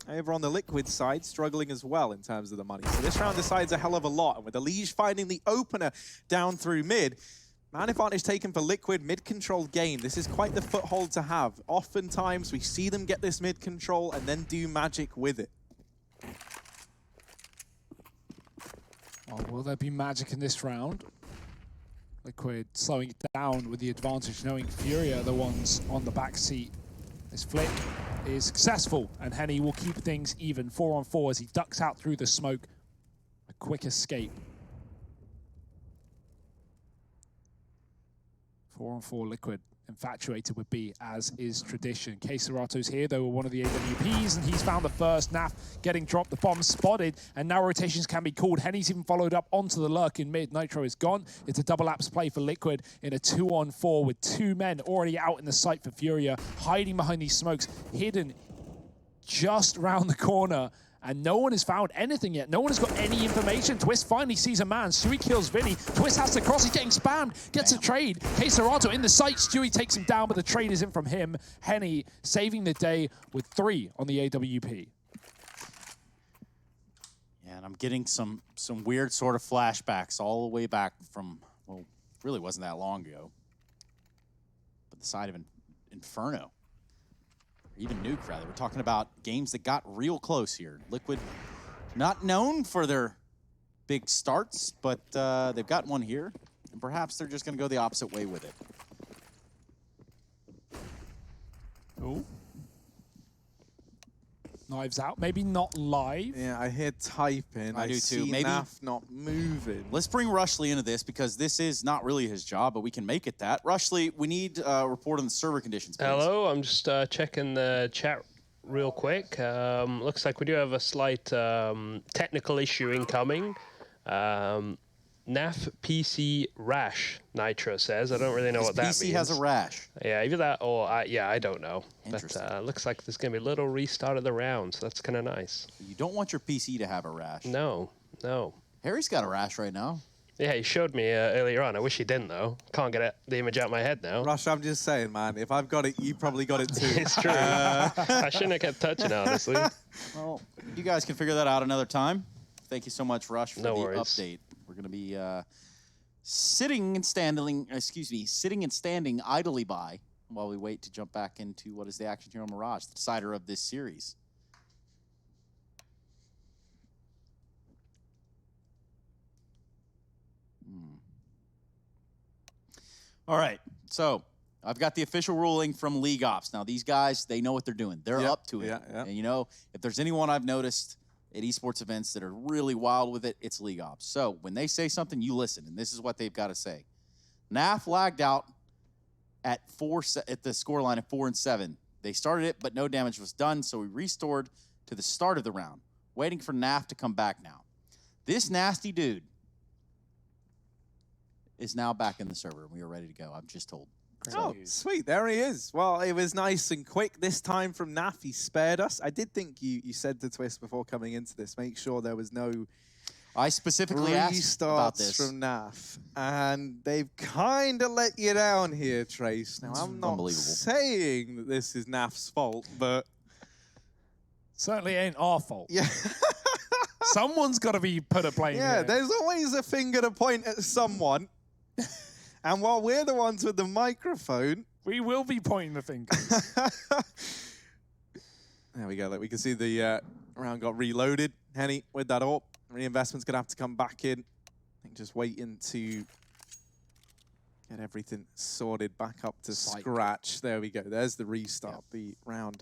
over on the Liquid side, struggling as well in terms of the money. So this round decides a hell of a lot. And with the Liege finding the opener down through mid, man advantage taken for Liquid, mid-control game. This is quite the foothold to have. Oftentimes, we see them get this mid-control and then do magic with it. Well, will there be magic in this round? Liquid slowing it down with the advantage, knowing Furia are the ones on the back seat. This flick is successful, and Henny will keep things even. 4-on-4 as he ducks out through the smoke. A quick escape. 4-on-4 Liquid, infatuated with B, as is tradition. KCERATO's here, though, with one of the AWPs, and he's found the first. Naf getting dropped, the bomb spotted, and now rotations can be called. Henny's even followed up onto the lurk in mid. Nitro is gone. It's a double apps play for Liquid in a 2-on-4 with 2 men already out in the sight for Furia, hiding behind these smokes, hidden just round the corner. And no one has found anything yet. No one has got any information. Twist finally sees a man. Stewie kills Vinny. Twist has to cross. He's getting spammed. Gets a trade. KCERATO in the sight. Stewie takes him down, but the trade isn't from him. Henny saving the day with 3 on the AWP. Yeah, and I'm getting some weird sort of flashbacks all the way back from, well, really wasn't that long ago. But the side of Inferno. Even Nuke, rather. We're talking about games that got real close here. Liquid, not known for their big starts, but they've got one here, and perhaps they're just going to go the opposite way with it. Oh. Knives out. Maybe not live. Yeah, I hear typing. I do too. See Maybe Naf not moving. Let's bring Rushley into this because this is not really his job, but we can make it that. Rushley, we need a report on the server conditions, please. Hello, I'm just checking the chat real quick. Looks like we do have a slight technical issue incoming. NAF PC rash, Nitro says. I don't really know what that means. PC has a rash. Yeah, either that or, yeah, I don't know. Interesting. But looks like there's going to be a little restart of the round, so that's kind of nice. You don't want your PC to have a rash. No. Harry's got a rash right now. Yeah, he showed me earlier on. I wish he didn't, though. Can't get the image out of my head now. Rush, I'm just saying, man, if I've got it, you probably got it too. It's true. I shouldn't have kept touching, honestly. Well, you guys can figure that out another time. Thank you so much, Rush, for the update. We're going to be sitting and standing idly by while we wait to jump back into what is the action here on Mirage, the decider of this series. All right, so I've got the official ruling from League Ops. Now, these guys, they know what they're doing. They're up to it. Yeah. And, you know, if there's anyone I've noticed at esports events that are really wild with it, it's League Ops. So when they say something, you listen, and this is what they've got to say. NAF lagged out at the scoreline of 4-7. They started it, but no damage was done, so we restored to the start of the round, waiting for NAF to come back now. This nasty dude is now back in the server. We are ready to go, I'm just told. Oh, sweet. There he is. Well, it was nice and quick this time from NAF. He spared us. I did think you said to Twist before coming into this, make sure there was no I specifically asked about this from NAF. And they've kind of let you down here, Trace. Now, I'm not saying that this is NAF's fault, but certainly ain't our fault. Yeah. Someone's got to be put a blame Yeah, here. there's always a finger to point at someone. And while we're the ones with the microphone, we will be pointing the finger. There we go. Look, we can see the round got reloaded. Henny with that AWP. Reinvestment's going to have to come back in. I think just waiting to get everything sorted back up to scratch. There we go. There's the restart. Yep. The round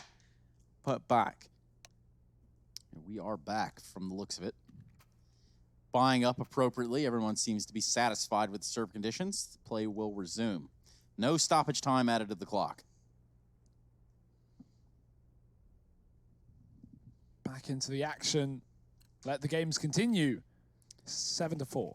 put back. We are back from the looks of it. Buying up appropriately. Everyone seems to be satisfied with the serve conditions. Play will resume. No stoppage time added to the clock. Back into the action. Let the games continue. 7-4.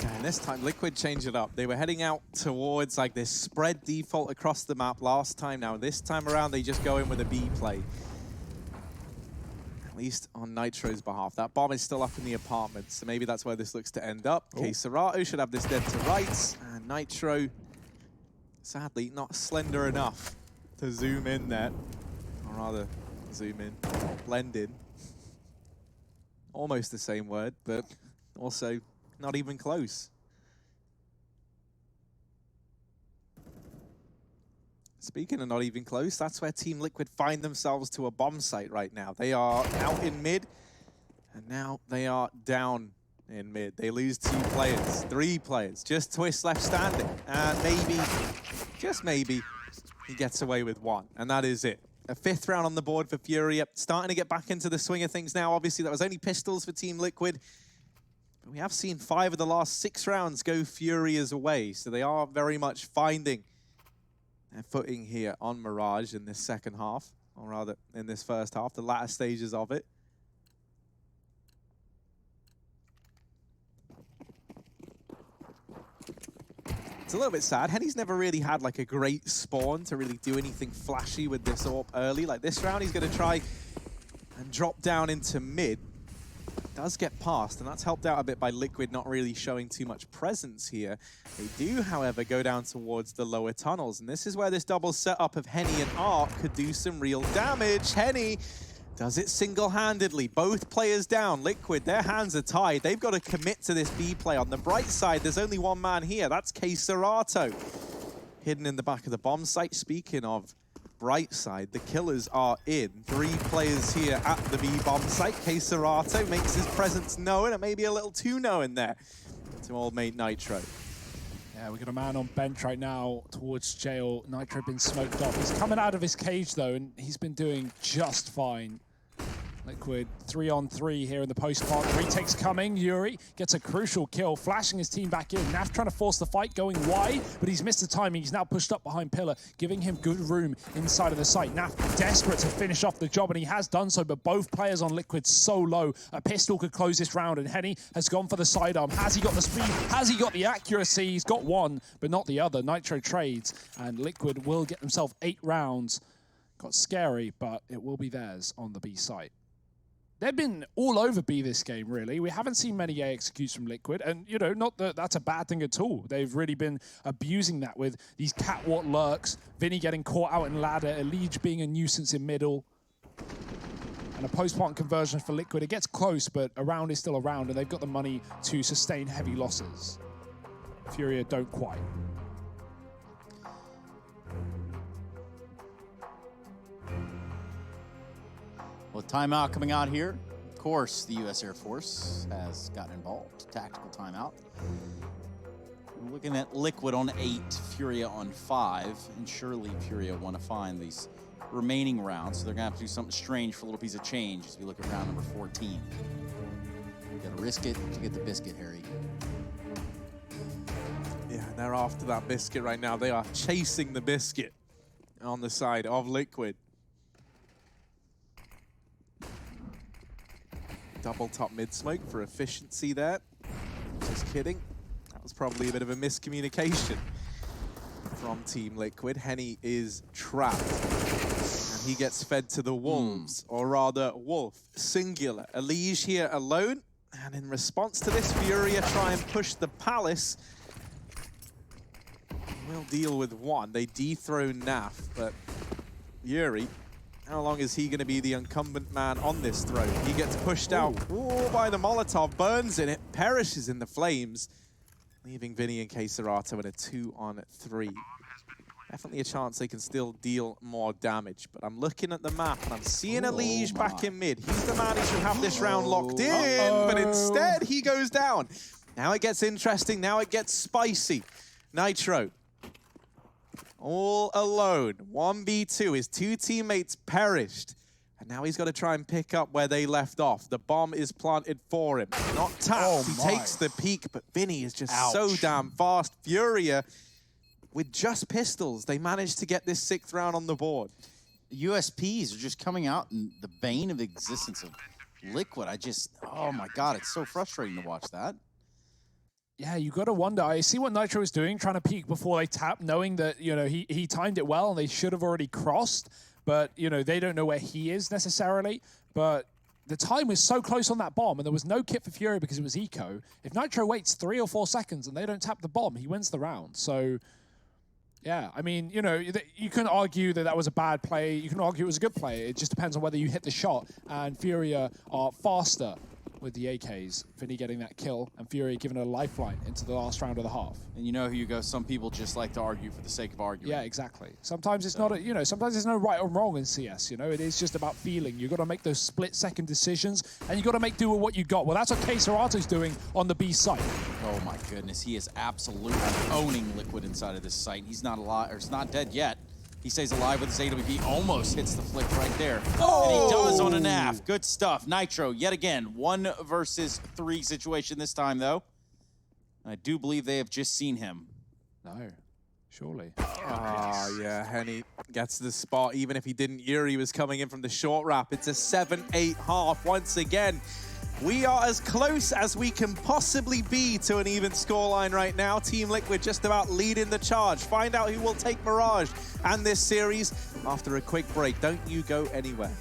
And this time, Liquid changed it up. They were heading out towards like this spread default across the map last time. Now, this time around, they just go in with a B play. At least on Nitro's behalf. That bomb is still up in the apartment, so maybe that's where this looks to end up. KCERATO should have this dead to rights, and Nitro, sadly, not slender enough to zoom in there. Or rather, zoom in, blend in. Almost the same word, but also not even close. Speaking of not even close, that's where Team Liquid find themselves to a bomb site right now. They are out in mid, and now they are down in mid. They lose 2 players, 3 players, just Twist left standing. And maybe, just maybe, he gets away with 1, and that is it. A 5th round on the board for Furia. Starting to get back into the swing of things now. Obviously, that was only pistols for Team Liquid. But we have seen 5 of the last 6 rounds go Furia's away, so they are very much finding their footing here on Mirage in this second half, or rather in this first half, the latter stages of it. It's a little bit sad. Henny's never really had like a great spawn to really do anything flashy with this AWP early. Like this round, he's going to try and drop down into mid. Does get past, and that's helped out a bit by Liquid not really showing too much presence here. They do, however, go down towards the lower tunnels, and this is where this double setup of Henny and Ark could do some real damage. Henny does it single-handedly. Both players down. Liquid, their hands are tied. They've got to commit to this B play. On the bright side, there's only one man here. That's KCERATO, hidden in the back of the bomb site. Speaking of bright side, the killers are in. 3 players here at the B bomb site. KCERATO makes his presence known, and maybe a little too known there to old mate Nitro. Yeah, we've got a man on bench right now towards jail. Nitro been smoked off. He's coming out of his cage though, and he's been doing just fine. Liquid 3-on-3 here in the post part. Retake's coming. Yuri gets a crucial kill, flashing his team back in. Naf trying to force the fight, going wide, but he's missed the timing. He's now pushed up behind Pillar, giving him good room inside of the site. Naf desperate to finish off the job, and he has done so, but both players on Liquid so low. A pistol could close this round, and Henny has gone for the sidearm. Has he got the speed? Has he got the accuracy? He's got one, but not the other. Nitro trades, and Liquid will get themselves 8 rounds. Got scary, but it will be theirs on the B site. They've been all over B this game, really. We haven't seen many A executes from Liquid, and, you know, not that that's a bad thing at all. They've really been abusing that with these catwalk lurks, Vinny getting caught out in ladder, Elige being a nuisance in middle, and a post-plant conversion for Liquid. It gets close, but a round is still a round, and they've got the money to sustain heavy losses. Furia don't quite. Well, timeout coming out here. Of course, the U.S. Air Force has gotten involved. Tactical timeout. We're looking at Liquid on 8, Furia on 5, and surely Furia want to find these remaining rounds, so they're going to have to do something strange for a little piece of change as we look at round number 14. We got to risk it to get the biscuit, Harry. Yeah, they're after that biscuit right now. They are chasing the biscuit on the side of Liquid. Double top mid smoke for efficiency there. Just kidding. That was probably a bit of a miscommunication from Team Liquid. Henny is trapped. And he gets fed to the wolves, or rather wolf, singular. Elige here alone. And in response to this, Furia try and push the palace. We'll deal with one. They dethrone Naf, but Yuri, how long is he going to be the incumbent man on this throne? He gets pushed out by the Molotov, burns in it, perishes in the flames, leaving Vinny and KCD in a 2-on-3. Definitely a chance they can still deal more damage, but I'm looking at the map and I'm seeing Elige back in mid. He's the man who should have this round locked in, but instead he goes down. Now it gets interesting, now it gets spicy. Nitro, all alone, 1v2, his two teammates perished. And now he's got to try and pick up where they left off. The bomb is planted for him. Not tapped, he takes the peek, but Vinny is just so damn fast. Furia, with just pistols, they managed to get this 6th round on the board. USPs are just coming out in the bane of existence of Liquid. Oh my God, it's so frustrating to watch that. Yeah, you got to wonder. I see what Nitro is doing, trying to peek before they tap, knowing that, you know, he timed it well and they should have already crossed. But, you know, they don't know where he is necessarily. But the time was so close on that bomb, and there was no kit for Furia because it was eco. If Nitro waits 3 or 4 seconds and they don't tap the bomb, he wins the round. So, yeah, I mean, you know, you can argue that that was a bad play. You can argue it was a good play. It just depends on whether you hit the shot. And Furia are faster with the AKs. Vinny getting that kill, and Furia giving a lifeline into the last round of the half. And you know, Hugo, some people just like to argue for the sake of arguing. Yeah, exactly. Sometimes it's not, you know, sometimes there's no right or wrong in CS, you know? It is just about feeling. You've got to make those split-second decisions, and you've got to make do with what you got. Well, that's what KCD's doing on the B site. Oh my goodness, he is absolutely owning Liquid inside of this site. He's not alive, or he's not dead yet. He stays alive with his AWP, almost hits the flick right there. Oh! And he does on a NAF. Good stuff. Nitro, yet again, 1 versus 3 situation this time, though. I do believe they have just seen him. No, surely. Oh, yeah, Henny gets the spot. Even if he didn't, Yuri was coming in from the short wrap. It's a 7-8 half once again. We are as close as we can possibly be to an even scoreline right now. Team Liquid just about leading the charge. Find out who will take Mirage and this series after a quick break. Don't you go anywhere.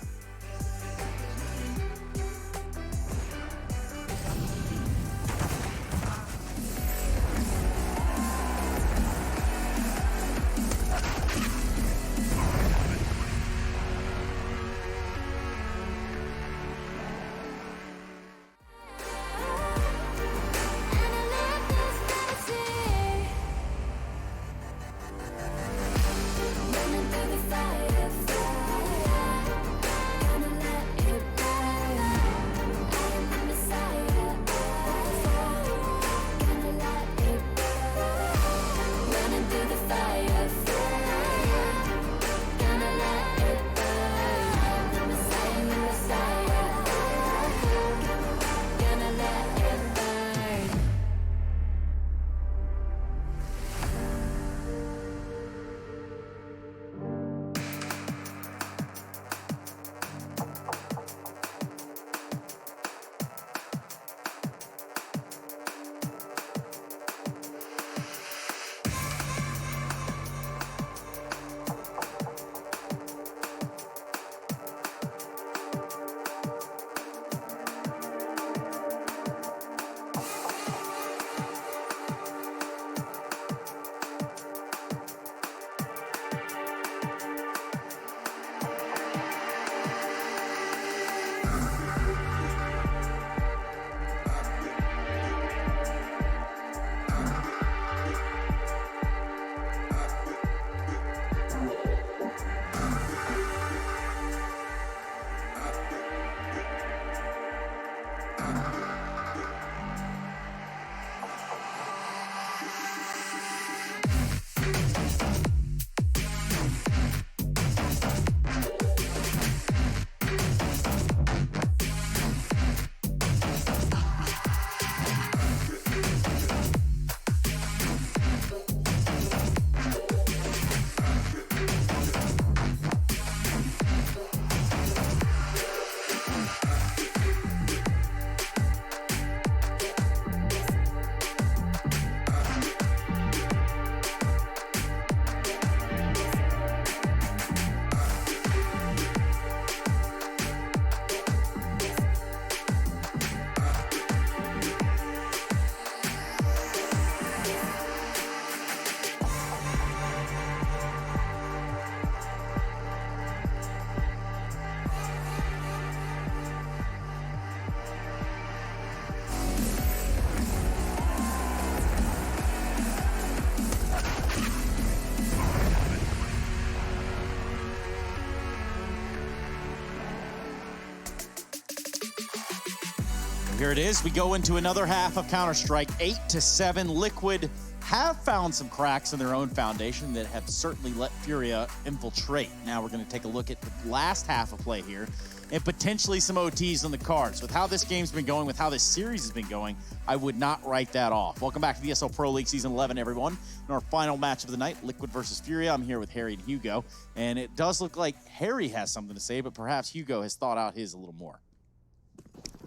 Here it is. We go into another half of Counter-Strike, 8-7. Liquid have found some cracks in their own foundation that have certainly let Furia infiltrate. Now we're going to take a look at the last half of play here and potentially some OTs on the cards. With how this game's been going, with how this series has been going, I would not write that off. Welcome back to the ESL Pro League Season 11, everyone. In our final match of the night, Liquid versus Furia. I'm here with Harry and Hugo, and it does look like Harry has something to say, but perhaps Hugo has thought out his a little more.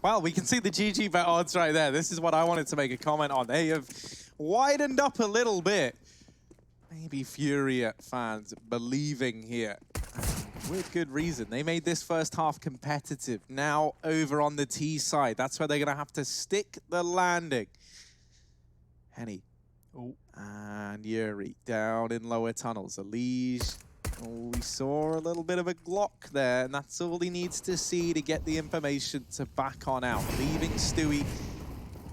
Well, we can see the GG bet odds right there. This is what I wanted to make a comment on. They have widened up a little bit. Maybe Furia fans believing here. With good reason. They made this first half competitive. Now over on the T side. That's where they're going to have to stick the landing. Henny. Oh. And Yuri down in lower tunnels. Elige. Oh, we saw a little bit of a Glock there, and that's all he needs to see to get the information to back on out. Leaving Stewie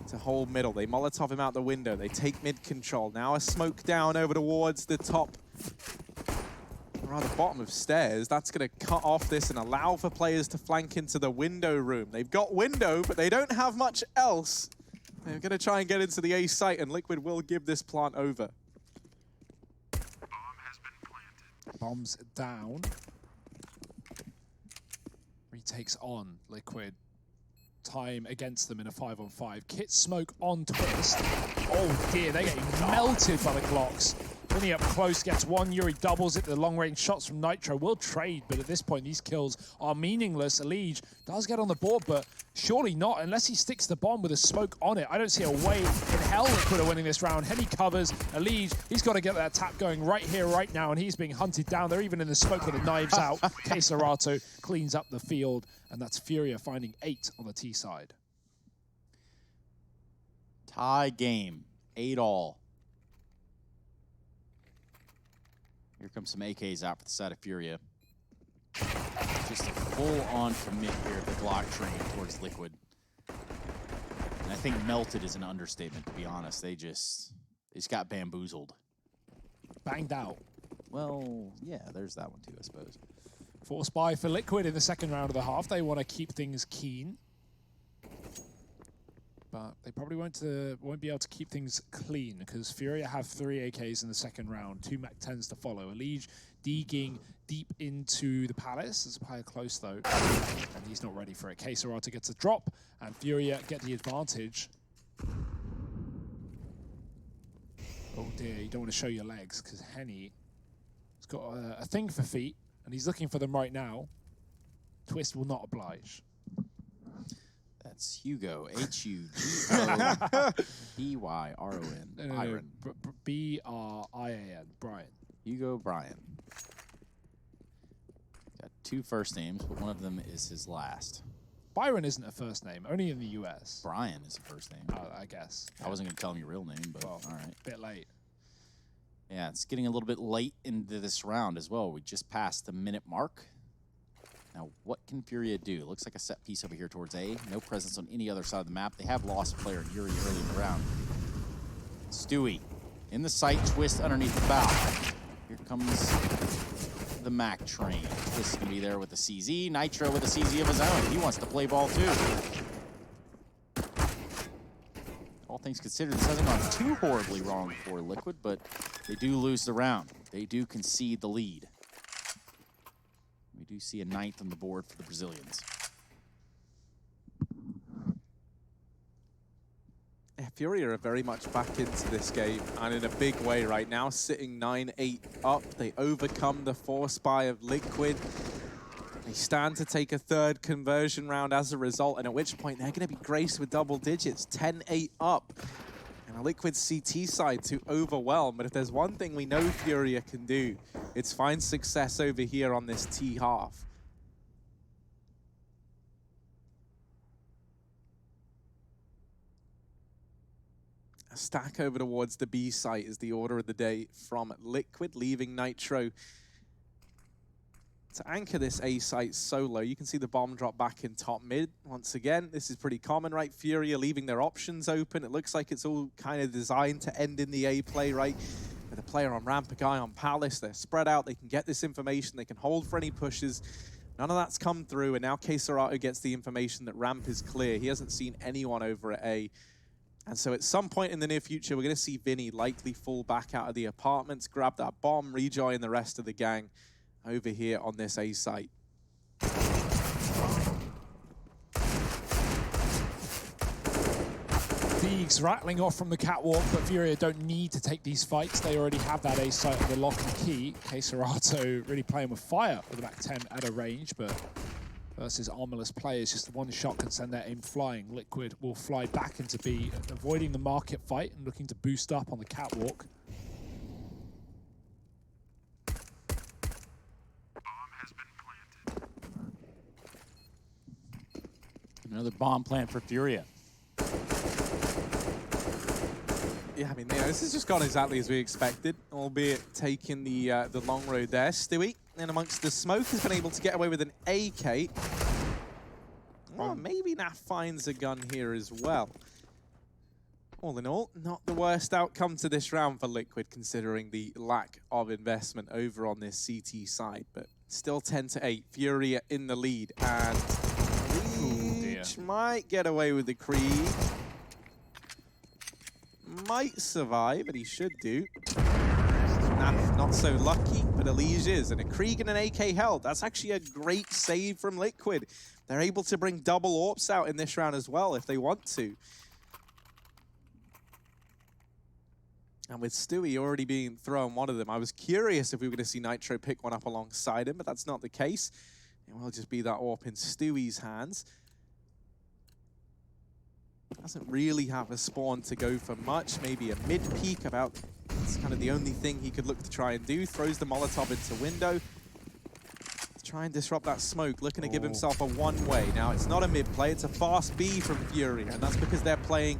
to hold middle. They Molotov him out the window. They take mid control. Now a smoke down over towards the top, or the bottom of stairs. That's going to cut off this and allow for players to flank into the window room. They've got window, but they don't have much else. They're going to try and get into the A site, and Liquid will give this plant over. Bombs down. Retakes on Liquid. Time against them in a 5-on-5. Kit smoke on Twist. Oh dear, they're getting melted by the Glocks. Winnie up close, gets one. Yuri doubles it. The long-range shots from Nitro will trade, but at this point, these kills are meaningless. Elige does get on the board, but surely not unless he sticks the bomb with a smoke on it. I don't see a way in hell Liquid are winning this round. Henny covers Elige. He's got to get that tap going right here, right now, and he's being hunted down. They're even in the smoke with the knives out. KCeRato cleans up the field, and that's Furia finding 8 on the T side. Tie game, 8-all. Here comes some AKs out for the side of Furia. Just a full-on commit here at the Glock train towards Liquid. And I think melted is an understatement, to be honest. They just got bamboozled. Banged out. Well, yeah, there's that one too, I suppose. Force buy for Liquid in the second round of the half. They want to keep things keen. But they probably won't be able to keep things clean because Furia have 3 AKs in the second round, 2 MAC-10s to follow. Elige digging deep into the Palace. There's a player close though, and he's not ready for it. KCeRato gets a drop, and Furia get the advantage. Oh dear, you don't want to show your legs because Henny has got a thing for feet, and he's looking for them right now. Twist will not oblige. That's Hugo, H-U-G-O-B-Y-R-O-N. Byron. B-R-I-A-N, Brian. Hugo Brian. Got 2 first names, but one of them is his last. Byron isn't a first name, only in the US. Brian is a first name. I guess. I wasn't going to tell him your real name, but well, all right. Bit late. Yeah, it's getting a little bit late into this round as well. We just passed the minute mark. Now, what can Furia do? Looks like a set piece over here towards A. No presence on any other side of the map. They have lost a player, Yuri, early in the round. Stewie in the sight, Twist underneath the bow. Here comes the Mac train. Twist is going to be there with the CZ. Nitro with a CZ of his own. He wants to play ball too. All things considered, this hasn't gone too horribly wrong for Liquid, but they do lose the round. They do concede the lead. We do see a 9th on the board for the Brazilians. Yeah, Furia are very much back into this game, and in a big way right now, sitting 9-8 up. They overcome the force buy of Liquid. They stand to take a 3rd conversion round as a result, and at which point they're going to be graced with double digits, 10-8 up. And a Liquid CT side to overwhelm, but if there's one thing we know Furia can do, it's find success over here on this T half. A stack over towards the B site is the order of the day from Liquid, leaving Nitro to anchor this A site solo. You can see the bomb drop back in top mid. Once again, this is pretty common, right? Furia leaving their options open. It looks like it's all kind of designed to end in the A play, right? With a player on ramp, a guy on Palace, they're spread out. They can get this information. They can hold for any pushes. None of that's come through, and now KCERATO gets the information that ramp is clear. He hasn't seen anyone over at A. And so at some point in the near future, we're going to see Vinny likely fall back out of the apartments, grab that bomb, rejoin the rest of the gang over here on this A site. Deegs rattling off from the catwalk, but Furia don't need to take these fights. They already have that A site on the lock and key. KCERATO really playing with fire with the back 10 at a range, but versus armorless players, just one shot can send their aim flying. Liquid will fly back into B, avoiding the market fight and looking to boost up on the catwalk. Another bomb plant for Furia. Yeah, I mean, this has just gone exactly as we expected, albeit taking the long road there. Stewie, in amongst the smoke, has been able to get away with an AK. Well, maybe Naf finds a gun here as well. All in all, not the worst outcome to this round for Liquid, considering the lack of investment over on this CT side. But still 10-8, Furia in the lead, and Leech might get away with the Krieg. Might survive, but he should do. Not so lucky, but Elige is. And a Krieg and an AK held. That's actually a great save from Liquid. They're able to bring double AWPs out in this round as well if they want to. And with Stewie already being thrown one of them, I was curious if we were going to see Nitro pick one up alongside him, but that's not the case. It will just be that AWP in Stewie's hands. Doesn't really have a spawn to go for much. Maybe a mid-peek about... It's kind of the only thing he could look to try and do. Throws the Molotov into window. To try and disrupt that smoke. Looking to give himself a one-way. Now, it's not a mid-play. It's a fast B from Furia. And that's because they're playing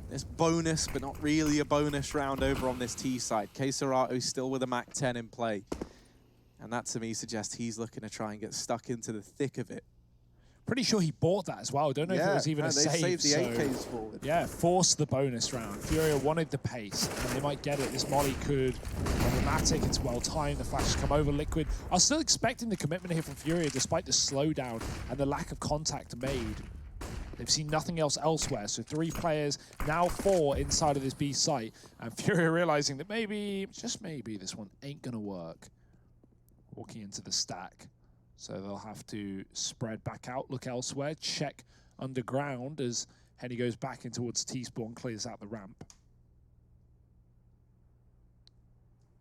this bonus, but not really a bonus round over on this T side. KCERATO still with a Mac 10 in play. And that, to me, suggests he's looking to try and get stuck into the thick of it. Pretty sure he bought that as well. Don't know if it was even a save. Saved the AKs forward. Yeah, forced the bonus round. Furia wanted the pace, and they might get it. This molly could. Problematic. It's well timed. The flash has come over. Liquid are still expecting the commitment here from Furia, despite the slowdown and the lack of contact made. They've seen nothing else elsewhere. So 3 players, now 4 inside of this B site, and Furia realizing that maybe, just maybe, this one ain't gonna work. Walking into the stack. So they'll have to spread back out, look elsewhere, check underground as Henny goes back in towards T-spawn, clears out the ramp.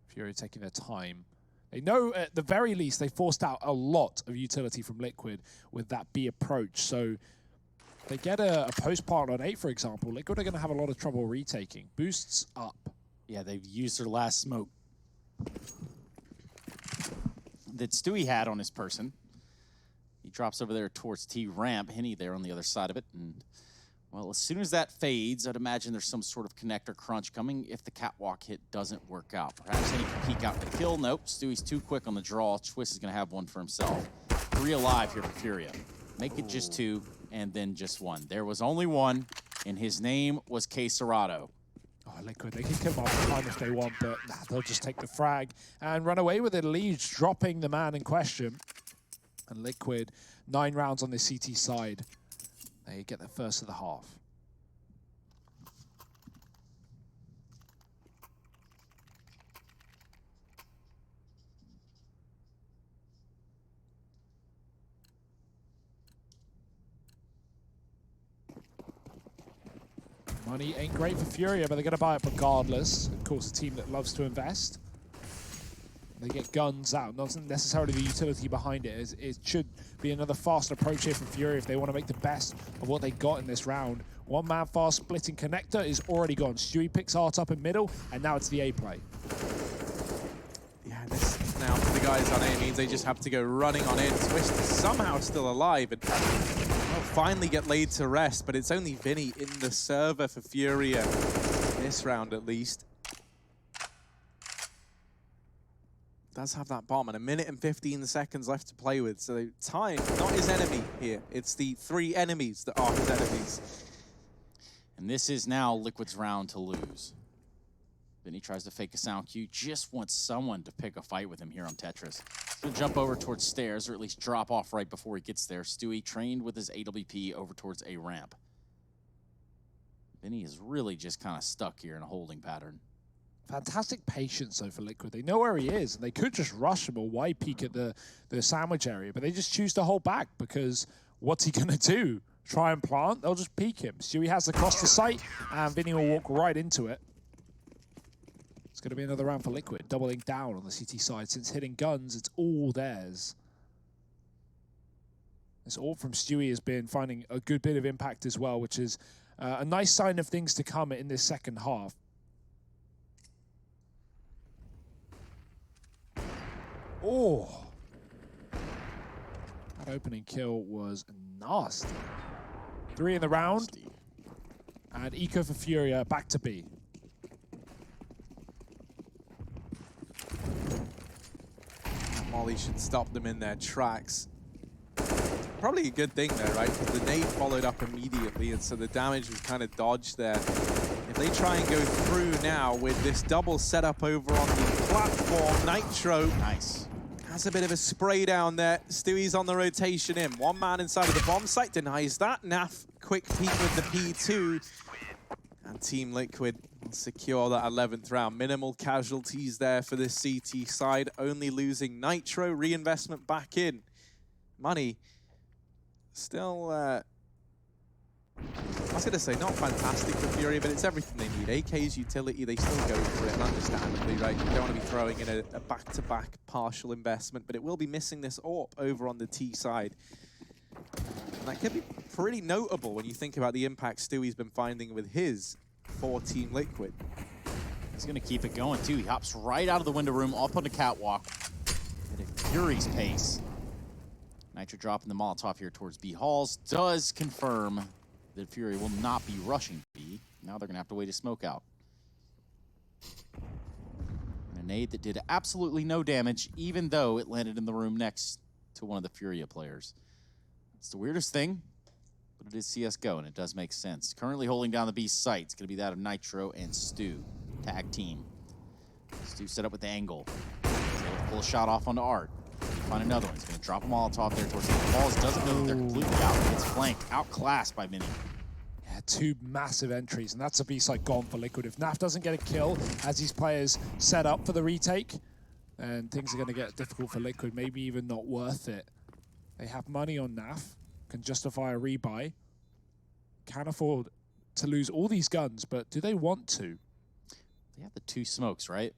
Furia taking their time. They know at the very least they forced out a lot of utility from Liquid with that B approach. So if they get a post part on 8, for example, Liquid are going to have a lot of trouble retaking. Boosts up. Yeah, they've used their last smoke that Stewie had on his person. He drops over there towards T ramp. Henny there on the other side of it. And, well, as soon as that fades, I'd imagine there's some sort of connector crunch coming if the catwalk hit doesn't work out. Perhaps Henny can peek out the kill. Nope, Stewie's too quick on the draw. Twist is going to have one for himself. 3 alive here for Furia. Make it just 2, and then just 1. There was only 1, and his name was KCERATO. Oh, Liquid, they can kill him off time if they want, but nah, they'll just take the frag and run away with it. Leeds dropping the man in question. And Liquid, 9 rounds on the CT side. They get the first of the half. Money ain't great for Furia, but they're going to buy it regardless. Of course, a team that loves to invest. They get guns out, not necessarily the utility behind it. It should be another fast approach here from Furia if they want to make the best of what they got in this round. One man fast splitting connector is already gone. Stewie picks Art up in middle, and now it's the A play. Yeah, this now for the guys on A means they just have to go running on in. Twist is somehow still alive and finally get laid to rest, but it's only Vinny in the server for Furia this round at least. Does have that bomb and 1 minute and 15 seconds left to play with, so time not his enemy here. It's the 3 enemies that are his enemies. And this is now Liquid's round to lose. Then he tries to fake a sound cue, just wants someone to pick a fight with him here on Tetris. He's gonna jump over towards stairs, or at least drop off right before he gets there. Stewie trained with his AWP over towards a ramp. Vinny is really just kind of stuck here in a holding pattern. Fantastic patience, though, for Liquid. They know where he is, and they could just rush him or wide peek at the sandwich area, but they just choose to hold back because what's he going to do? Try and plant? They'll just peek him. Stewie has across the site, and Vinny will walk right into it. It's going to be another round for Liquid, doubling down on the CT side. Since hitting guns, it's all theirs. This AWP from Stewie has been finding a good bit of impact as well, which is a nice sign of things to come in this second half. Oh, that opening kill was nasty. 3 in the round, and Eco for Furia back to B. Molly should stop them in their tracks. Probably a good thing though, right? Because the nade followed up immediately, and so the damage was kind of dodged there. If they try and go through now with this double setup over on the platform, Nitro Nice. has a bit of a spray down there. Stewie's on the rotation in. One man inside of the bomb site denies that. Naf, quick peek with the P2. And Team Liquid will secure that 11th round. Minimal casualties there for this CT side. Only losing Nitro. Reinvestment back in. Money still, I was going to say, not fantastic for Furia, but it's everything they need. AK's utility, they still go for it, and understandably, right? You don't want to be throwing in a back-to-back partial investment, but it will be missing this AWP over on the T side. And that could be pretty notable when you think about the impact Stewie's been finding with his 4-team Liquid. He's going to keep it going, too. He hops right out of the window room, up on the catwalk at a Fury's pace. Nitro dropping the Molotov here towards B Halls does confirm that Fury will not be rushing B. Now they're going to have to wait a smoke out. And a nade that did absolutely no damage, even though it landed in the room next to one of the Furia players. It's the weirdest thing, but it is CSGO, and it does make sense. Currently holding down the B site. It's going to be that of Nitro and Stu. Tag team. Stu set up with the angle. He's able to pull a shot off onto Art. Find another one. He's going to drop a Molotov there towards the balls. Doesn't know that they're completely out. Gets flanked, outclassed by Vinny. Yeah, 2 massive entries, and that's a B-side gone for Liquid. If Naf doesn't get a kill as these players set up for the retake, then things are going to get difficult for Liquid, maybe even not worth it. They have money on Naf, can justify a rebuy, can afford to lose all these guns, but do they want to? They have the 2 smokes, right?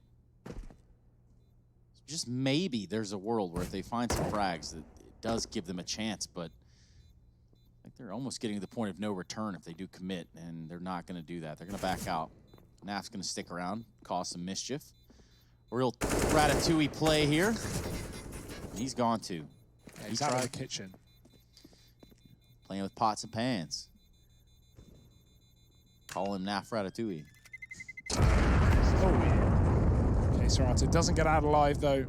Just maybe there's a world where if they find some frags that it does give them a chance, but I think they're almost getting to the point of no return if they do commit, and they're not going to do that. They're going to back out. Naf's going to stick around, cause some mischief. A real Ratatouille play here. And he's gone too. Yeah, he's out of the kitchen. Playing with pots and pans. Call him Naf Ratatouille. Oh, yeah. Okay, Serato doesn't get out alive, though.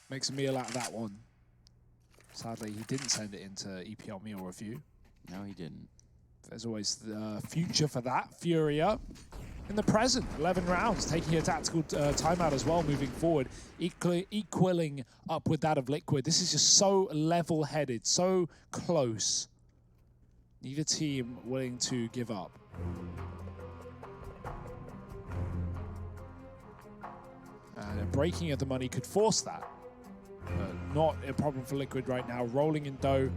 Makes a meal out of that one. Sadly, he didn't send it into EPL meal review. No, he didn't. There's always the future for that. Furia in the present, 11 rounds, taking a tactical timeout as well, moving forward, equaling up with that of Liquid. This is just so level-headed, so close. Neither team willing to give up. And a breaking of the money could force that. But not a problem for Liquid right now. Rolling in dough.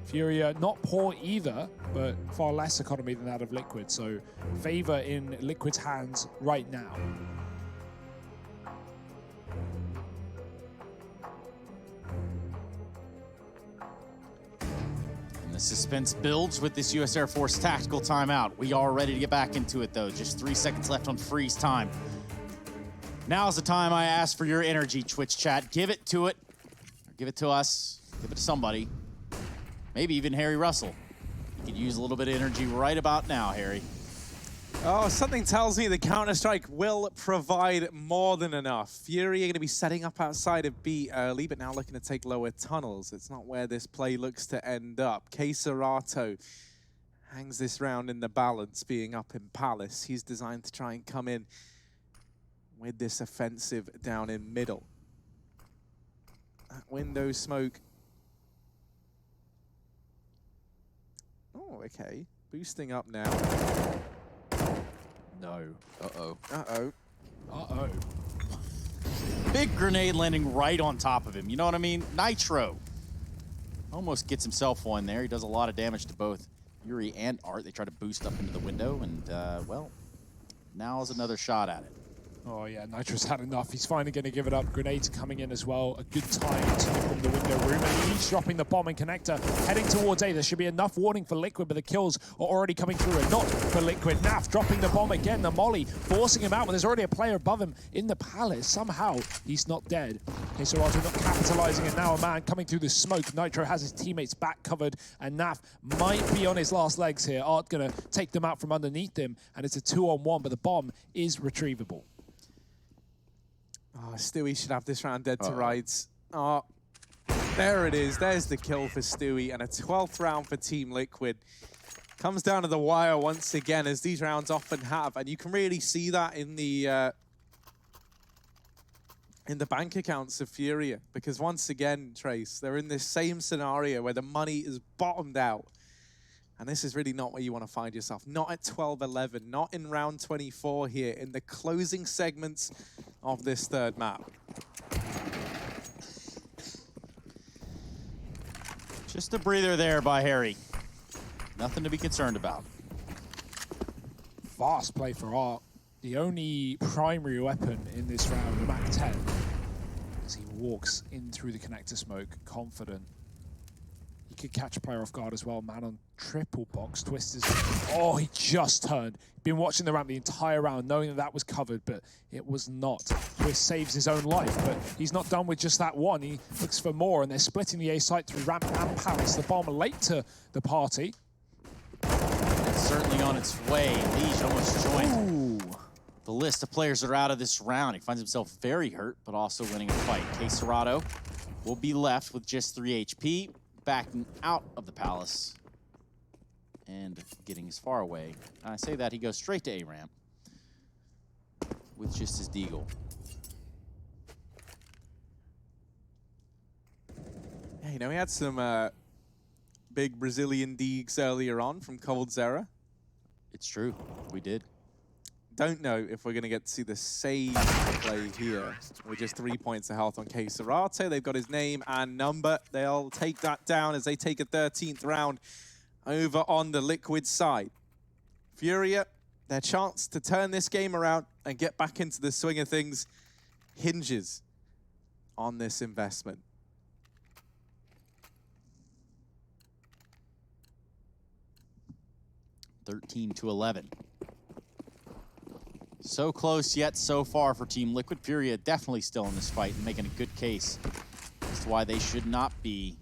Furia, not poor either, but far less economy than that of Liquid. So favor in Liquid's hands right now. And the suspense builds with this U.S. Air Force tactical timeout. We are ready to get back into it, though. Just 3 seconds left on freeze time. Now's the time I ask for your energy, Twitch chat. Give it to it. Or give it to us. Give it to somebody. Maybe even Harry Russell. You could use a little bit of energy right about now, Harry. Oh, something tells me the Counter-Strike will provide more than enough. Fury are going to be setting up outside of B early, but now looking to take lower tunnels. It's not where this play looks to end up. Serato hangs this round in the balance, being up in Palace. He's designed to try and come in with this offensive down in middle. That window smoke. Oh, okay. Boosting up now. No. Uh-oh. Uh-oh. Uh-oh. Big grenade landing right on top of him. You know what I mean? Nitro almost gets himself one there. He does a lot of damage to both Yuri and Art. They try to boost up into the window, and, well, now's another shot at it. Oh, yeah, Nitro's had enough. He's finally going to give it up. Grenades coming in as well. A good time to from the window room. And he's dropping the bomb and connector, heading towards A. There should be enough warning for Liquid, but the kills are already coming through. And not for Liquid. Naf dropping the bomb again. The molly forcing him out, but there's already a player above him in the Palace. Somehow, he's not dead. Okay, so Arthur not capitalizing, and now a man coming through the smoke. Nitro has his teammates back covered, and Naf might be on his last legs here. Art going to take them out from underneath him, and it's a 2-on-1, but the bomb is retrievable. Oh, Stewie should have this round dead to rights. Oh, there it is. There's the kill for Stewie, and a 12th round for Team Liquid. Comes down to the wire once again, as these rounds often have, and you can really see that in the bank accounts of Furia, because once again, Trace, they're in this same scenario where the money is bottomed out. And this is really not where you want to find yourself. Not at 12-11, not in round 24 here, in the closing segments of this third map. Just a breather there by Harry. Nothing to be concerned about. Fast play for Art. The only primary weapon in this round, the Mac 10, as he walks in through the connector smoke, confident. He could catch a player off guard as well. Man on triple box. Twisters. Oh, he just turned. Been watching the ramp the entire round, knowing that that was covered, but it was not. Twist saves his own life, but he's not done with just that one. He looks for more, and they're splitting the A site through ramp and Palace. The bomb late to the party. It's certainly on its way. Liege almost joined the list of players that are out of this round. He finds himself very hurt, but also winning a fight. K-Serrato will be left with just 3 HP. Backing out of the Palace and getting as far away. I say that, he goes straight to A-ramp with just his deagle. Yeah, you know, we had some big Brazilian deags earlier on from coldzera. It's true, we did. Don't know if we're going to get to see the same play here with just 3 points of health on K-Serrato. They've got his name and number. They'll take that down as they take a 13th round over on the Liquid side. Furia, their chance to turn this game around and get back into the swing of things hinges on this investment. (13-11). So close yet so far for Team Liquid. Furia definitely still in this fight and making a good case as to why they should not be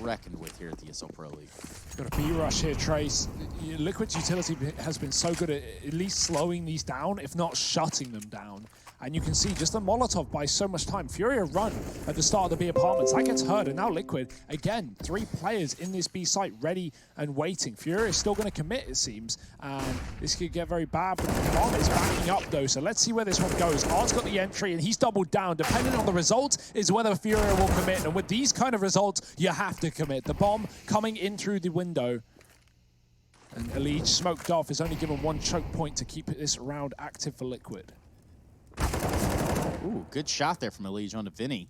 reckoned with here at the ESL Pro League. Got a B-rush here, Trace. Liquid's utility has been so good at least slowing these down, if not shutting them down. And you can see just the Molotov buys so much time. Furia run at the start of the B apartments. That gets heard, and now Liquid, again, 3 players in this B site ready and waiting. Furia is still going to commit, it seems. And this could get very bad, but the bomb is backing up, though. So let's see where this one goes. Art's got the entry, and he's doubled down. Depending on the result is whether Furia will commit. And with these kind of results, you have to commit. The bomb coming in through the window. And Elige smoked off is only given 1 choke point to keep this round active for Liquid. Ooh, good shot there from Elige onto Vinny.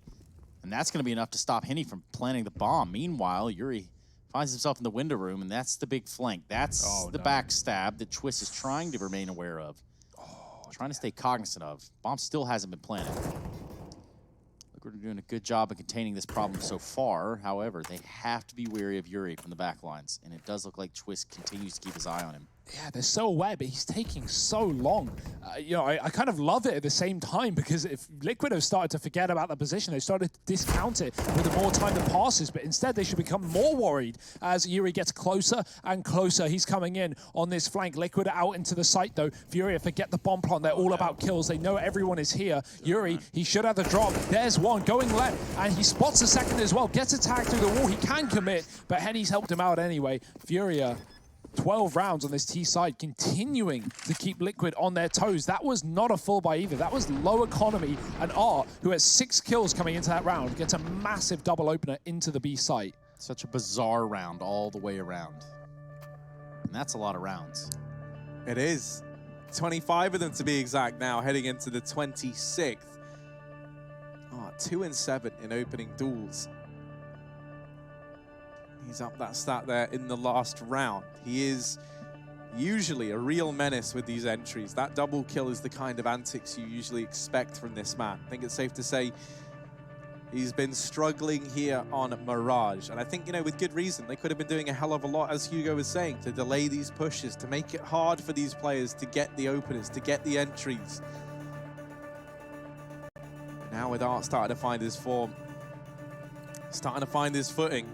And that's going to be enough to stop Henny from planting the bomb. Meanwhile, Yuri finds himself in the window room, and that's the big flank. That's the backstab that Twist is trying to remain aware of. Trying to stay cognizant of. Bomb still hasn't been planted. Liquid are doing a good job of containing this problem so far. However, they have to be wary of Yuri from the back lines, and it does look like Twist continues to keep his eye on him. Yeah, they're so aware, but he's taking so long. You know, I kind of love it at the same time, because if Liquid have started to forget about the position, they started to discount it with the more time that passes, but instead they should become more worried as Yuri gets closer and closer. He's coming in on this flank. Liquid out into the site, though. Furia forget the bomb plant. They're all about kills. They know everyone is here. Yuri, he should have the drop. There's one going left, and he spots the second as well. Gets attacked through the wall. He can commit, but Henny's helped him out anyway. Furia, 12 rounds on this T side, continuing to keep Liquid on their toes. That was not a full buy either. That was low economy. And R, who has 6 kills coming into that round, gets a massive double opener into the B site. Such a bizarre round all the way around. And that's a lot of rounds. It is. 25 of them to be exact now, heading into the 26th. 2 and 7 in opening duels. He's up that stat there in the last round. He is usually a real menace with these entries. That double kill is the kind of antics you usually expect from this man. I think it's safe to say he's been struggling here on Mirage. And I think, you know, with good reason. They could have been doing a hell of a lot, as Hugo was saying, to delay these pushes, to make it hard for these players to get the openers, to get the entries. Now with Art starting to find his form, starting to find his footing,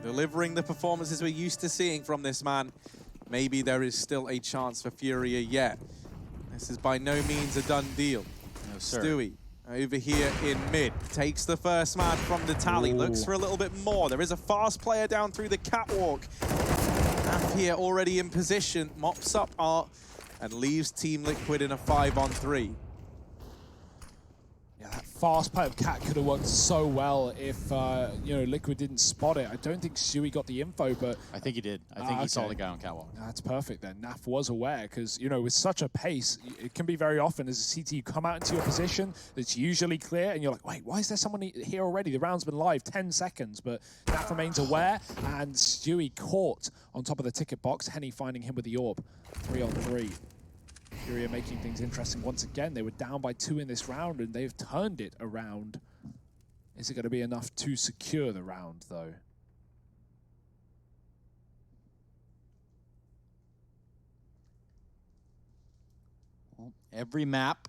delivering the performances we're used to seeing from this man, maybe there is still a chance for Furia yet. This is by no means a done deal. No, sir. Stewie over here in mid, takes the first man from the tally, looks for a little bit more. There is a fast player down through the catwalk. Naf here already in position, mops up Art and leaves Team Liquid in a 5-on-3. Yeah, that fast play of Cat could have worked so well if, you know, Liquid didn't spot it. I don't think Stewie got the info, but... I think he did. I think he saw the guy on catwalk. That's perfect then. Naf was aware, because, you know, with such a pace, it can be very often as a CT, you come out into your position that's usually clear, and you're like, wait, why is there someone here already? The round's been live 10 seconds, but Naf remains aware, and Stewie caught on top of the ticket box. Henny finding him with the orb. 3-on-3. Furia making things interesting once again. They were down by 2 in this round, and they've turned it around. Is it going to be enough to secure the round, though? Well, every map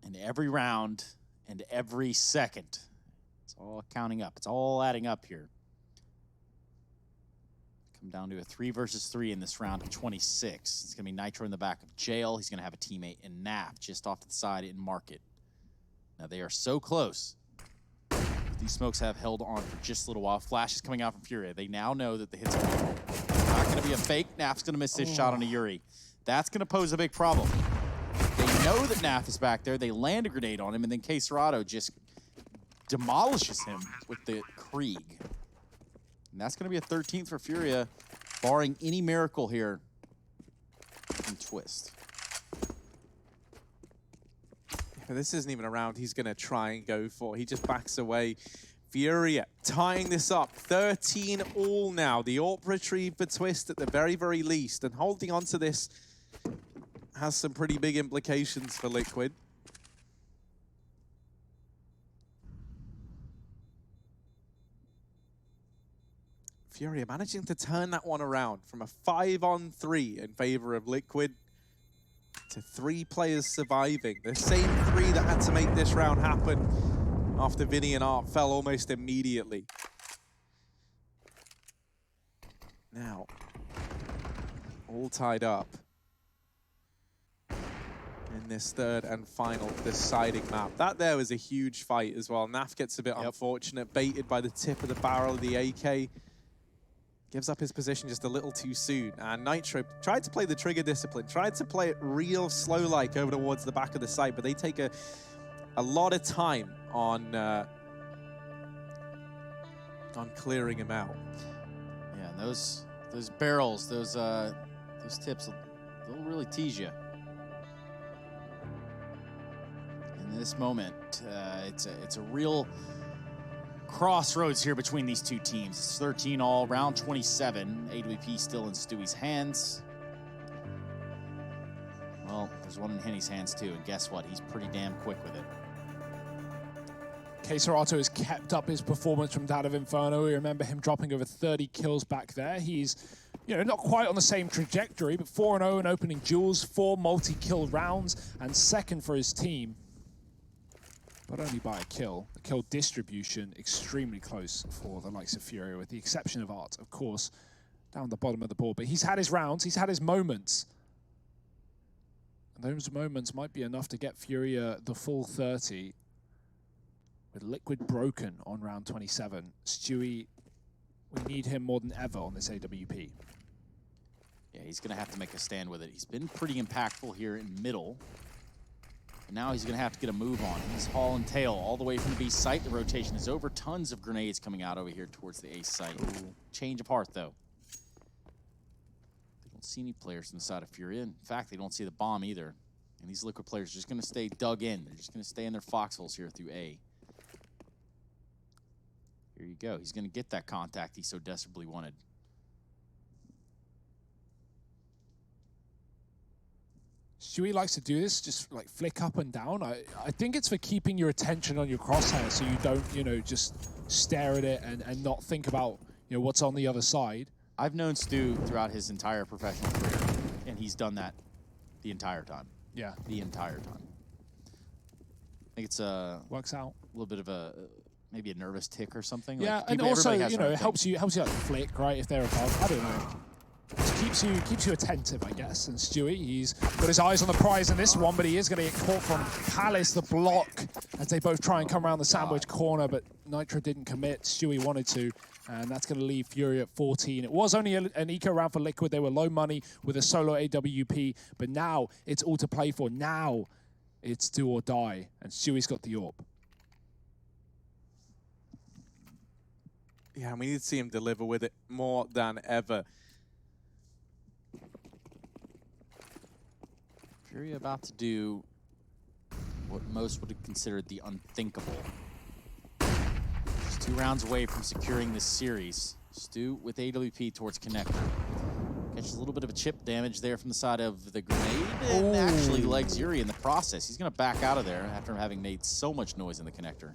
and every round and every second, it's all counting up. It's all adding up here. Come down to a 3 versus 3 in this round of 26. It's going to be Nitro in the back of Jail. He's going to have a teammate in Naf just off to the side in Market. Now they are so close. These smokes have held on for just a little while. Flash is coming out from Furia. They now know that the hits are not going to be a fake. Naf's going to miss his shot on a Yuri. That's going to pose a big problem. They know that Naf is back there. They land a grenade on him, and then K-Serrato just demolishes him with the Krieg. And that's going to be a 13th for Furia, barring any miracle here from Twist. Yeah, this isn't even a round he's going to try and go for. He just backs away. Furia tying this up. 13 all now. The AWP retrieve for Twist at the very, very least. And holding on to this has some pretty big implications for Liquid. Furia managing to turn that one around from a 5-on-3 in favor of Liquid to 3 players surviving. The same 3 that had to make this round happen after Vinny and Art fell almost immediately. Now, all tied up in this third and final deciding map. That there was a huge fight as well. Naf gets a bit unfortunate, baited by the tip of the barrel of the AK. Gives up his position just a little too soon. And Nitro tried to play the trigger discipline, tried to play it real slow-like over towards the back of the site, but they take a lot of time on clearing him out. Yeah, and those barrels, those tips, they'll really tease you. In this moment, it's a real crossroads here between these two teams. It's 13 all, round 27. AWP still in Stewie's hands. Well, there's one in Henny's hands too, and guess what? He's pretty damn quick with it. KScR has kept up his performance from that of Inferno. We remember him dropping over 30 kills back there. He's, you know, not quite on the same trajectory, but 4-0 in opening duels, 4 multi-kill rounds, and second for his team. But only by a kill. The kill distribution extremely close for the likes of Furia, with the exception of Art, of course, down the bottom of the board. But he's had his rounds, he's had his moments. And those moments might be enough to get Furia the full 30. With Liquid broken on round 27. Stewie, we need him more than ever on this AWP. Yeah, he's going to have to make a stand with it. He's been pretty impactful here in middle. And now he's going to have to get a move on. He's hauling tail all the way from the B site. The rotation is over. Tons of grenades coming out over here towards the A site. Change of heart, though. They don't see any players on the side of Furia. In fact, they don't see the bomb either. And these Liquid players are just going to stay dug in. They're just going to stay in their foxholes here through A. Here you go. He's going to get that contact he so desperately wanted. Stewie likes to do this, just like flick up and down. I think it's for keeping your attention on your crosshair so you don't, you know, just stare at it and not think about, you know, what's on the other side. I've known Stu throughout his entire professional career, and he's done that the entire time. Yeah. The entire time. I think it's works out. A little bit of a maybe a nervous tick or something. Yeah, like, and also, you know, it helps you like flick, right, if they're above. I don't know. It keeps you attentive, I guess. And Stewie, he's got his eyes on the prize in this one, but he is going to get caught from Palace, the block, as they both try and come around the sandwich corner, but Nitro didn't commit. Stewie wanted to, and that's going to leave Furia at 14. It was only an eco round for Liquid. They were low money with a solo AWP, but now it's all to play for. Now it's do or die, and Stewie's got the AWP. Yeah, we need to see him deliver with it more than ever. Furia about to do what most would have considered the unthinkable. Just 2 rounds away from securing this series. Stu with AWP towards Connector. Catches a little bit of a chip damage there from the side of the grenade, and actually legs Yuri in the process. He's going to back out of there after having made so much noise in the Connector.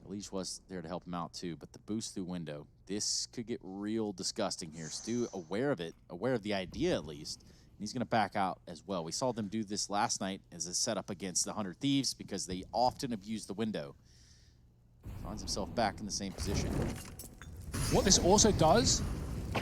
Leash was there to help him out too, but the boost through window, this could get real disgusting here. Stu aware of it, aware of the idea at least, and he's going to back out as well. We saw them do this last night as a setup against the 100 Thieves because they often abuse the window. Finds himself back in the same position. What this also does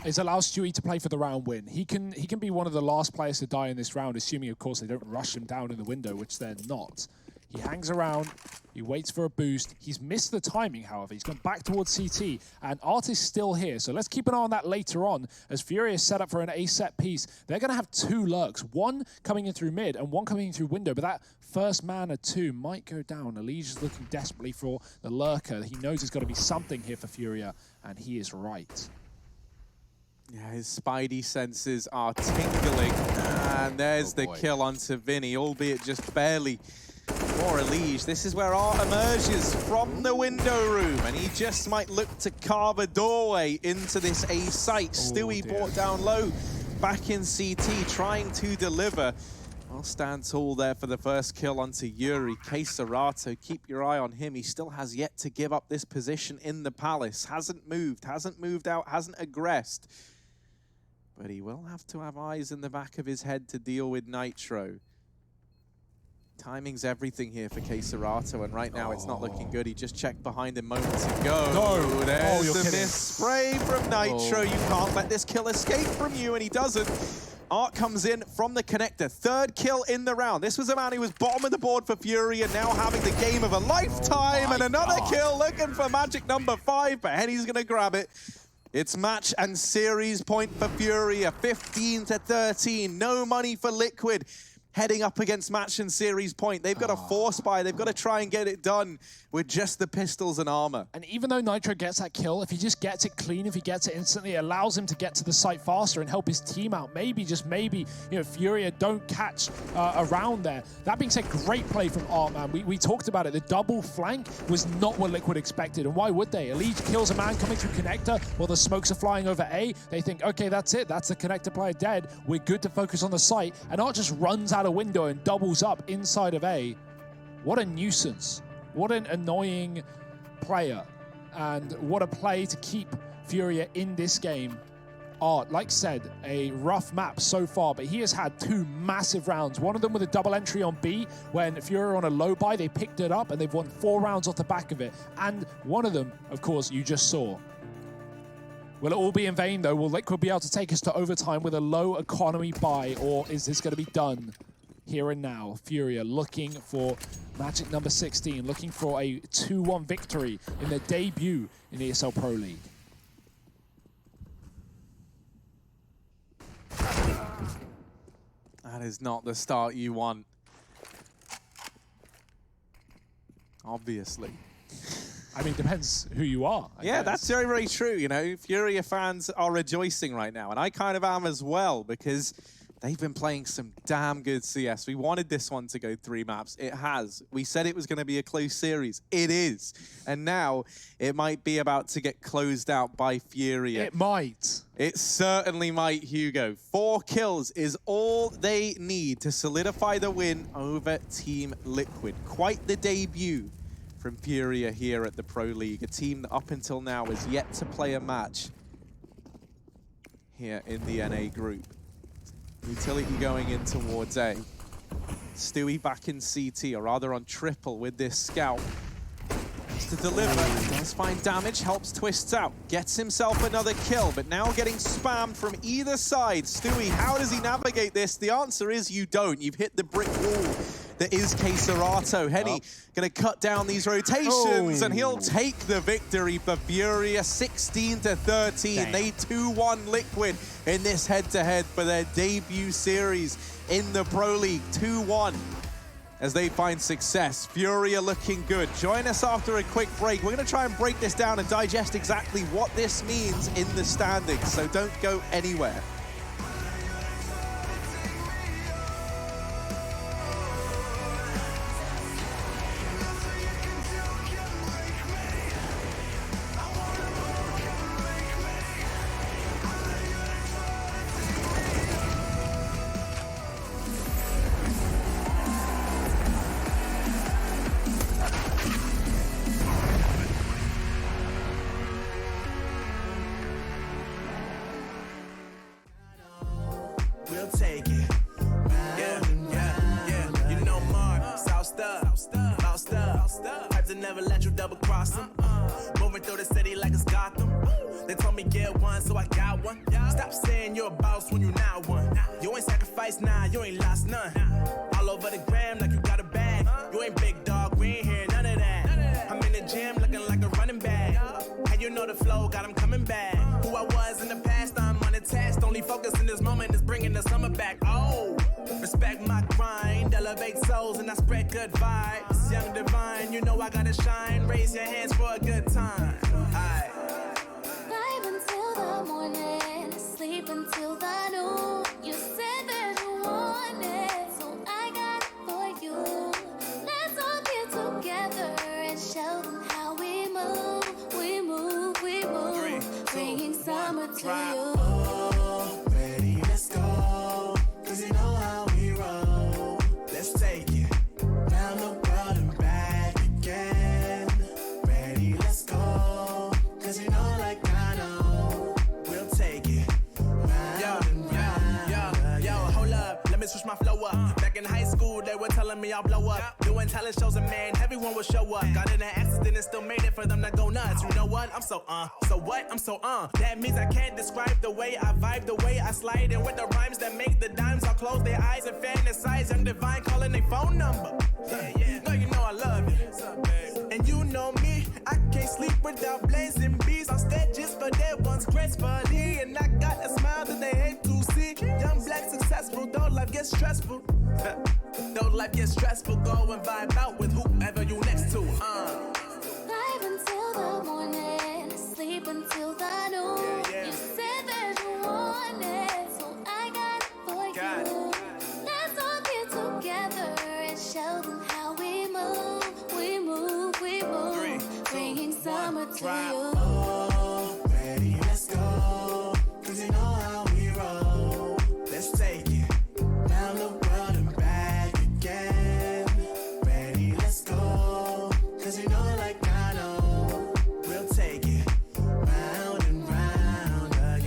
is allow Stewie to play for the round win. He can be one of the last players to die in this round, assuming, of course, they don't rush him down in the window, which they're not. He hangs around, he waits for a boost. He's missed the timing, however. He's gone back towards CT, and Art is still here. So let's keep an eye on that later on as Furia is set up for an A-set piece. They're going to have 2 lurks, one coming in through mid and one coming in through window, but that first man of 2 might go down. Elige is looking desperately for the lurker. He knows there's got to be something here for Furia, and he is right. Yeah, his spidey senses are tingling, and there's the kill onto Vinny, albeit just barely. For Elige, this is where Art emerges from the window room, and he just might look to carve a doorway into this A site. Stewie brought down low, back in CT, trying to deliver. I'll stand tall there for the first kill onto Yuri. KScR, keep your eye on him. He still has yet to give up this position in the Palace. Hasn't moved out, hasn't aggressed. But he will have to have eyes in the back of his head to deal with Nitro. Timing's everything here for KScR, and right now it's not looking good. He just checked behind him moments ago. No! There's the miss spray from Nitro. You can't let this kill escape from you, and he doesn't. Art comes in from the connector. 3rd kill in the round. This was a man who was bottom of the board for Fury and now having the game of a lifetime, and another kill looking for magic number 5, but Henny's going to grab it. It's match and series point for Furia, 15-13. No money for Liquid. Heading up against match and series point. They've got a force buy. They've got to try and get it done with just the pistols and armor. And even though Nitro gets that kill, if he just gets it clean, if he gets it instantly, it allows him to get to the site faster and help his team out. Maybe, just maybe, you know, Furia don't catch around there. That being said, great play from Art, man. We talked about it. The double flank was not what Liquid expected, and why would they? Elige kills a man coming through connector while the smokes are flying over A. They think, okay, that's it. That's the connector player dead. We're good to focus on the site. And Art just runs out a window and doubles up inside of A. What a nuisance. What an annoying player. And what a play to keep Furia in this game. Like said, a rough map so far, but he has had 2 massive rounds. One of them with a double entry on B. When Furia on a low buy, they picked it up and they've won 4 rounds off the back of it. And one of them, of course, you just saw. Will it all be in vain, though? Will Liquid be able to take us to overtime with a low economy buy, or is this going to be done here and now? Furia looking for magic number 16, looking for a 2-1 victory in their debut in ESL Pro League. That is not the start you want. Obviously. I mean, depends who you are. I guess. That's very, very true. You know, Furia fans are rejoicing right now, and I kind of am as well, because they've been playing some damn good CS. We wanted this one to go 3 maps. It has. We said it was going to be a close series. It is. And now it might be about to get closed out by Furia. It might. It certainly might, Hugo. 4 kills is all they need to solidify the win over Team Liquid. Quite the debut from Furia here at the Pro League, a team that up until now has yet to play a match here in the NA group. Utility going in towards A. Stewie back in CT, or rather on triple with this scout. To deliver, does find damage, helps Twists out, gets himself another kill, but now getting spammed from either side. Stewie, how does he navigate this? The answer is you don't. You've hit the brick wall that is KScerato. Henny gonna cut down these rotations, and he'll take the victory for Furia, 16-13. Damn. They 2-1 Liquid in this head-to-head for their debut series in the Pro League, 2-1. As they find success. Furia looking good. Join us after a quick break. We're going to try and break this down and digest exactly what this means in the standings, so don't go anywhere. Never let you double cross them. Moving through the city like it's Gotham. They told me get one, so I got one. Stop saying you're a boss when you not one. You ain't sacrificed, nah, you ain't lost none. All over the gram like you got a bag. You ain't big dog, we ain't hear none of that. I'm in the gym looking like a running back. And you know the flow, got him coming back. Who I was in the past, I'm unattached. Only focus in this moment is bringing the summer back. Oh, respect my grind, elevate souls, and I spread good vibes. Young divine, you know I gotta shine. Raise your hands for a good time. Aye. Vibe until the morning, sleep until the noon. You said that you want it, so I got it for you. Let's all get together and show them how we move. We move, we move. 3, 2, Bringing summer 1, to drop. you. Oh, ready, let's go. 'Cause you know how we roll. Let's take it round the world and back again. Ready, let's go. 'Cause you know, like I know, we'll take it round and round. Yo, hold up, let me switch my flow up. Back in high school, they were telling me I'll blow up. Doing talent shows, and man, everyone will show up. Got in an accident and still made it for them to go nuts. You know what? I'm so what? I'm so That means I can't describe the way I vibe, the way I slide, and with the rhymes that make the dimes. I'll close their eyes and fantasize. Young divine calling their phone number. Yeah. No, you know I love it. And you know me, I can't sleep without blazing beats on stages for their ones gracefully. And I got a smile that they hate to see. Young black successful, though life gets stressful. Though life gets stressful, go and vibe out with whoever you next to. Vibe until the morning, sleep until the noon. Yeah. You said that you want it, so I got it for Got you. Let's all get together and show them how we move. We move, we move. 3, 2, Bringing summer 1, to drop. you.